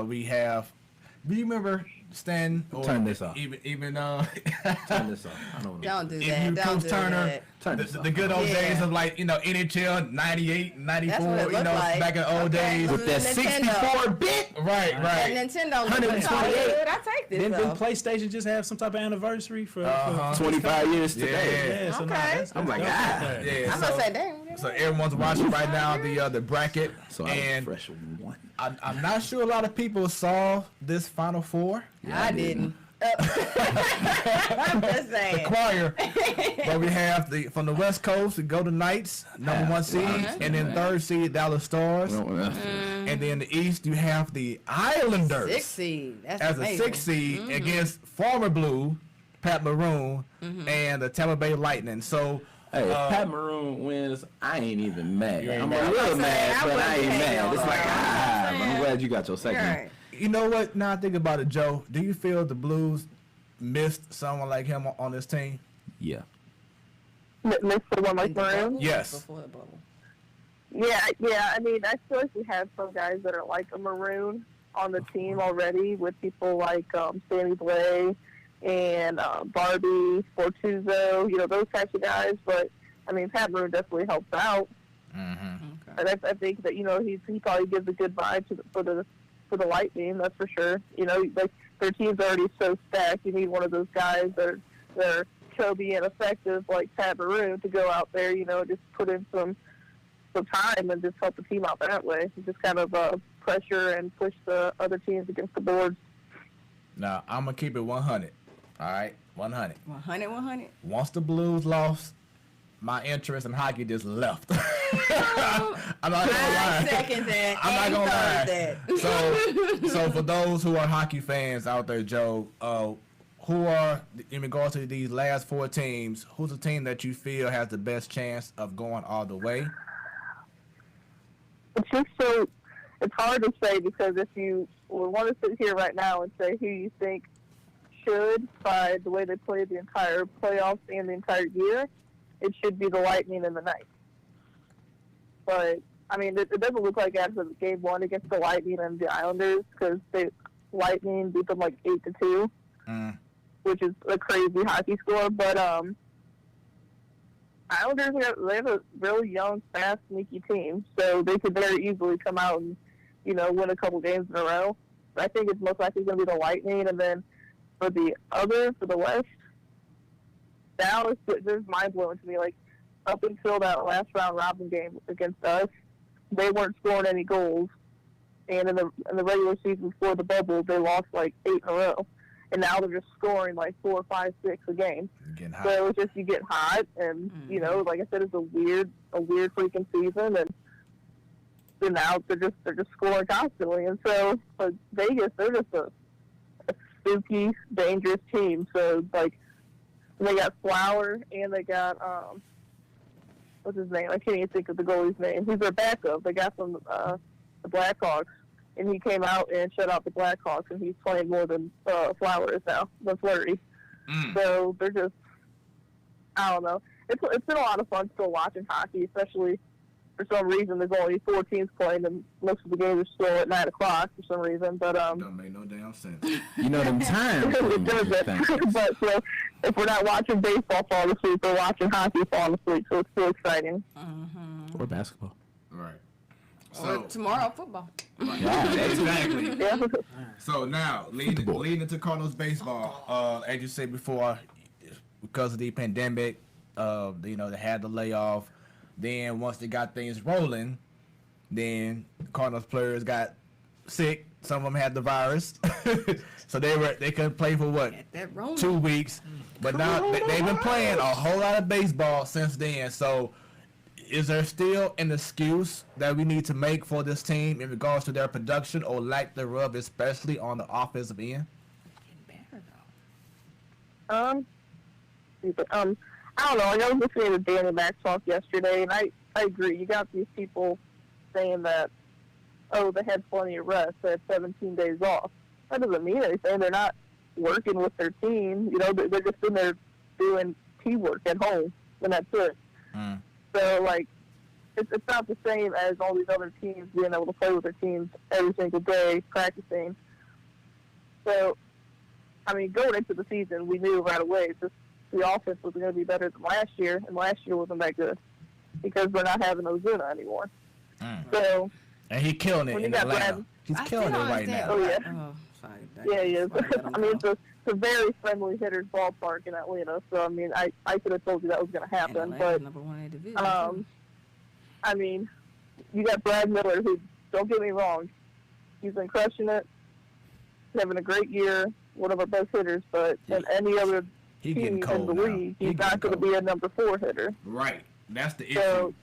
we have. Do you remember Stan? Turn this off. Even Turn this off. I don't know. don't do if that. you Don't Coach do Turner, that. Turn this the good old days of, like, you know, NHL 98, 94, That's what it you know, looked like. back in the old days. With that Nintendo. 64-bit. Right. That Nintendo, 128. I take this. Didn't though. PlayStation just have some type of anniversary for 25 years today. Yeah, so Okay. that's I'm like, dope. Yeah, I'm gonna say, damn. so everyone's watching right now the bracket, So I and fresh one. I'm not sure a lot of people saw this Final Four. I didn't. I'm just saying. Choir, but we have from the West Coast, the Golden Knights, number 1 seed, and then third seed Dallas Stars, and then the East you have the Islanders 6 seed. That's as amazing. a 6 seed against former Blue Pat Maroon and the Tampa Bay Lightning. So. Hey, if Pat Maroon wins, I ain't even mad. ain't I'm mad. a little I mad, but I wouldn't ain't hate mad. on It's like, that. but I'm glad you got your second. Right. You know what? Now I think about it, Joe. Do you feel the Blues missed someone like him on this team? Yeah. Missed someone like Maroon? Yes. Before the bubble. Yeah. I mean, I feel like we have some guys that are like a Maroon on the team already, with people like Sammy Blais and Barbie, Fortuzo, you know, those types of guys. But I mean, Pat Maroon definitely helps out. Mm-hmm. And I think that he probably gives a good vibe for the Lightning. That's for sure. Like their team's already so stacked. You need one of those guys that are chubby and effective like Pat Maroon to go out there. Just put in some time and just help the team out that way. Just kind of pressure and push the other teams against the boards. Now, I'm going to keep it 100. All right? 100. 100. Once the Blues lost, my interest in hockey just left. I'm not going to lie. Second that. I'm not going to lie. That. So for those who are hockey fans out there, Joe, who are, in regards to these last 4 teams, who's the team that you feel has the best chance of going all the way? It's hard to say, because if you want to sit here right now and say who you think should, by the way they played the entire playoffs and the entire year, it should be the Lightning and the Knights. But, I mean, it doesn't look like after game 1 against the Lightning and the Islanders, because the Lightning beat them like 8-2, which is a crazy hockey score. But Islanders, they have a really young, fast, sneaky team, so they could very easily come out and, win a couple games in a row. I think it's most likely going to be the Lightning, and then for the West, Dallas is mind-blowing to me. Like, up until that last round robin game against us, they weren't scoring any goals, and in the regular season before the bubble, they lost like 8 in a row. And now they're just scoring like 4, 5, 6 a game. So it's just, you get hot, and like I said, it's a weird freaking season, and now they're just scoring constantly. And so Vegas, they're just a spooky, dangerous team. So like they got Flower, and they got what's his name? I can't even think of the goalie's name. He's their backup. They got from the Blackhawks. And he came out and shut out the Blackhawks, and he's playing more than Flowers now, than Fleury. So they're just, I don't know. It's been a lot of fun still watching hockey, especially for some reason there's only 4 teams playing, and most of the games are still at 9 o'clock for some reason. But don't make no damn sense. Them times. It doesn't. But so if we're not watching baseball fall asleep, we're watching hockey fall asleep, so it's still exciting. Or basketball. Right. Or tomorrow, football. Yeah, exactly. Yeah. So now, leading into Cardinals baseball, as you said before, because of the pandemic, they had the layoff. Then once they got things rolling, then the Cardinals players got sick. Some of them had the virus, so they couldn't play for what, 2 weeks. But now they've been playing a whole lot of baseball since then. So is there still an excuse that we need to make for this team in regards to their production or lack thereof, especially on the offensive end? I don't know. I was listening to Danny Mac talk yesterday, and I agree. You got these people saying that, they had plenty of rest. They had 17 days off. That doesn't mean anything. They're not working with their team. They're just in there doing teamwork at home, and that's it. So, like, it's not the same as all these other teams being able to play with their teams every single day, practicing. So, I mean, going into the season, we knew right away just the offense was going to be better than last year, and last year wasn't that good because we're not having Ozuna anymore. So, and he's killing it in Atlanta. He's killing it right now. Oh, yeah. Oh, sorry. Yeah, he is. I mean, it's a very friendly hitter's ballpark in Atlanta, so, I mean, I could have told you that was going to happen. But, number 1 in the division. I mean, you got Brad Miller, who, don't get me wrong, he's been crushing it, having a great year, one of our best hitters, but in any other team in the league, he's not going to be a number 4 hitter. Right. That's the issue. So,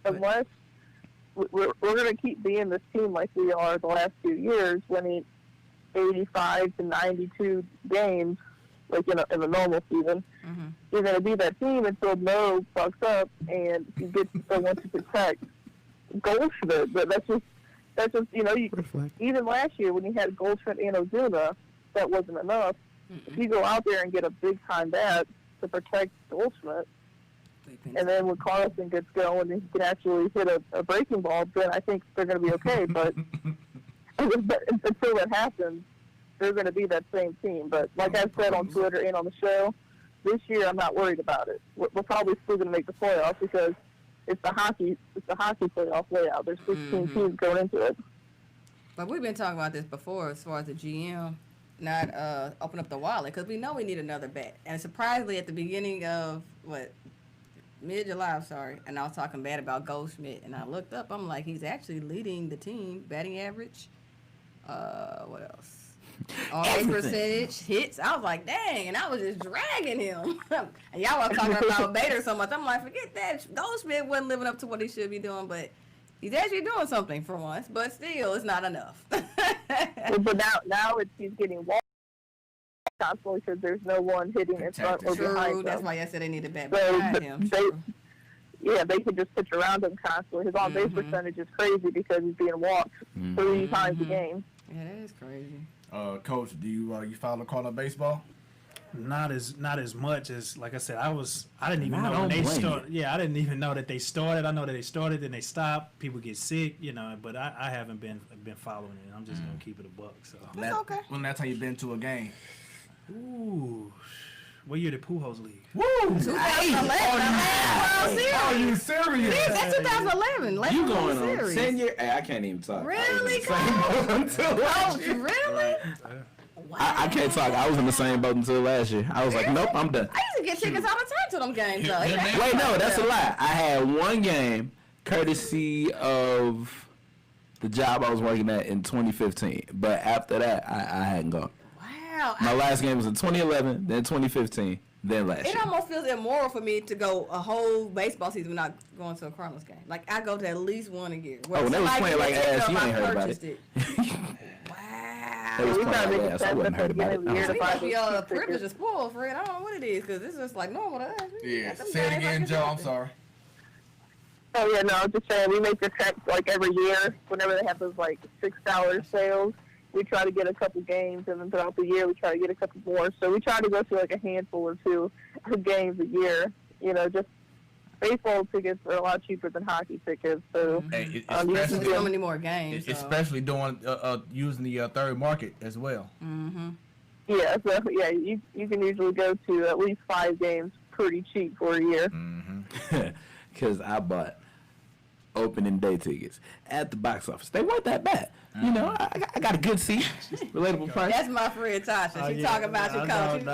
unless we're going to keep being this team like we are the last few years, winning 85 to 92 games, like in a normal season, you're going to be that team until Mo fucks up and you get someone to protect Goldschmidt. But that's just even last year when you had Goldschmidt and Ozuna, that wasn't enough. If you go out there and get a big-time bat to protect Goldschmidt, and then when Carlson gets going and he can actually hit a breaking ball, then I think they're going to be okay. But until that happens, they're going to be that same team. But like I said on Twitter and on the show, this year I'm not worried about it. We're probably still going to make the playoffs because it's the hockey playoff layout. There's 16 teams going into it. But we've been talking about this before as far as the GM not open up the wallet because we know we need another bat. And surprisingly, at the beginning of mid-July, I'm sorry, and I was talking bad about Goldschmidt, and I looked up. I'm like, he's actually leading the team batting average. What else? On percentage, hits. I was like, dang, and I was just dragging him. And y'all were talking about Bader so much. I'm like, forget that. Goldschmidt wasn't living up to what he should be doing, but he's actually doing something for once. But still, it's not enough. But now he's getting walked constantly because there's no one hitting in front or behind him. That's why I said they need to bat So behind him. they could just pitch around him constantly. His on-base percentage is crazy because he's being walked 3 times a game. Yeah, that is crazy. Coach, do you follow Cardinal baseball? Not as much as, like I said, I didn't even know I when they don't blame started. Yeah, I didn't even know that they started. I know that they started and they stopped. People get sick, but I haven't been following it. I'm just gonna keep it a buck. So. That's okay. When last time you been to a game? Ooh, what year did Pujols leave? Woo! 2011. Are you serious? Yeah, that's 2011. You going on series. 10 years? Hey, I can't even talk. Really, Coach? Coach? Really? Wow. I can't talk. I was in the same boat until last year. I was like, nope, I'm done. I used to get tickets all the time to them games, though. Wait, no, that's a lie. I had one game courtesy of the job I was working at in 2015. But after that, I hadn't gone. Wow. My last game was in 2011, then 2015, then last It year. almost feels immoral for me to go a whole baseball season without going to a Cardinals game. Like, I go to at least one a year. Oh, when they was playing like ass, you ain't heard about it. Wow. They was We playing gotta make like a ass. I sense wasn't at heard the about beginning it. of the year to We buy must be all those privileged tickets. and spoiled for it. I don't know what it is because it's just like normal to us. Yeah. Say it again, Joe. I'm sorry. Oh yeah, no, I'm just saying we make the trip like every year. Whenever they have those like $6 sales, we try to get a couple games, and then throughout the year we try to get a couple more. So we try to go to like a handful or two of games a year. Just baseball tickets are a lot cheaper than hockey tickets. So Hey, There's especially, so many more games. So. especially doing using the third market as well. yeah, you can usually go to at least 5 games pretty cheap for a year. Because I bought opening day tickets at the box office. They weren't that bad. I got a good seat, relatable price. That's my friend Tasha. She talking about you, coach.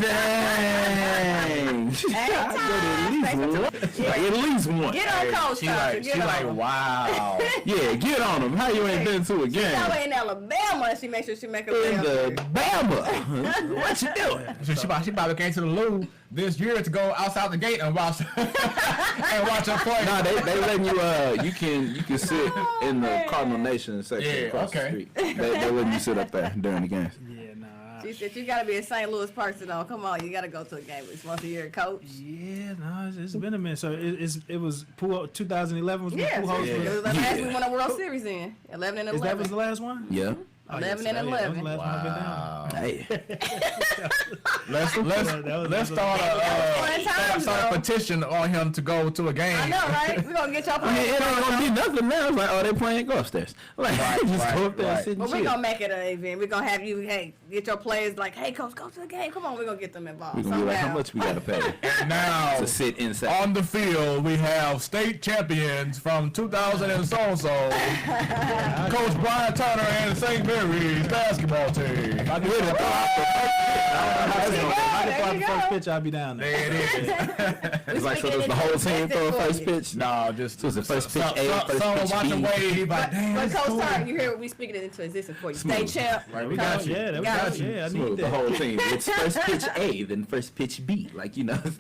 Dang. At least one. Get on coach, Tasha. She like, wow. Yeah, get on them. How you ain't been to a game? That way in Alabama, she makes sure she make a In the Bama. What you doing? So she probably came to the Lou this year to go outside the gate and watch and watch her play. No, they letting you you can sit in the Cardinal Nation section across the street. They letting you sit up there during the games. Yeah, nah. She said you got to be a St. Louis person, though. Come on, you got to go to a game at least once a year, coach. Yeah, no, it's been a minute. So it was 2011 was when Yeah, Pujols it was was. the last we won a World Series in 11 and 11. That was the last one? Yeah. 11 yes, and that was 11. the last one I've been down. Hey. Let's start a petition on him to go to a game. I know, right? We're going to get y'all I mean, playing. it ain't gonna be nothing now. It's like, oh, they playing, go upstairs. Like, just go up there and sit and But we're chill. going to make it an event. We're going to have you, get your players like, hey, coach, go to the game. Come on, we're going to get them involved. We're gonna be like, how somehow. much we gotta pay Now, to sit inside? on the field, we have state champions from 2000 and so-and-so, Coach Bryan Turner and St. Mary's basketball team. If I can throw out the first pitch, I'll be down there. There it is. It's like, so does the whole team throw a first pitch? No, just So is it first pitch A, first someone pitch watching B? Wade, like, damn, But that's Coach cool. Turner, you hear we speaking it into existence for you. Stay champ. Right, we got you. Yeah, Got got you. you. Yeah, I Smooth, need the that. whole team. It's first pitch A, then first pitch B. Like, you gotta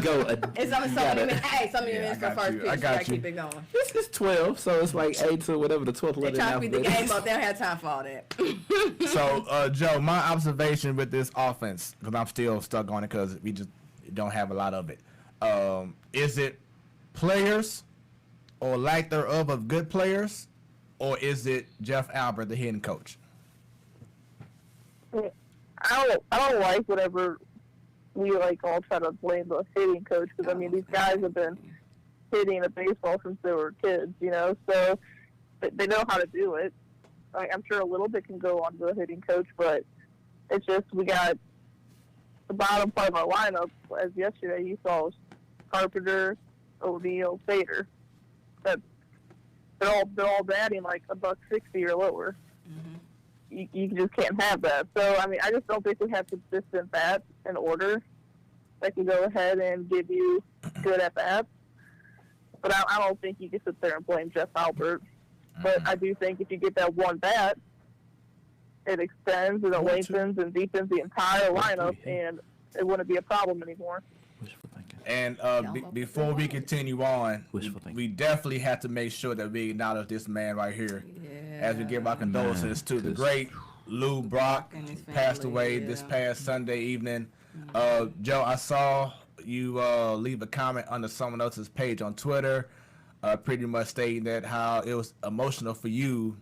go. It's only so many minutes. Hey, so many Yeah, minutes I for got first you. pitch. I You got gotta you. keep it going. It's 12, so it's like A to whatever the 12th They letter in trying to speed the alphabet game is. up. They don't have time for all that. So, Joe, my observation with this offense, because I'm still stuck on it because we just don't have a lot of it. Is it players or lack thereof of good players, or is it Jeff Albert, the hitting coach? I don't like whatever we all try to blame the hitting coach because I mean these guys have been hitting a baseball since they were kids, so they know how to do it. I'm sure a little bit can go on to the hitting coach, but it's just we got the bottom part of our lineup. As yesterday you saw Carpenter, O'Neal, Fader. That they're all batting like $160 or lower. You just can't have that. So I mean, I just don't think we have consistent bats in order that can go ahead and give you good at bats. But I don't think you can sit there and blame Jeff Albert. But I do think if you get that one bat, it extends and it lengthens and deepens the entire lineup, and it wouldn't be a problem anymore. Wishful thinking. And before we continue on, we definitely have to make sure that we acknowledge this man right here. As we give our condolences to the great Lou Brock, passed away this past Sunday evening. Joe, I saw you leave a comment under someone else's page on Twitter, pretty much stating that how it was emotional for you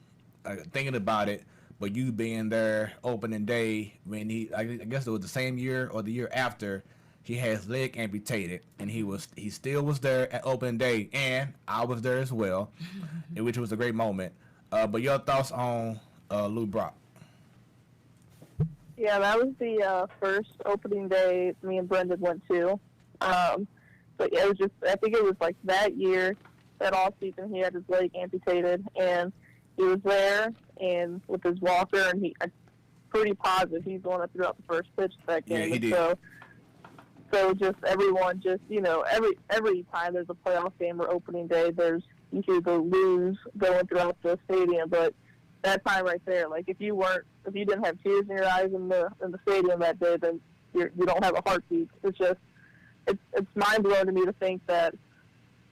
thinking about it, but you being there opening day when I guess it was the same year or the year after, he had his leg amputated, and he still was there at opening day, and I was there as well, which was a great moment. But your thoughts on Lou Brock? Yeah, that was the first opening day me and Brendan went to. But yeah, it was just, I think it was like that year, that off season, he had his leg amputated, and he was there and with his walker, and I'm pretty positive he's the one that threw out the first pitch that game. Yeah, he did. So just everyone, just every time there's a playoff game or opening day, you hear the Lou's going throughout the stadium. But that time right there, like if you didn't have tears in your eyes in the stadium that day, then you don't have a heartbeat. It's mind blowing to me to think that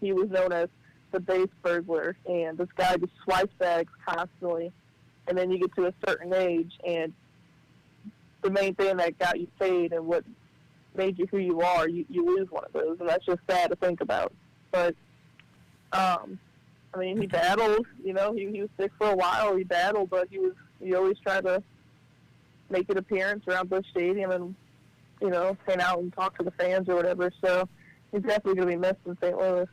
he was known as the base burglar, and this guy just swipes bags constantly, and then you get to a certain age, and the main thing that got you paid and what made you who you are, you lose one of those, and that's just sad to think about. But I mean, he battled. He was sick for a while. He battled, but he always tried to make an appearance around Busch Stadium and hang out and talk to the fans or whatever. So he's definitely going to be missed in St. Louis.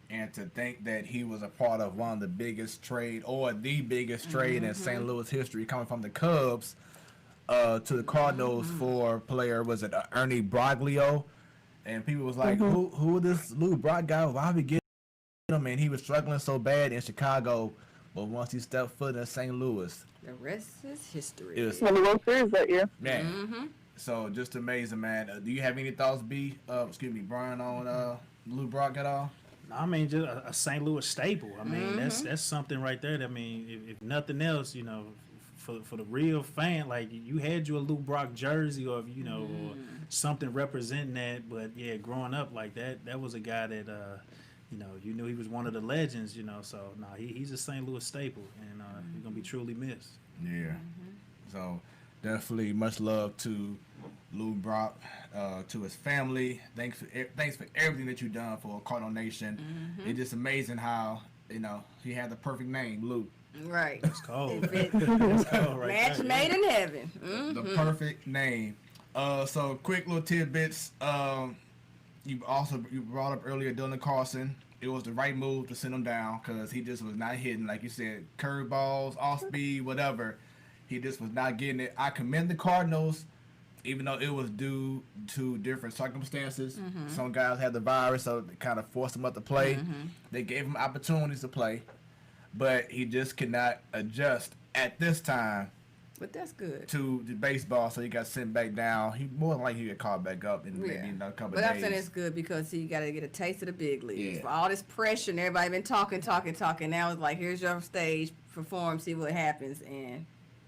And to think that he was a part of one of the biggest trade or the biggest trade in St. Louis history, coming from the Cubs to the Cardinals for player, was it Ernie Broglio? And people was like, who this Lou Brock guy? Why we get him? And he was struggling so bad in Chicago, but once he stepped foot in St. Louis, the rest is history. It was one of the World Series that year. Man, so just amazing, man. Do you have any thoughts, Bryan, on Lou Brock at all? I mean, just a St. Louis staple. I mean, that's something right there. I mean, if nothing else, for the real fan, like you had you a Lou Brock jersey or or something representing that. But yeah, growing up like that was a guy that you knew he was one of the legends. So he's a St. Louis staple, and he's gonna be truly missed. Yeah. So definitely much love to Lou Brock, to his family. Thanks for everything that you've done for Cardinal Nation. It's just amazing how he had the perfect name, Lou. Right. It's cold. It's cold right match there. made in heaven. The perfect name. So quick little tidbits. You brought up earlier Dylan Carlson. It was the right move to send him down because he just was not hitting, like you said, curveballs, off speed, whatever. He just was not getting it. I commend the Cardinals, even though it was due to different circumstances. Some guys had the virus, so they kind of forced him up to play. They gave him opportunities to play, but he just could not adjust at this time. But that's good. To the baseball, so he got sent back down. He more than likely get called back up in maybe a couple but of days. I'm saying it's good because you got to get a taste of the big leagues. Yeah. For all this pressure and everybody been talking. Now it's like, here's your stage, perform, see what happens. And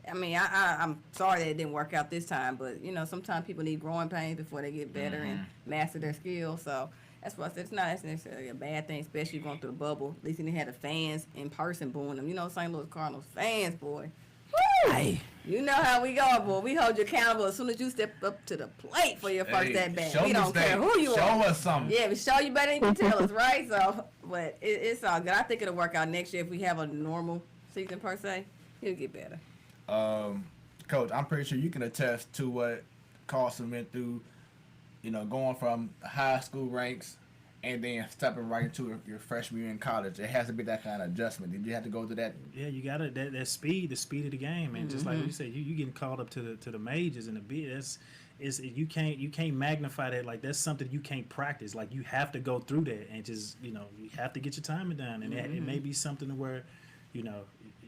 I mean, I'm sorry that it didn't work out this time, but sometimes people need growing pains before they get better and master their skills. So that's why I said it's not necessarily a bad thing, especially going through the bubble. At least he had the fans in person booing them. St. Louis Cardinals fans, boy. Woo! Hey. You know how we go, boy. We hold you accountable as soon as you step up to the plate for your first at bat. We don't care who you are. Show us something. Yeah, we show you better than you can tell us, right? So, but it's all good. I think it'll work out next year if we have a normal season per se. It'll get better. Coach, I'm pretty sure you can attest to what Carlson went through, going from high school ranks and then stepping right into your freshman year in college. It has to be that kind of adjustment. Did you have to go through that? Yeah, you got the speed of the game, and just like you said, you getting called up to the majors and the big. you can't magnify that. Like, that's something you can't practice. Like, you have to go through that and just, you have to get your timing down. And it may be something where,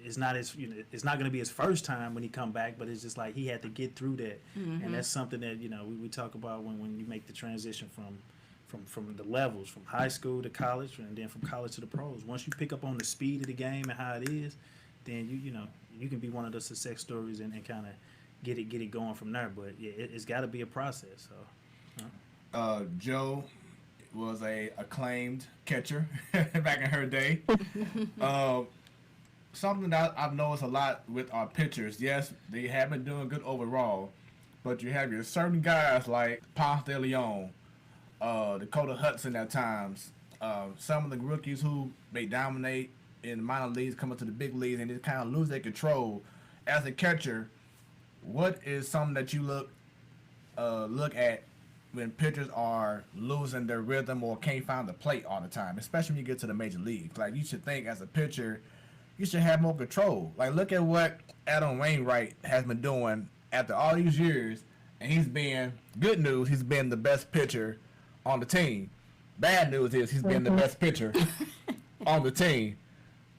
it's not it's not going to be his first time when he come back, but it's just like he had to get through that. And that's something that, we talk about when you make the transition from the levels, from high school to college, and then from college to the pros. Once you pick up on the speed of the game and how it is, then you can be one of the success stories and kind of get it going from there. But yeah, it's got to be a process. So, Joe was a acclaimed catcher back in her day. Something that I've noticed a lot with our pitchers. Yes, they have been doing good overall, but you have your certain guys like Ponce de Leon, Dakota Hudson at times. Some of the rookies who may dominate in the minor leagues come up to the big leagues and just kind of lose their control. As a catcher, what is something that you look at when pitchers are losing their rhythm or can't find the plate all the time, especially when you get to the major leagues? Like, you should think as a pitcher, you should have more control. Like, look at what Adam Wainwright has been doing after all these years, and he's been the best pitcher on the team. Bad news is he's been the best pitcher on the team.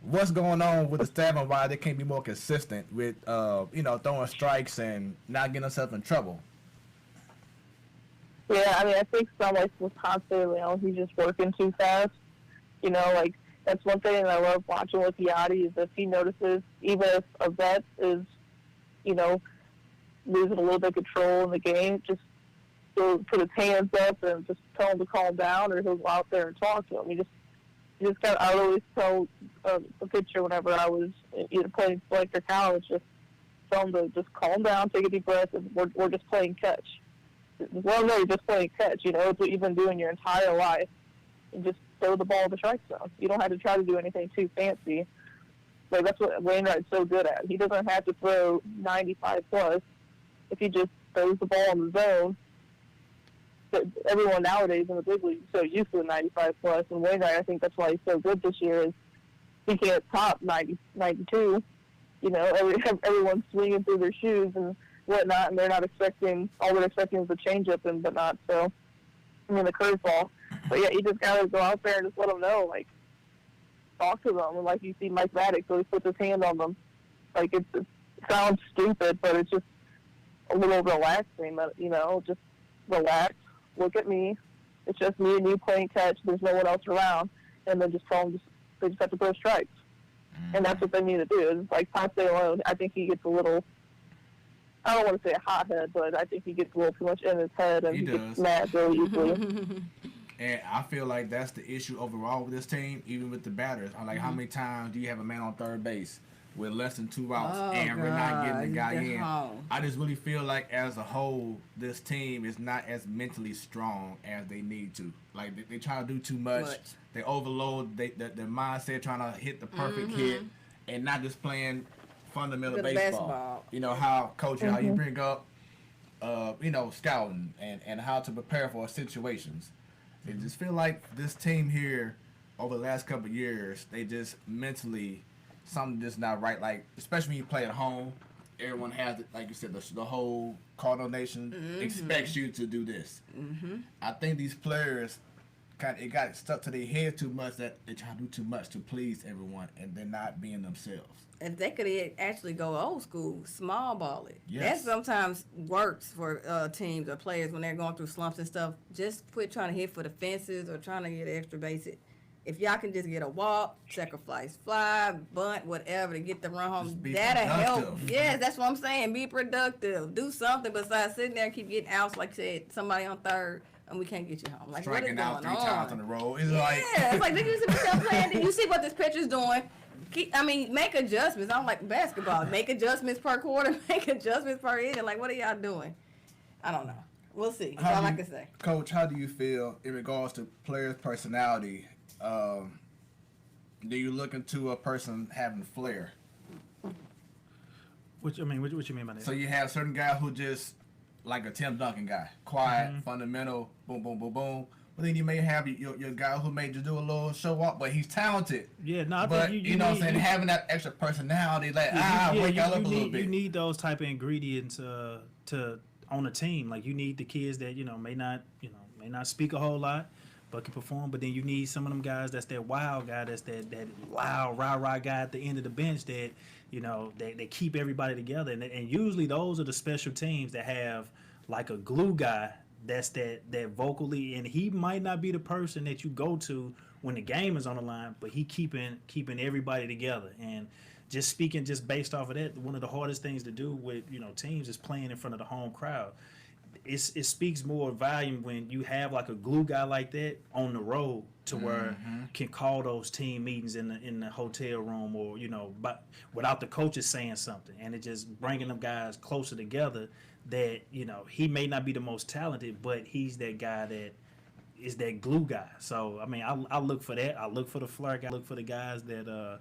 What's going on with the staff and why they can't be more consistent with, throwing strikes and not getting themselves in trouble? Yeah, I mean, I think some like with Ponce de Leon, he's just working too fast. That's one thing that I love watching with Yachty is if he notices, even if a vet is, losing a little bit of control in the game, just he'll put his hands up and just tell him to calm down, or he'll go out there and talk to him. I would always tell the pitcher whenever I was playing select or college, just tell him to just calm down, take a deep breath, and we're just playing catch. Well, no, you're just playing catch. It's what you've been doing your entire life. And just throw the ball in the strike zone. You don't have to try to do anything too fancy. Like, that's what Wainwright's so good at. He doesn't have to throw 95 plus. If he just throws the ball in the zone, but everyone nowadays in the big league is so used to the 95 plus. And Wainwright, I think that's why he's so good this year, is he can't top 90, 92. Everyone's swinging through their shoes and whatnot, and they're not expecting, all they're expecting is the changeup and whatnot. So, the curveball. But yeah, you just gotta go out there and just let them know, like, talk to them. And like you see Mike Maddox, so he puts his hand on them. Like, it sounds stupid, but it's just a little relaxing. Just relax, look at me. It's just me and you playing catch. There's no one else around. And then just tell them they just have to throw strikes. And that's what they need to do. It's like Ponce de Leon, I think he gets a little, I don't want to say a hothead, but I think he gets a little too much in his head and he gets mad really easily. And I feel like that's the issue overall with this team, even with the batters. Like, how many times do you have a man on third base with less than 2 outs and we're not getting the guy in? I just really feel like, as a whole, this team is not as mentally strong as they need to. Like, they try to do too much. They overload their mindset, trying to hit the perfect hit and not just playing fundamental baseball. How coaching, how you bring up, scouting and how to prepare for situations. It just feel like this team here over the last couple of years, they just mentally, something just not right. Like, especially when you play at home, everyone has, like you said, the whole Cardinal Nation expects you to do this. I think these players it got stuck to their head too much, that they try to do too much to please everyone, and they're not being themselves. If they could actually go old school, small ball it. Yes. That sometimes works for teams or players when they're going through slumps and stuff. Just quit trying to hit for the fences or trying to get extra base it. If y'all can just get a walk, sacrifice fly, bunt, whatever to get the run home, that'll help. Yes, that's what I'm saying. Be productive. Do something besides sitting there and keep getting outs, like I said, somebody on third, and we can't get you home. Like, striking what is out 3 times in a row. It's it's like, you see what playing. You see what this pitcher's doing. Make adjustments. I don't like basketball. Make adjustments per quarter. Make adjustments per inning. Like, what are y'all doing? I don't know. We'll see. That's all I can say. Coach, how do you feel in regards to players' personality? Do you look into a person having flair? What you mean by that? So you have certain guys who just like a Tim Duncan guy, quiet, fundamental, boom, boom, boom, boom. But then you may have your guy who may just do a little show up, but he's talented. Yeah, no, but you know what I'm saying, having that extra personality, like wake up a little bit. You need those type of ingredients to on a team. Like you need the kids that may not speak a whole lot, but can perform. But then you need some of them guys that's that wild guy, that's that loud rah guy at the end of the bench that they keep everybody together. And usually those are the special teams that have like a glue guy that's that vocally, and he might not be the person that you go to when the game is on the line, but he keeping everybody together. And just speaking just based off of that, one of the hardest things to do with teams is playing in front of the home crowd. It speaks more volume when you have like a glue guy like that on the road to where can call those team meetings in the hotel room or but without the coaches saying something, and it just bringing them guys closer together. That he may not be the most talented, but he's that guy that is that glue guy. So I mean, I look for that. I look for the flair guy. I look for the guys that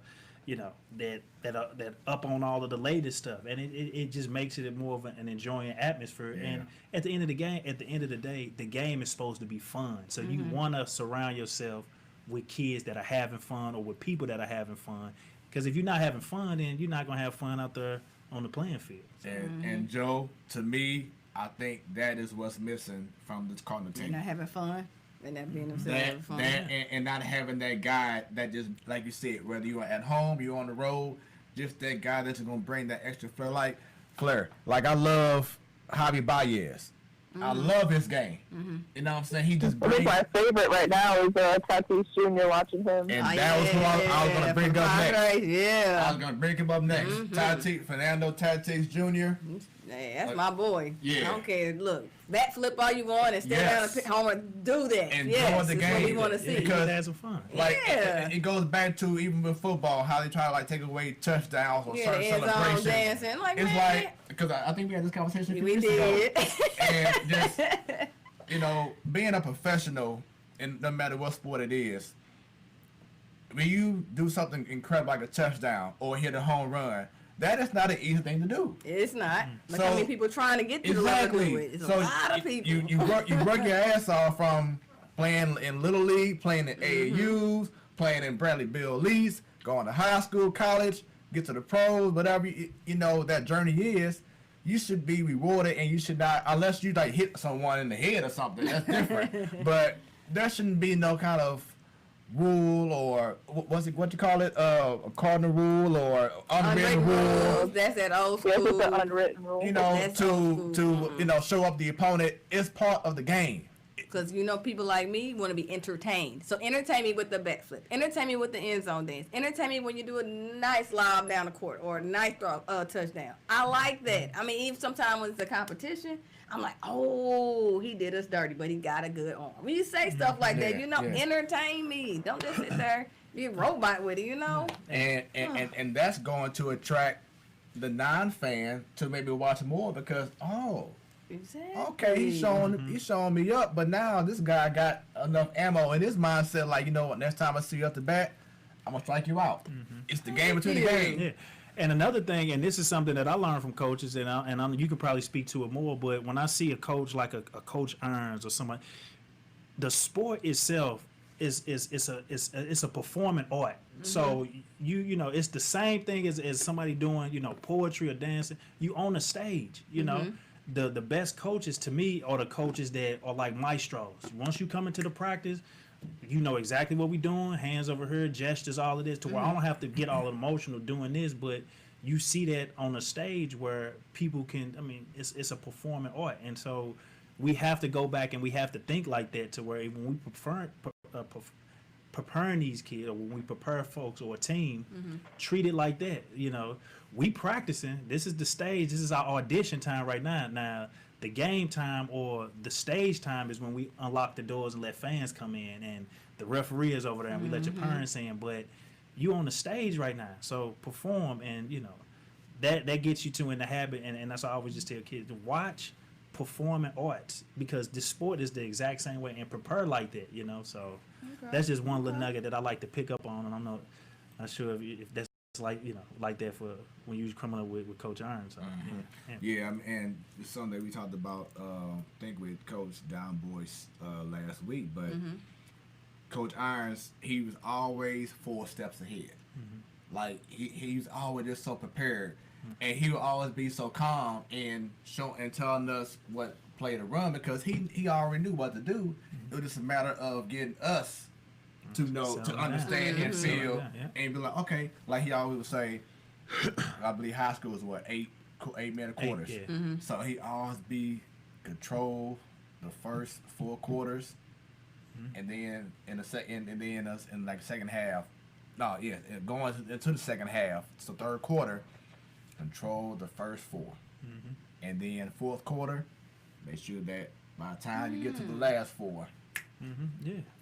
that up on all of the latest stuff, and it just makes it more of an enjoying atmosphere. Yeah. And at the end of the day, the game is supposed to be fun. So you want to surround yourself with kids that are having fun or with people that are having fun. Because if you're not having fun, then you're not gonna have fun out there on the playing field. And Joe, to me, I think that is what's missing from this Cardinal team. Not having fun. And not being themselves having fun. And not having that guy that just, like you said, whether you're at home, you're on the road, just that guy that's going to bring that extra flair. Like I love Javi Baez. I love his game. You know what I'm saying? He just brings... My favorite right now is Tatis Jr. watching him. And that was who I was going to bring up next. Yeah. I was going to bring him up next. Fernando Tatis Jr. Hey, that's my boy. Yeah. I don't care. Look, backflip all you want and stay down and pick home and do that. And yes, the game. What we want to see. Because have some fun. Like it goes back to even with football, how they try to take away touchdowns or certain celebrations. Dancing. It's like because I think we had this conversation a few years ago. And just being a professional, and no matter what sport it is, when you do something incredible like a touchdown or hit a home run, that is not an easy thing to do. It's not. Look how many people trying to get to the level to do it. It's a lot of people. You work your ass off from playing in Little League, playing in AAUs, playing in Bradley Bill Lease, going to high school, college, get to the pros, whatever that journey is. You should be rewarded, and you should not, unless you like hit someone in the head or something. That's different. But there shouldn't be no kind of rule or what you call it? A cardinal rule or unwritten rule. That's that old school. Yes, it's an unwritten rule. To show up the opponent is part of the game. Because people like me want to be entertained. So entertain me with the backflip. Entertain me with the end zone dance. Entertain me when you do a nice lob down the court or a nice touchdown. I like that. I mean, even sometimes when it's a competition, I'm like, oh, he did us dirty, but he got a good arm. When you say stuff like that, entertain me. Don't just sit there be a robot with it, And that's going to attract the non-fan to maybe watch more because exactly. Okay, he's showing me up, but now this guy got enough ammo in his mindset. Like, next time I see you at the bat, I'm gonna strike you out. It's the game between the game. Yeah. And another thing, and this is something that I learned from coaches, and you could probably speak to it more. But when I see a coach like a Coach Earns or somebody, the sport itself is a performing art. So it's the same thing as somebody doing poetry or dancing. You on the stage, The best coaches to me are the coaches that are like maestros. Once you come into the practice, you know exactly what we're doing, hands over here, gestures, all of this, to where I don't have to get all emotional doing this, but you see that on a stage where people can, it's a performing art. And so we have to go back and we have to think like that to where when we preparing these kids or when we prepare folks or a team, treat it like that. We practicing. This is the stage. This is our audition time right now. Now, the game time or the stage time is when we unlock the doors and let fans come in, and the referee is over there, and we let your parents in. But you on the stage right now, so perform, and that gets you in the habit. And that's why I always just tell kids to watch performing arts because this sport is the exact same way and prepare like that. So that's just one little nugget that I like to pick up on, and I'm not sure if that's like that for when you was coming up with Coach Irons. So, and it's something that we talked about, I think with Coach Don Boyce last week, but Coach Irons, he was always 4 steps ahead. Like he was always just so prepared. and he would always be so calm and telling us what play to run because he already knew what to do. It was just a matter of getting us to understand and feel and be like, okay, like he always would say. I believe high school is what 8-minute quarters. So he always be control the first 4 quarters, and then in the second, and then in like the second half. Going into the second half, so third quarter, control the first 4, and then fourth quarter, make sure that by the time you get to the last 4.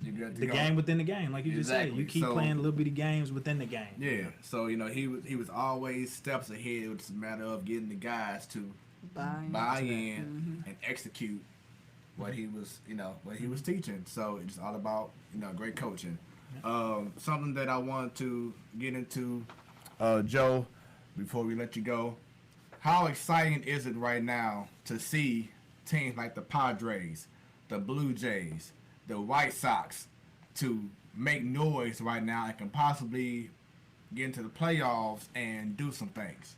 The game within the game, like you just said. You keep playing little bitty games within the game. Yeah. So he was always steps ahead. It was a matter of getting the guys to buy in and execute what he was teaching. So it's all about great coaching. Something that I wanted to get into, Joe, before we let you go. How exciting is it right now to see teams like the Padres, the Blue Jays, the White Sox to make noise right now and can possibly get into the playoffs and do some things?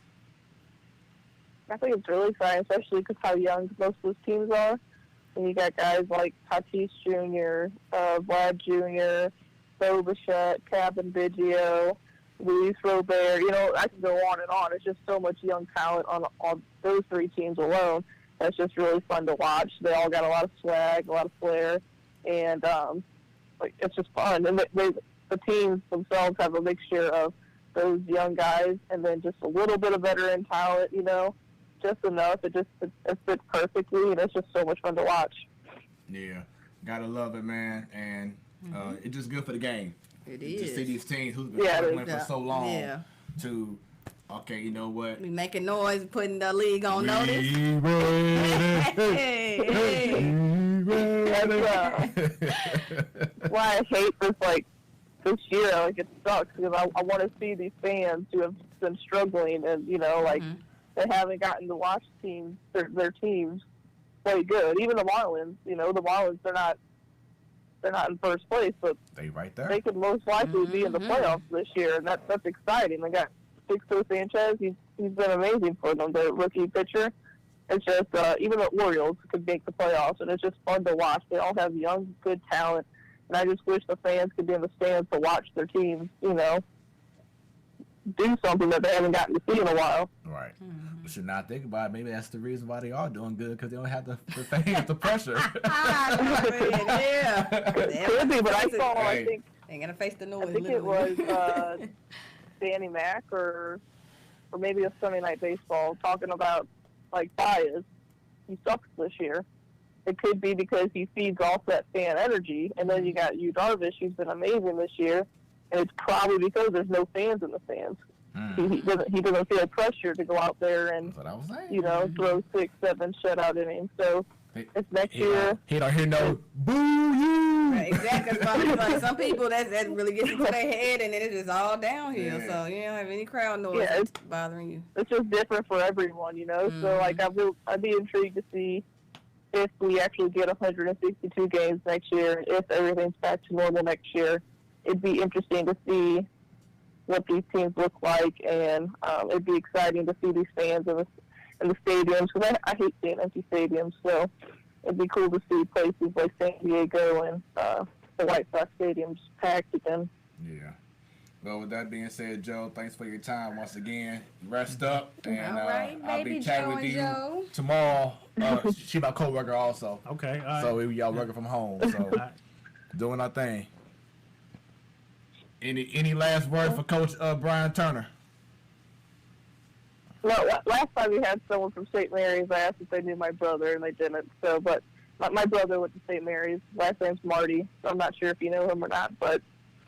I think it's really exciting, especially because how young most of those teams are. And you got guys like Tatis Jr., Vlad Jr., Bo Bichette, Cabin Biggio, Luis Robert. I can go on and on. It's just so much young talent on those 3 teams alone. That's just really fun to watch. They all got a lot of swag, a lot of flair. And it's just fun. And the teams themselves have a mixture of those young guys and then just a little bit of veteran talent, just enough. It fits perfectly, and it's just so much fun to watch. Yeah, gotta love it, man. And it's just good for the game. It is. To see these teams who's been struggling for so long to, okay, you know what? We making noise, putting the league on notice. Why I hate this year. It sucks because I want to see these fans who have been struggling and they haven't gotten to watch their teams play good. Even the Marlins, the Marlins they're not in first place, but they right there. They could most likely be in the playoffs this year, and that's exciting. They got Sixto Sanchez. He's been amazing for them, the rookie pitcher. It's just even the Orioles could make the playoffs, and it's just fun to watch. They all have young, good talent, and I just wish the fans could be in the stands to watch their teams, do something that they haven't gotten to see in a while. Right. We should not think about it. Maybe that's the reason why they are doing good, because they don't have the fans, the pressure. Yeah. Could be, but I think they gotta face the noise. I think it was Danny Mac or maybe a Sunday Night Baseball talking about Baez. He sucks this year. It could be because he feeds off that fan energy, and then you got Yu Darvish, who's been amazing this year, and it's probably because there's no fans in the stands. He doesn't feel pressure to go out there and throw 6-7 shutout innings. So it's next year. He don't hear no boo you. Right, exactly. Some people that really gets into their head, and then it's just all downhill. Yeah. So you don't have any crowd noise bothering you. It's just different for everyone, So I'd be intrigued to see if we actually get 162 games next year, if everything's back to normal next year. It'd be interesting to see what these teams look like, and it'd be exciting to see these fans in the stadiums, because I hate seeing empty stadiums, so it'd be cool to see places like San Diego and the White Sox stadiums packed again. Yeah. Well, with that being said, Joe, thanks for your time once again. Rest up, and all right, I'll be chatting with you Joe. tomorrow. She's my co-worker also. Okay, all right. So y'all working from home, so doing our thing. Any last word for Coach Bryan Turner? Well, last time we had someone from St. Mary's, I asked if they knew my brother, and they didn't. So, but my brother went to St. Mary's. Last name's Marty. So I'm not sure if you know him or not, but.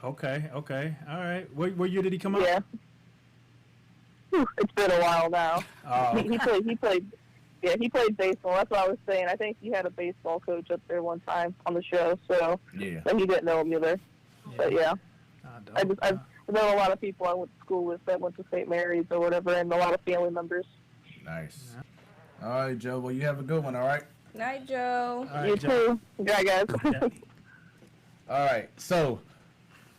Okay. All right. What year did he come up? Yeah. It's been a while now. He played. Yeah, he played baseball. That's what I was saying. I think he had a baseball coach up there one time on the show, so but he didn't know him either. Yeah. But yeah, I've known a lot of people I went to school with that went to St. Mary's or whatever, and a lot of family members. Nice. All right, Joe. Well, you have a good one. All right. Night, Joe. All right, You Joe. too. Yeah, guys. All right. So,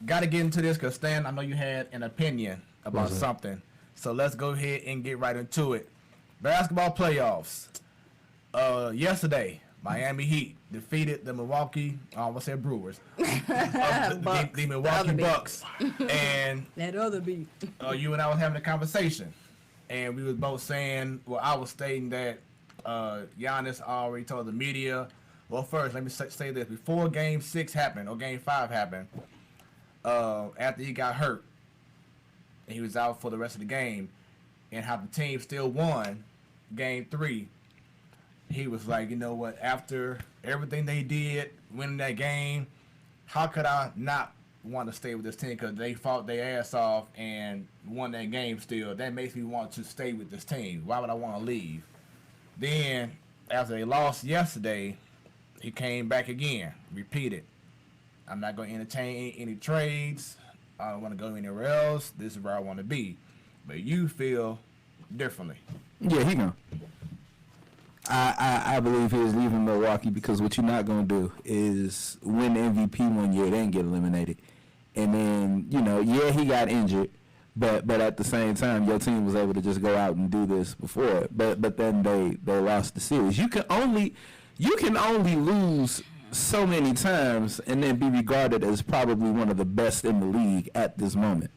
got to get into this because Stan, I know you had an opinion about something. So let's go ahead and get right into it. Basketball playoffs. Yesterday, Miami Heat defeated the Milwaukee, I almost said Brewers, the Milwaukee Bucks. And that other beat. you and I was having a conversation, and we was both saying, well, I was stating that Giannis already told the media. Well, first, let me say this. Before Game 6 happened, or Game 5 happened, after he got hurt, and he was out for the rest of the game, and how the team still won Game 3, he was like, you know what, after everything they did, winning that game, how could I not want to stay with this team? Because they fought their ass off and won that game still. That makes me want to stay with this team. Why would I want to leave? Then, after they lost yesterday, he came back again, repeated. I'm not going to entertain any trades. I don't want to go anywhere else. This is where I want to be. But you feel differently. Yeah, he gonna. I believe he is leaving Milwaukee because what you're not going to do is win the MVP one year, then get eliminated. And then, yeah, he got injured, but at the same time, your team was able to just go out and do this before. But then they lost the series. You can only lose so many times and then be regarded as probably one of the best in the league at this moment.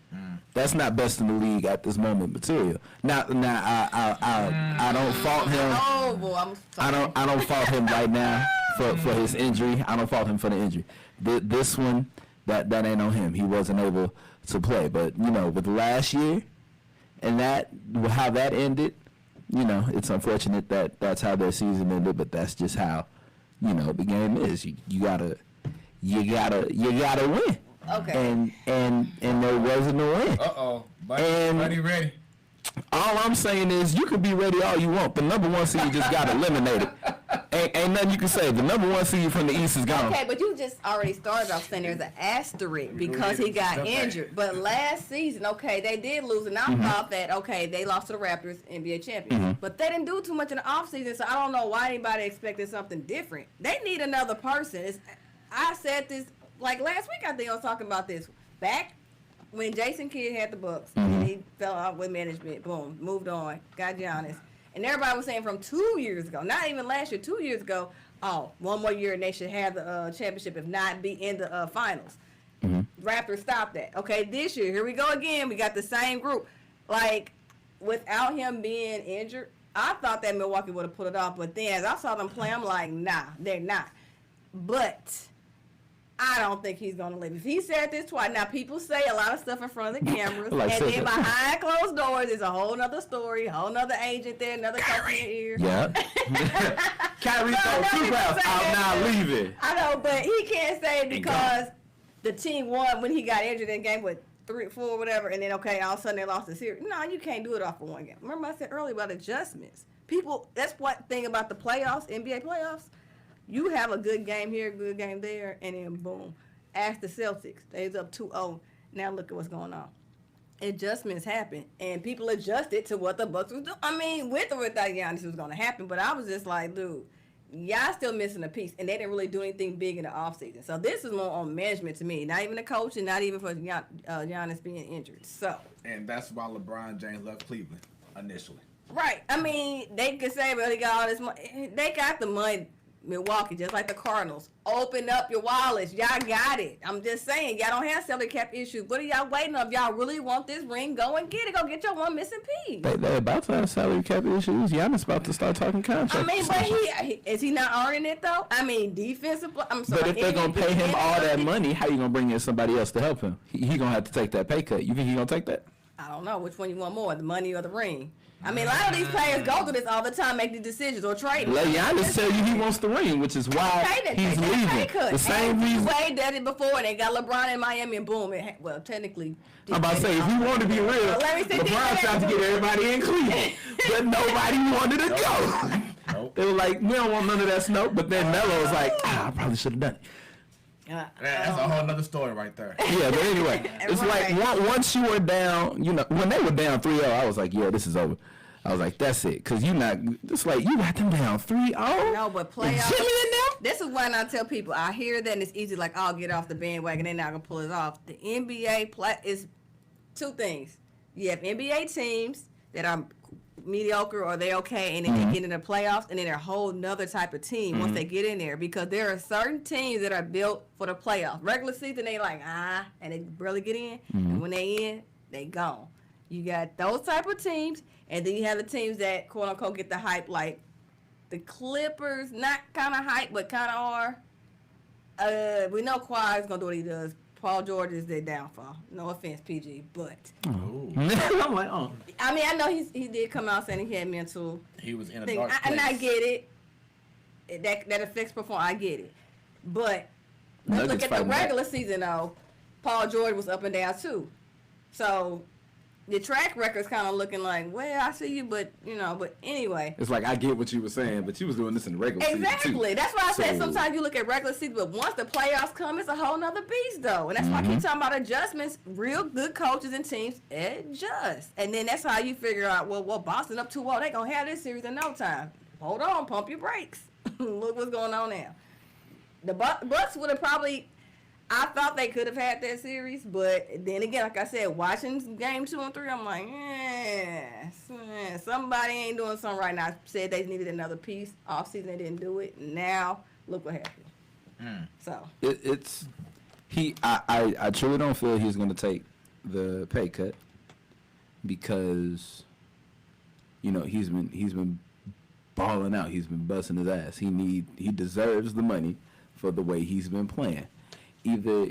That's not best in the league at this moment material. Now I don't fault him. Oh boy, I'm sorry. I don't fault him right now for his injury. I don't fault him for the injury. This one, that ain't on him. He wasn't able to play. But with last year and how that ended, it's unfortunate that that's how their season ended. But that's just how the game is. You gotta win. Okay. And there wasn't a win. Ready. All I'm saying is you could be ready all you want. The number one seed just got eliminated. Ain't nothing you can say. The number one seed from the East is gone. Okay, but you just already started off saying there's an asterisk because he got injured. But last season, they did lose, and I thought that, they lost to the Raptors, NBA champions. But they didn't do too much in the offseason, so I don't know why anybody expected something different. They need another person. I said this, like last week I think I was talking about this. Back when Jason Kidd had the Bucks, and he fell out with management, boom, moved on, got Giannis. And everybody was saying from 2 years ago, not even last year, 2 years ago, one more year and they should have the championship, if not be in the finals. Raptors stopped that. Okay, this year, here we go again. We got the same group. Like, without him being injured, I thought that Milwaukee would have put it off. But then as I saw them play, I'm like, nah, they're not. But I don't think he's going to leave. If he said this twice, now people say a lot of stuff in front of the cameras, and then behind closed doors is a whole nother story, a whole nother agent there, another coach in your ear. Yeah. Kyrie told 2 rounds, I'm not leaving. I know, but he can't say it because the team won when he got injured in game, 3, 4, whatever, and then, all of a sudden they lost the series. No, you can't do it off of one game. Remember I said earlier about adjustments. People, that's what thing about the playoffs, NBA playoffs. You have a good game here, good game there, and then boom. Ask the Celtics. They's up 2-0. Now look at what's going on. Adjustments happen, and people adjusted to what the Bucks was doing. I mean, with or without Giannis, it was going to happen, but I was just like, dude, y'all still missing a piece, and they didn't really do anything big in the offseason. So this is more on management to me, not even the coach, and not even for Giannis being injured. So. And that's why LeBron James left Cleveland initially. Right. I mean, they could say, well, they got all this money. They got the money. Milwaukee, just like the Cardinals. Open up your wallets. Y'all got it. I'm just saying, y'all don't have salary cap issues. What are y'all waiting on? If y'all really want this ring, go and get it. Go get your one missing piece. They about to have salary cap issues. Giannis about to start talking contracts. I mean, but is he not earning it, though? I mean, defensive. I'm sorry. But if they're going to pay him all that money, how you going to bring in somebody else to help him? He going to have to take that pay cut. You think he going to take that? I don't know. Which one you want more, the money or the ring? I mean, a lot of these players go through this all the time, make the decisions or trade. Let Giannis tell you he wants the ring, which is why he's leaving. The same reason. Wade did it before, and they got LeBron in Miami, and boom. Well, technically. I'm about to say, if he wanted to be real, LeBron tried to get everybody in Cleveland, but nobody wanted to go. Nope. They were like, we don't want none of that snow. But then Melo was like, I probably should have done it. That's a whole nother story right there. Yeah, but anyway, it's like once you were down, when they were down 3-0, I was like, yeah, this is over. I was like, that's it. Because it's like, you got them down 3-0? No, but playoffs. This is when I tell people, I hear that and it's easy, like, I'll get off the bandwagon. They're not going to pull it off. The NBA is 2 things. you have NBA teams that are mediocre or they okay, and then they get in the playoffs, and then they're a whole nother type of team once they get in there, because there are certain teams that are built for the playoffs. Regular season, they like, and they barely get in, and when they in, they gone. You got those type of teams, and then you have the teams that, quote unquote, get the hype, like the Clippers, not kind of hype, but kind of are. We know Kawhi's going to do what he does. Paul George is their downfall. No offense, PG, but I'm like, oh. I mean, I know he did come out saying he had mental. He was in a thing. dark place. And I get it. That affects performance. I get it. But let's look at the regular season though. Paul George was up and down too. So the track record's kind of looking like, well, I see you, but but anyway. It's like I get what you were saying, but you was doing this in the regular season too. Exactly. That's why I said sometimes you look at regular season, but once the playoffs come, it's a whole nother beast though. And that's why I keep talking about adjustments. Real good coaches and teams adjust. And then that's how you figure out, well, Boston up 2-0, they gonna have this series in no time. Hold on, pump your brakes. Look what's going on now. The Bucks would have probably, I thought they could have had that series, but then again, like I said, watching game 2 and 3, I'm like, somebody ain't doing something right now. I said they needed another piece. Offseason, they didn't do it. Now, look what happened. So I truly don't feel he's going to take the pay cut because, he's been balling out. He's been busting his ass. He deserves the money for the way he's been playing. Either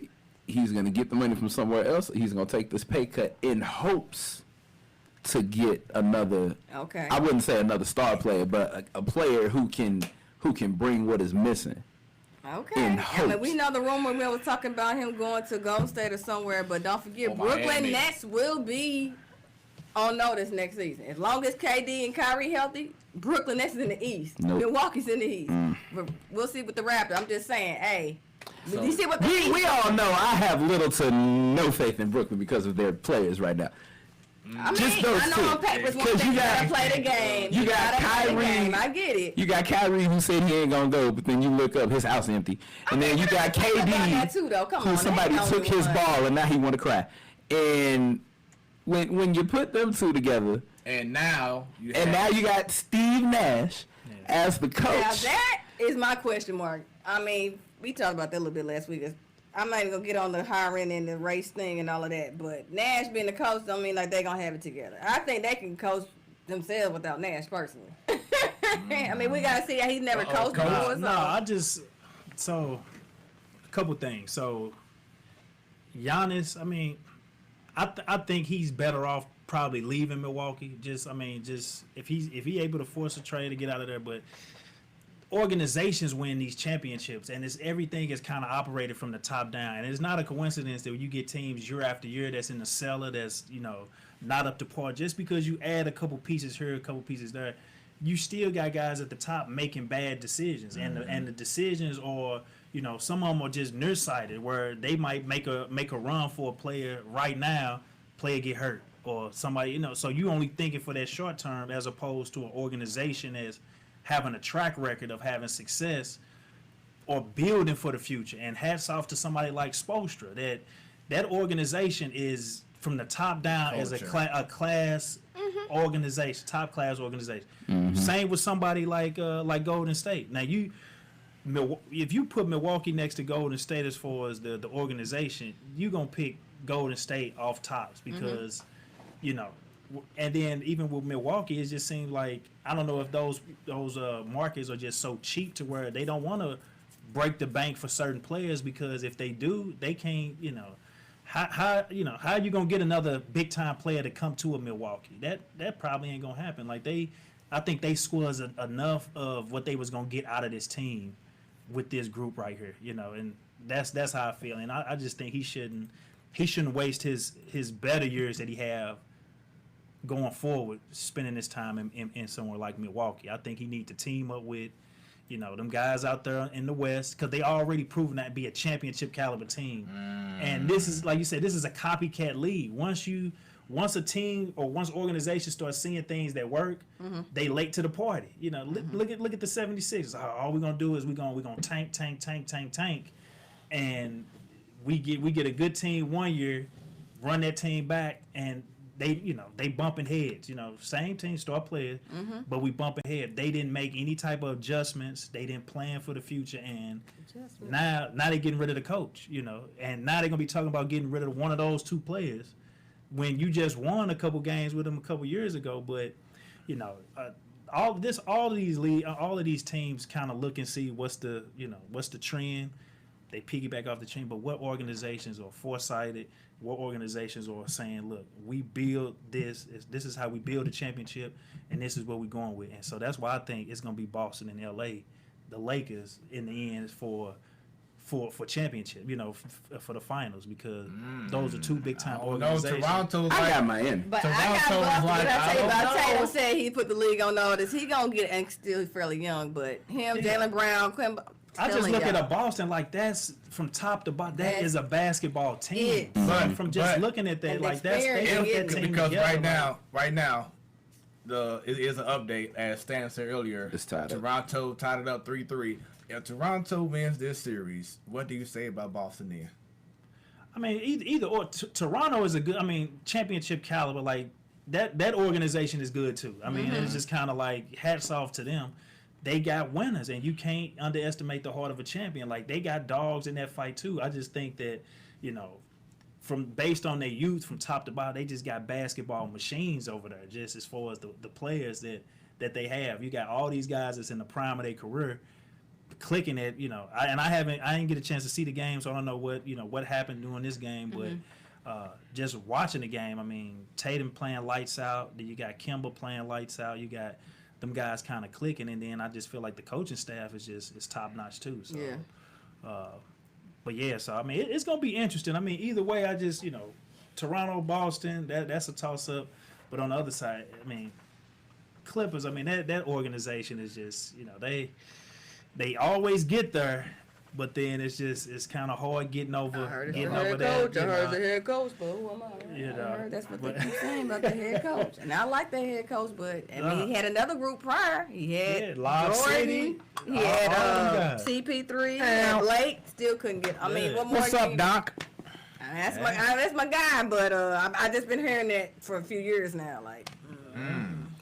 he's going to get the money from somewhere else, or he's going to take this pay cut in hopes to get another, I wouldn't say another star player, but a player who can bring what is missing. Okay. I mean, we know the rumor we was talking about him going to Golden State or somewhere, but don't forget, Brooklyn Nets will be on notice next season. As long as KD and Kyrie healthy, Brooklyn Nets is in the East. Nope. Milwaukee's in the East. But we'll see with the Raptors. I'm just saying, hey. So, you see what the we all know I have little to no faith in Brooklyn because of their players right now. I mean, Just those I know two. on paper one thing, you gotta play the game. You got Kyrie. I get it. You got Kyrie who said he ain't gonna go, but then you look up his house empty, and then you got KD who somebody took his ball and now he want to cry. And when you put them two together, and now you got Steve Nash as the coach. Now that is my question mark. I mean, we talked about that a little bit last week. I'm not even gonna get on the hiring and the race thing and all of that, but Nash being the coach don't mean like they gonna have it together. I think they can coach themselves without Nash personally. I mean, we gotta see how he's never coached before. So a couple things. So Giannis, I mean, I think he's better off probably leaving Milwaukee. Just if he able to force a trade to get out of there, but organizations win these championships, and everything is kind of operated from the top down. And it's not a coincidence that when you get teams year after year that's in the cellar, that's not up to par. Just because you add a couple pieces here, a couple pieces there, you still got guys at the top making bad decisions, and the decisions are some of them are just nearsighted, where they might make a run for a player right now, player get hurt, or somebody so you only thinking for that short term as opposed to an organization as having a track record of having success or building for the future. And hats off to somebody like Spoelstra, that organization is from the top down as a class organization, top class organization. Same with somebody like Golden State. Now if you put Milwaukee next to Golden State as far as the organization, you're gonna pick Golden State off tops because and then even with Milwaukee, it just seems like I don't know if those markets are just so cheap to where they don't want to break the bank for certain players, because if they do, they can't. How are you gonna get another big time player to come to a Milwaukee? That probably ain't gonna happen. I think they squeezed enough of what they was gonna get out of this team with this group right here. And that's how I feel. And I just think he shouldn't waste his better years that he have going forward, spending his time in somewhere like Milwaukee. I think he need to team up with, them guys out there in the West, because they already proven that to be a championship caliber team. And this is, like you said, this is a copycat league. Once a team or once organizations start seeing things that work, they late to the party. Look at the 76ers. All we're gonna do is we're gonna tank, and we get a good team one year, run that team back, and they bumping heads. Same team, star players, but we bumping head. They didn't make any type of adjustments. They didn't plan for the future, and now they getting rid of the coach. And now they're gonna be talking about getting rid of one of those two players when you just won a couple games with them a couple years ago. But all of these teams kind of look and see what's the trend. They piggyback off the trend, but what organizations are foresighted? What organizations are saying, look, we build this. This is how we build a championship, and this is what we're going with. And so that's why I think it's going to be Boston and L.A., the Lakers, in the end for championship, for the finals, because those are two big-time organizations. Toronto's I got Miami. But I got Boston. I tell you about Tatum said he put the league on notice. He going to get, and still fairly young, but him, Jaylen Brown, Quinn. I just look at a Boston like that's from top to bottom. That is a basketball team. But from just looking at that, like that's that team because together, right now, it is an update as Stan said earlier. It's tied up. Toronto tied it up 3-3. If Toronto wins this series, what do you say about Boston then? I mean, either or. Toronto is a good. I mean, championship caliber. Like that organization is good too. I mean, it's just kind of like hats off to them. They got winners, and you can't underestimate the heart of a champion. Like, they got dogs in that fight, too. I just think that, based on their youth, from top to bottom, they just got basketball machines over there, just as far as the players that they have. You got all these guys that's in the prime of their career clicking at, I didn't get a chance to see the game, so I don't know what happened during this game, but just watching the game, I mean, Tatum playing lights out, then you got Kemba playing lights out, you got them guys kind of clicking, and then I just feel like the coaching staff is top notch too. So, but yeah, so I mean, it's gonna be interesting. I mean, either way, I just Toronto, Boston, that's a toss up. But on the other side, I mean, Clippers. I mean, that organization is just they always get there, but then it's kind of hard getting over that. I heard the head coach, but who am I? I heard that's what they keep saying about the head coach. And I like the head coach, but he had another group prior. He had Lob Jordan, City. he had CP3, and Blake. Still couldn't get. I mean, what more? What's up, Doc? That's my guy, but I just been hearing that for a few years now. Like,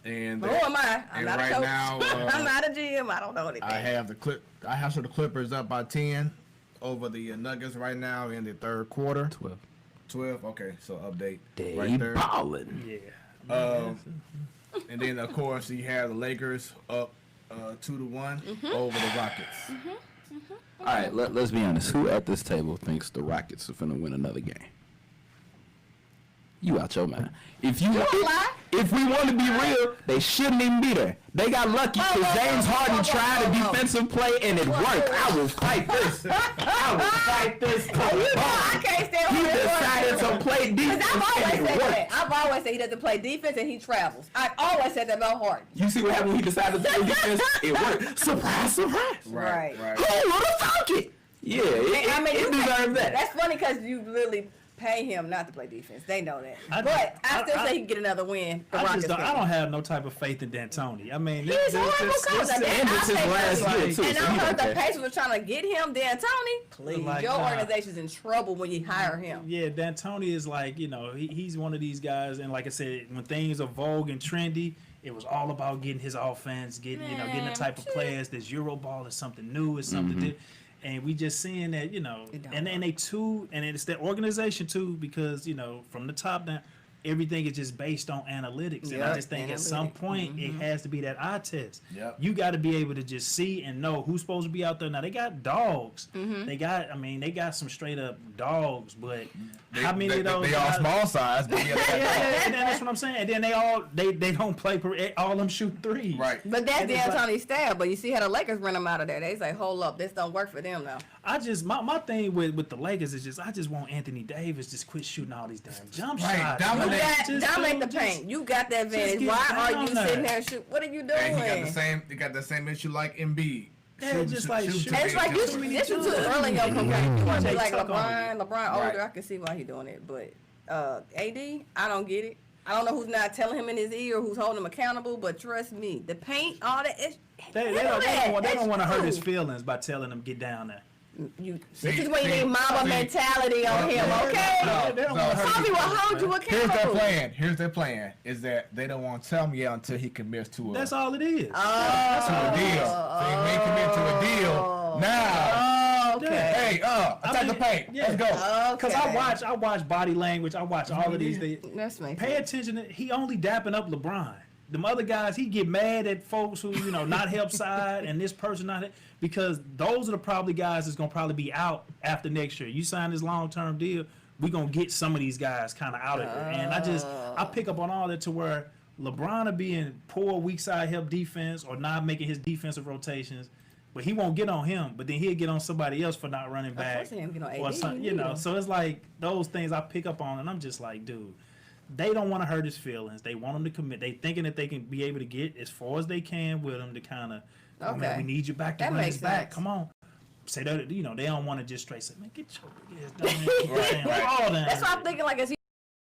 And but who am I? I'm not right a coach. now, I'm not a GM. I don't know anything. I have the Clippers up by 10 over the Nuggets right now in the third quarter. 12. Okay, so update right there. Ballin'. Yeah. And then of course you have the Lakers up 2-1 over the Rockets. All right, let's be honest. Who at this table thinks the Rockets are finna win another game? You out your mind. If we want to be real, they shouldn't even be there. They got lucky because James Harden tried a defensive play and it worked. I will fight this. I can't stand He decided to play defense and it worked. I've always said he doesn't play defense and he travels. I've always said that about Harden. You see what happened when he decided to play defense? It worked. Surprise, surprise. Right. Who would have thought it? Yeah, it deserves that. That's funny because you literally pay him not to play defense. They know that. But I still say he can get another win. I don't have no type of faith in D'Antoni. I mean, he's horrible coach. And this is last year, too. And I heard the Pacers were trying to get him. D'Antoni, please, your organization's in trouble when you hire him. Yeah, D'Antoni is like, he's one of these guys, and like I said, when things are vogue and trendy, it was all about getting his offense, getting the type of players. This Euro ball is something new, it's something different. And we just seeing that, and it's that organization too, because, from the top down, everything is just based on analytics. And I just think at some point it has to be that eye test. Yep. You got to be able to just see and know who's supposed to be out there. Now they got dogs. They got some straight up dogs, but how many of those? They all small size. But and that's what I'm saying. And then they don't play. All them shoot threes. Right. But that's D'Antoni's style. But you see how the Lakers run them out of there. They say, hold up, this don't work for them now. I just my thing with the Lakers is I just want Anthony Davis just quit shooting all these damn jump shots. Dominate the paint. You got that advantage. Why are you sitting there shooting? What are you doing? And he got the same issue like Embiid. It's like this is too early in your career. You want to be like LeBron older. I can see why he's doing it, but AD, I don't get it. I don't know who's not telling him in his ear, who's holding him accountable, but trust me, the paint, all that. They don't want to hurt his feelings by telling him get down there. This is when you need mama mentality on him, okay? Tommy will hold you accountable. Here's their plan. Is that they don't want to tell me until he commits to a That's all it is. to a deal. So he may commit to a deal now. Okay. Hey, attack the paint. Yeah. Let's go. Because I watch body language. I watch all of these things. That's me. Pay attention. He only dapping up LeBron. Them other guys, he get mad at folks who, not help side and this person not, because those are the probably guys that's going to probably be out after next year. You sign this long-term deal, we're going to get some of these guys kind of out of here. And I pick up on all that to where LeBron will be in poor weak side help defense or not making his defensive rotations, but he won't get on him, but then he'll get on somebody else for not running back. Of course he get on Or AD, something, so it's like those things I pick up on, and I'm just like, dude, they don't want to hurt his feelings. They want him to commit. They thinking that they can be able to get as far as they can with him to kind of, oh, man, we need you back to run his back. Come on. Say that, they don't want to just straight say, man, get your big ass down there. That's why I'm thinking, like, is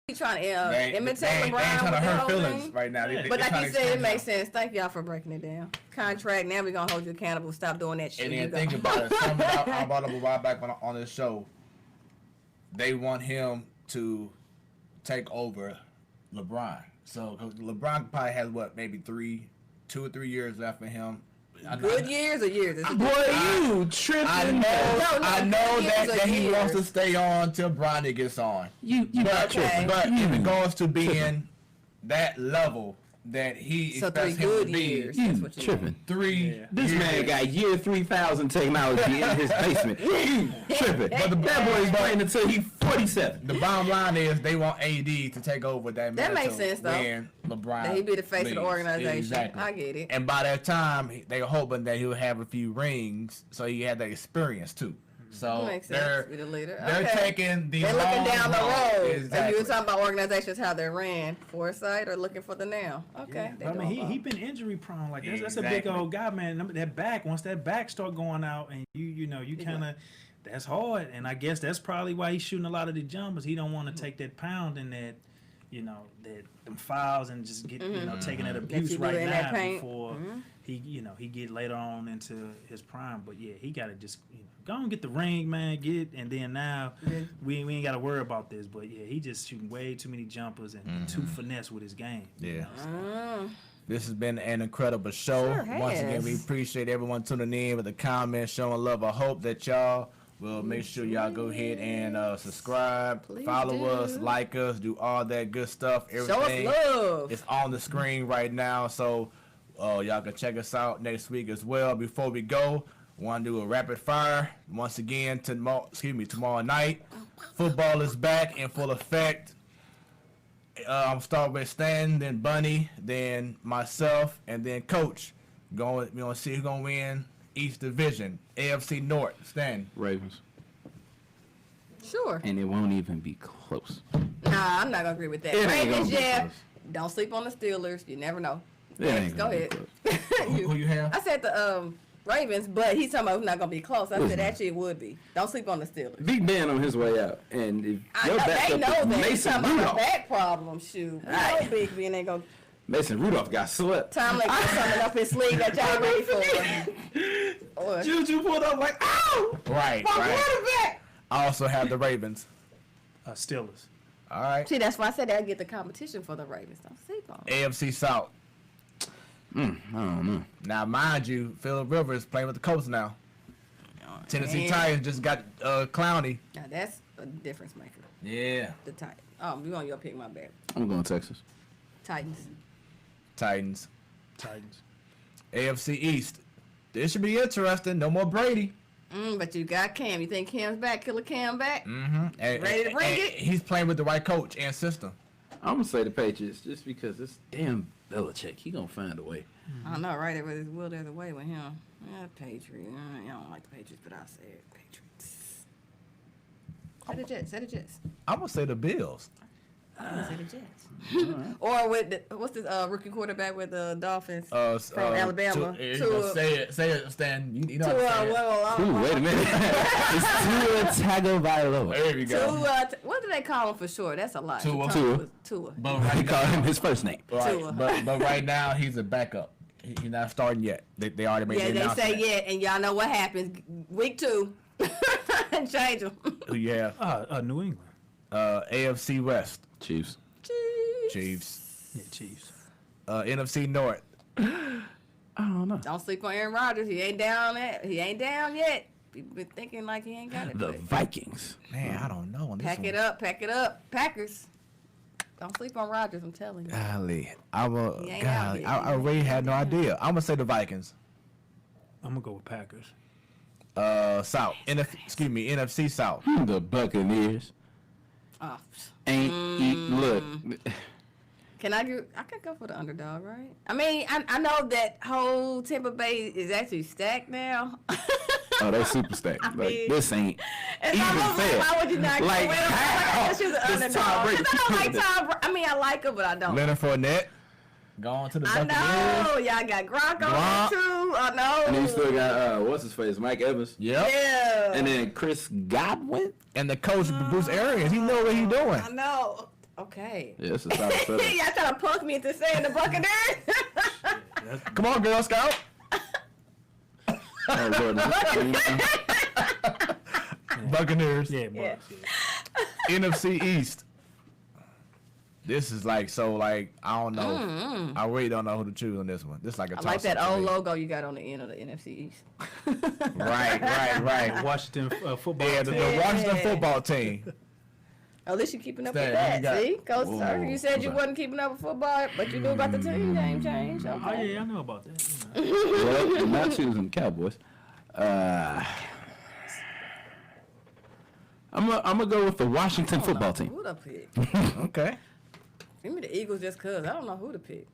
he trying to imitate LeBron? They ain't trying to hurt feelings thing? right now. Yeah. But like you said, it makes sense. Thank y'all for breaking it down. Contract, now we're going to hold you accountable. Stop doing that shit. And then think about it. Something I brought up a while back on this show. They want him to take over LeBron. So LeBron probably has maybe 2 or 3 years left for him. Good years or years? Boy, you tripping. I know that he wants to stay on till Bronny gets on. You not tripping. But if it goes to being that level that he expects him to be, years. That's what tripping. 3 This years. man got year 3000 technology in his basement. You tripping. But that boy is playing until he's 47. The bottom line is they want AD to take over that mantle. That makes sense, though. When LeBron That he be the face of the leaves. organization. Exactly. I get it. And by that time, they're hoping that he'll have a few rings, so he had that experience too. So Makes sense. Be the leader. they're taking the They're looking down the road. Exactly. And you were talking about organizations, how they ran. Foresight or looking for the now. Okay. Yeah. I mean, he been injury prone. Like that's a big old guy, man. That back, once that back start going out, and you kind of, that's hard. And I guess that's probably why he's shooting a lot of the jumpers. He don't want to take that pound and that, that them fouls and just get taking that abuse right now before he get later on into his prime. But yeah, he got to just go and get the ring, man. And then now we ain't got to worry about this. But yeah, he just shooting way too many jumpers and too finesse with his game. Yeah. This has been an incredible show. Sure Once has. again, we appreciate everyone tuning in with the comments, showing love. I hope that y'all will make sure y'all go ahead and subscribe, follow us, like us, do all that good stuff. Everything Show us love. is on the screen right now, so y'all can check us out next week as well. Before we go, want to do a rapid fire once again tomorrow night. Football is back in full effect. I'm starting with Stan, then Bunny, then myself, and then Coach. We gonna see who's gonna win each division. AFC North, Stan. Ravens. Sure. And it won't even be close. Nah, I'm not gonna agree with that. It ain't Ravens, gonna be yeah. close. Don't sleep on the Steelers. You never know. It ain't Next, go gonna be ahead. close. Who you have? I said the Ravens, but he's talking about it's not gonna be close. I said actually it would be. Don't sleep on the Steelers. Big Ben on his way out, and if your They backup know is that. He's Mason talking about a Rudolph. back problem. Shoot, Right. no Big Ben ain't gonna. Mason Rudolph got swept. Tomlin got something up his sleeve that y'all ready for. Or, Juju pulled up like, ow! Right. quarterback. I also have the Ravens. Steelers. All right. See, that's why I said they'll get the competition for the Ravens. Don't sleep on them. AFC South. I don't know. Now, mind you, Phillip Rivers playing with the Colts now. Tennessee man. Titans just got Clowney. Now that's a difference maker. Yeah. The Titans. Oh, you on your pick, my bad. I'm going Texas. Titans. Titans. Titans. AFC East. This should be interesting. No more Brady. But you got Cam. You think Cam's back? Killer Cam back? Mm-hmm. Ready to bring it? He's playing with the right coach and system. I'm gonna say the Patriots just because it's damn Belichick. He gonna find a way. I know, right? There was will there's a way with him. Yeah, Patriots. I don't like the Patriots, but I'll say it. Patriots. Say the Jets. I'm gonna say the Bills. I'm gonna say the Jets. Or with what's this rookie quarterback with the Dolphins from Alabama? Say it, Stan. You know how to say it. Ooh, wait a minute. It's Tua Tagovailoa. There you go. What do they call him for short? That's a lot. Tua. Tua. But He right called now, him his first name. Tua. but right now he's a backup. He's not starting yet. They already made the Yeah, they announcement. say yet, and y'all know what happens. Week 2, Change them. Who you have? New England. AFC West. Chiefs. Chiefs. Yeah, Chiefs. NFC North. I don't know. Don't sleep on Aaron Rodgers. He ain't down yet. People been thinking like he ain't got it. The but Vikings. Man, I don't know. On this pack one. it up. Packers. Don't sleep on Rodgers, I'm telling you. Golly, He ain't out yet. I really had no idea. I'm gonna say the Vikings. I'm gonna go with Packers. South. NFC South. The Buccaneers. Oh. Look. Can I could go for the underdog, right? I mean, I know that whole Tampa Bay is actually stacked now. Oh, they super stacked. Like, mean, this ain't And even so fair. why would you not go Like, with him? how? She's an This underdog. Tom Brady. 'Cause I don't like Tom Brady. I mean, I like him, but I don't. Leonard Fournette. Going to the I Buccaneers. know. Y'all got Gronk on Gronk. there too. I know. And then you still got, what's his face? Mike Evans. Yep. Yeah. And then Chris Godwin. And the coach, Bruce Arians, he know what he doing. I know. Okay. Yeah, it's a solid setup. Y'all trying to punk me into saying the Buccaneers? Come on, Girl Scout. Oh, Lord. Buccaneers. Yeah, Yeah. Bucks. Yeah. NFC East. This is like, I don't know. I really don't know who to choose on this one. This is like a I like toss-up that to old me. logo you got on the end of the NFC East. Right. Washington football Yeah, team. the Washington football team. At least you keeping up Stan, with who you got? that. See? Coach, Whoa, sir, you said you okay. wasn't keeping up with football, but you knew about the team name change. Oh Okay. yeah, I know about that. You know. Well, I'm not choosing Cowboys. I'm gonna go with the Washington I don't know football team. Who to pick? Okay. Give me the Eagles just cause I don't know who to pick.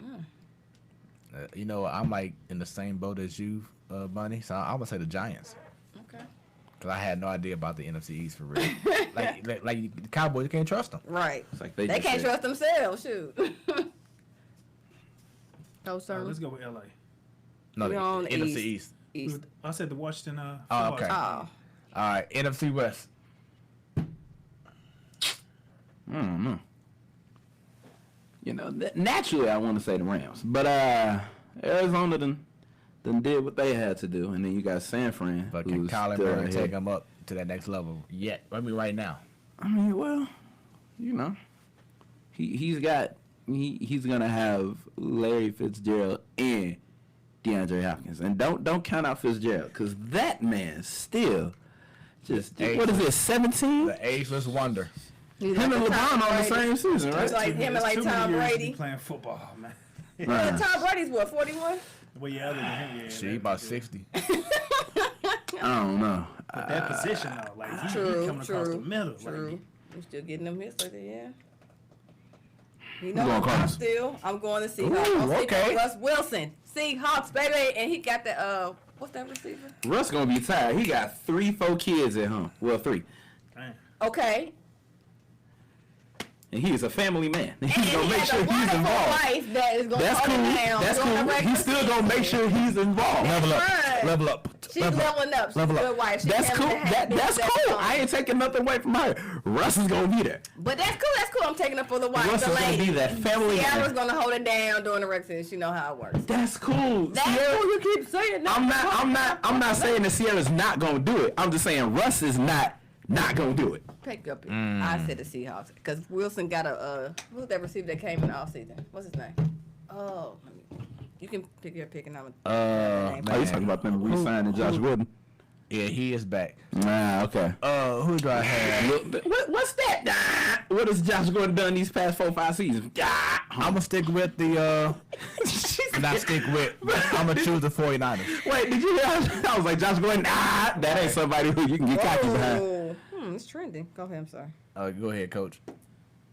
You know, I'm like in the same boat as you, Bunny. So I'm gonna say the Giants. Okay. Cause I had no idea about the NFC East for real. like the Cowboys, you can't trust them. Right. It's like They just can't said- trust themselves. Shoot. Oh, sir. Let's go with LA. No, We the on the NFC East. East. I said the Washington. Oh, football okay. team. Oh. All right, NFC West. I don't know. You know, naturally I want to say the Rams, but Arizona done did what they had to do, and then you got San Fran. But can who's Kyler still Murray ahead. take them up to that next level yet? I mean, right now. I mean, well, you know, he's gonna have Larry Fitzgerald and DeAndre Hopkins, and don't count out Fitzgerald because that man still just what is it, 17? The ageless wonder. He's Him and like Tom LeBron on the Brady. same season, He's right? like him and It's like too many Tom years to be Brady. playing football, man. Right. Tom Brady's what, 41? Well, yeah, other than him, yeah. She that- about yeah. 60. I don't know. But that position, though, like he True, coming across the middle. True. Like, He's still getting them hits like that, yeah. You I'm know, going I'm Cardinals. still. I'm going to Seahawks. Ooh, I'm sticking okay. with Russ Wilson. Seahawks, baby. And he got the, what's that receiver? Russ gonna be tired. He got 3-4 kids at home. Well, 3. damn. Okay. And he is a family man. He's And gonna he make has sure a he's wonderful involved. wife that is going to That's hold cool. him down. That's doing the cool. regular He's still gonna make season. sure he's involved. Level up. right. Level up. She's level up. leveling up. She's Level a up. good wife. She That's can't cool. have That's business cool. on. I ain't taking nothing away from her. Russ is gonna be there. But that's cool. That's cool. I'm taking it for the wife. Russ the is gonna lady. be that family Sierra's man. going to hold it down during the regular season. She know how it works. That's cool. That's Sierra- cool. You keep saying that. I'm not saying that Sierra's not gonna do it. I'm just saying Russ is not gonna do it. Pick up. I said the Seahawks because Wilson got a who's that receiver that came in the offseason? What's his name? Oh, you can pick your pick and I'm. Oh, you talking about them re-signing Josh Gordon? Yeah, he is back. Nah, okay. Who do I have? What's that? What has Josh Gordon done these past 4-5 seasons? I'm gonna stick with the. Not stick with. I'm gonna choose the 49ers. Wait, did you hear? I was like, Josh Gordon, that ain't somebody who you can get cocky behind. Oh, it's trending. Go ahead. I'm sorry. Go ahead, Coach.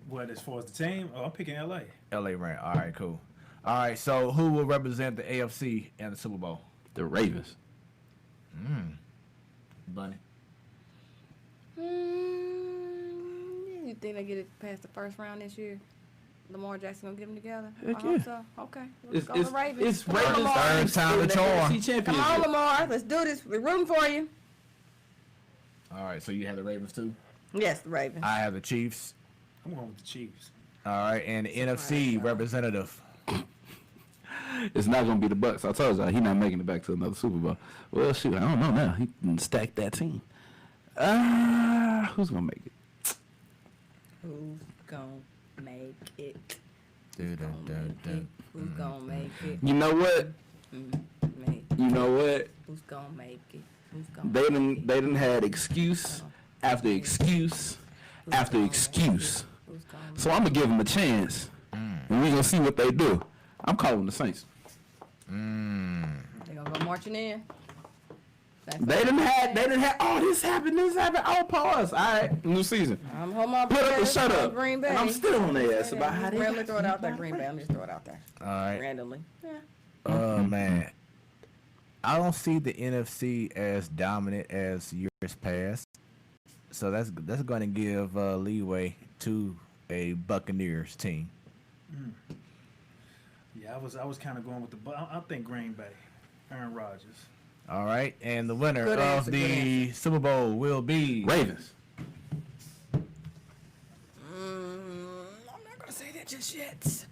What, as far as the team? Oh, I'm picking LA. LA Rams. All right, cool. All right, so who will represent the AFC in the Super Bowl? The Ravens. Bunny. You think they get it past the first round this year? Lamar Jackson gonna get them together? Heck I hope yeah. so. Okay. Let's go It's to Ravens. Ravens Come on, Lamar. Third time to charm. NFC Come on, Championship. Lamar. Let's do this. We're rooting for you. All right, so you have the Ravens too. Yes, the Ravens. I have the Chiefs. I'm going with the Chiefs. All right, and the NFC representative. It's not gonna be the Bucks. I told y'all he not making it back to another Super Bowl. Well, shoot, I don't know now. He can stack that team. Who's gonna make it? Who's gonna make it? Who's Who's gonna make it? You know what? Make You know what? Who's gonna make it? Who's gonna They make done it? they done had excuse after excuse after excuse. Who's gonna So I'm gonna give them a chance, and we gonna see what they do. I'm calling the Saints. They gonna go marching in? They done had. Oh, this happened. Oh, pause. All right, new season. I'm home on Put up and shut up. Green Bay. And I'm still on their ass about how they. Randomly throw it out there, Green Bay. Let me just throw it out there. All right. Randomly. Yeah. Man, I don't see the NFC as dominant as years past, so that's going to give leeway to a Buccaneers team. Yeah, I was kind of going with I think Green Bay, Aaron Rodgers. All right, and the winner Good of answer, good the Super Bowl will be Ravens. I'm not gonna say that just yet.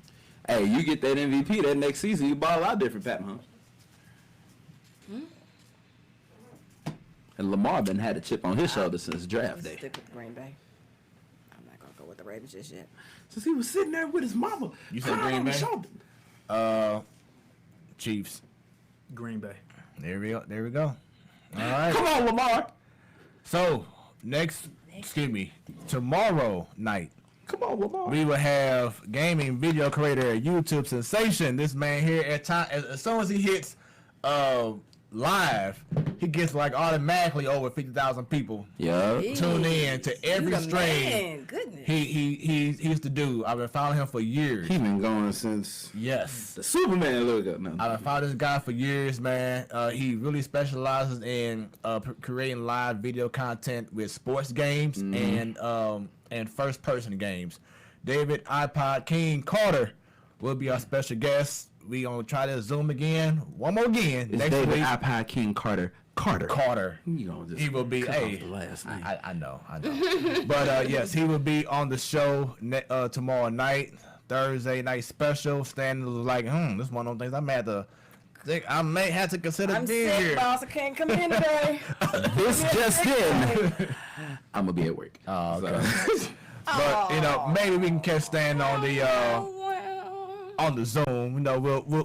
Hey, you get that MVP that next season, you ball out different, Pat Mahomes. And Lamar been had a chip on his shoulder since draft day. Stick with Green Bay. I'm not gonna go with the Ravens just yet. Since he was sitting there with his mama. You said crying Green on the Bay? shoulder. Chiefs. Green Bay. There we go. All right. Come on, Lamar. So tomorrow night Come on, Lamar. we will have gaming video creator, YouTube sensation. This man here as soon as he hits live, he gets like automatically over 50,000 people Yeah. tune in to every You the stream. man. Goodness. He's the dude. I've been following him for years. He been going since Yes. the Superman look up now. I've been following this guy for years, man. He really specializes in creating live video content with sports games and first person games. David iPod King Carter will be our special guest. We gonna try to Zoom again, one more again It's next David week. iPod King Carter. Carter. You gonna just He will be. cut Hey, off the last name. I know. But yes, he will be on the show tomorrow night, Thursday night special. Stan was like, this is one of those things I may have to consider I'm being sick, here. boss. I can't come in today. This just in. I'm gonna be at work. Oh, okay. But maybe we can catch Stan on the Zoom.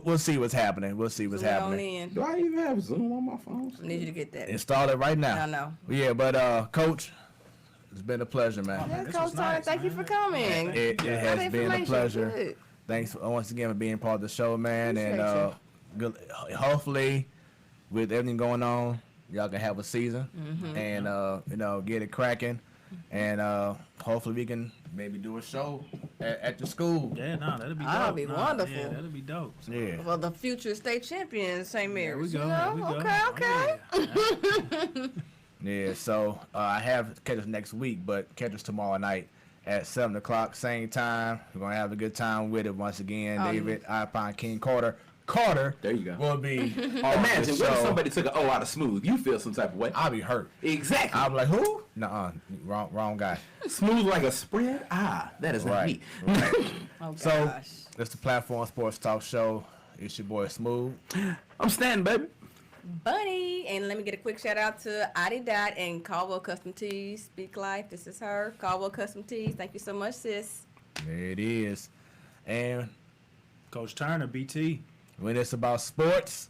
We'll see what's happening. We'll see what's happening. Do I even have Zoom on my phone? I need you to get that. Install it right now. I know. Yeah, but Coach, it's been a pleasure, man. Yeah, this Coach was Tony, nice, thank you man. for coming. It Good has been a information. pleasure. Good. Thanks once again for being part of the show, man. Appreciate And good. Hopefully, with everything going on, y'all can have a season and get it cracking. And hopefully we can maybe do a show at the school. Yeah, no, that'd be dope. That'd be Nah, wonderful. Yeah, that'd be dope. Yeah. For the future state champion, St. Mary's. There we go. You know? There we go. Okay. Oh, yeah. Yeah, so I have catch us next week, but catch us tomorrow night at 7 o'clock, same time. We're going to have a good time with it once again. David iPod King Carter. There you go. Will be on the Imagine what if show. somebody took an O out of Smooth? You feel some type of way. I'll be hurt. Exactly. I'll be like, who? Nuh-uh, wrong guy. Smooth like a spread? That is not Right. me. Oh, So, gosh. it's the Platform Sports Talk Show. It's your boy Smooth. I'm standing, baby. Bunny. And let me get a quick shout out to Adi Dot and Caldwell Custom Tees. Speak Life. This is her. Caldwell Custom Tees. Thank you so much, sis. There it is. And Coach Turner, BT. when it's about sports,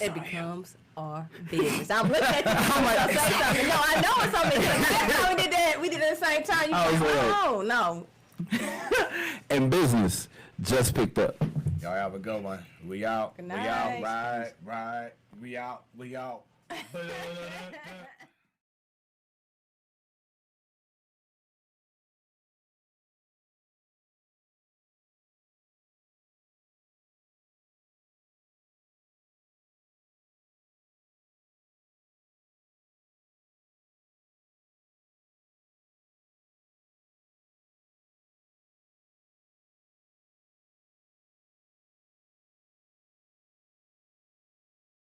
It becomes our business. I'm looking at you. I'm like, say something. No, I know it's something. That's how we did that. We did it at the same time. You Oh, no. And business just picked up. y'all have a good one. We out. Good We out. night. Right. We out.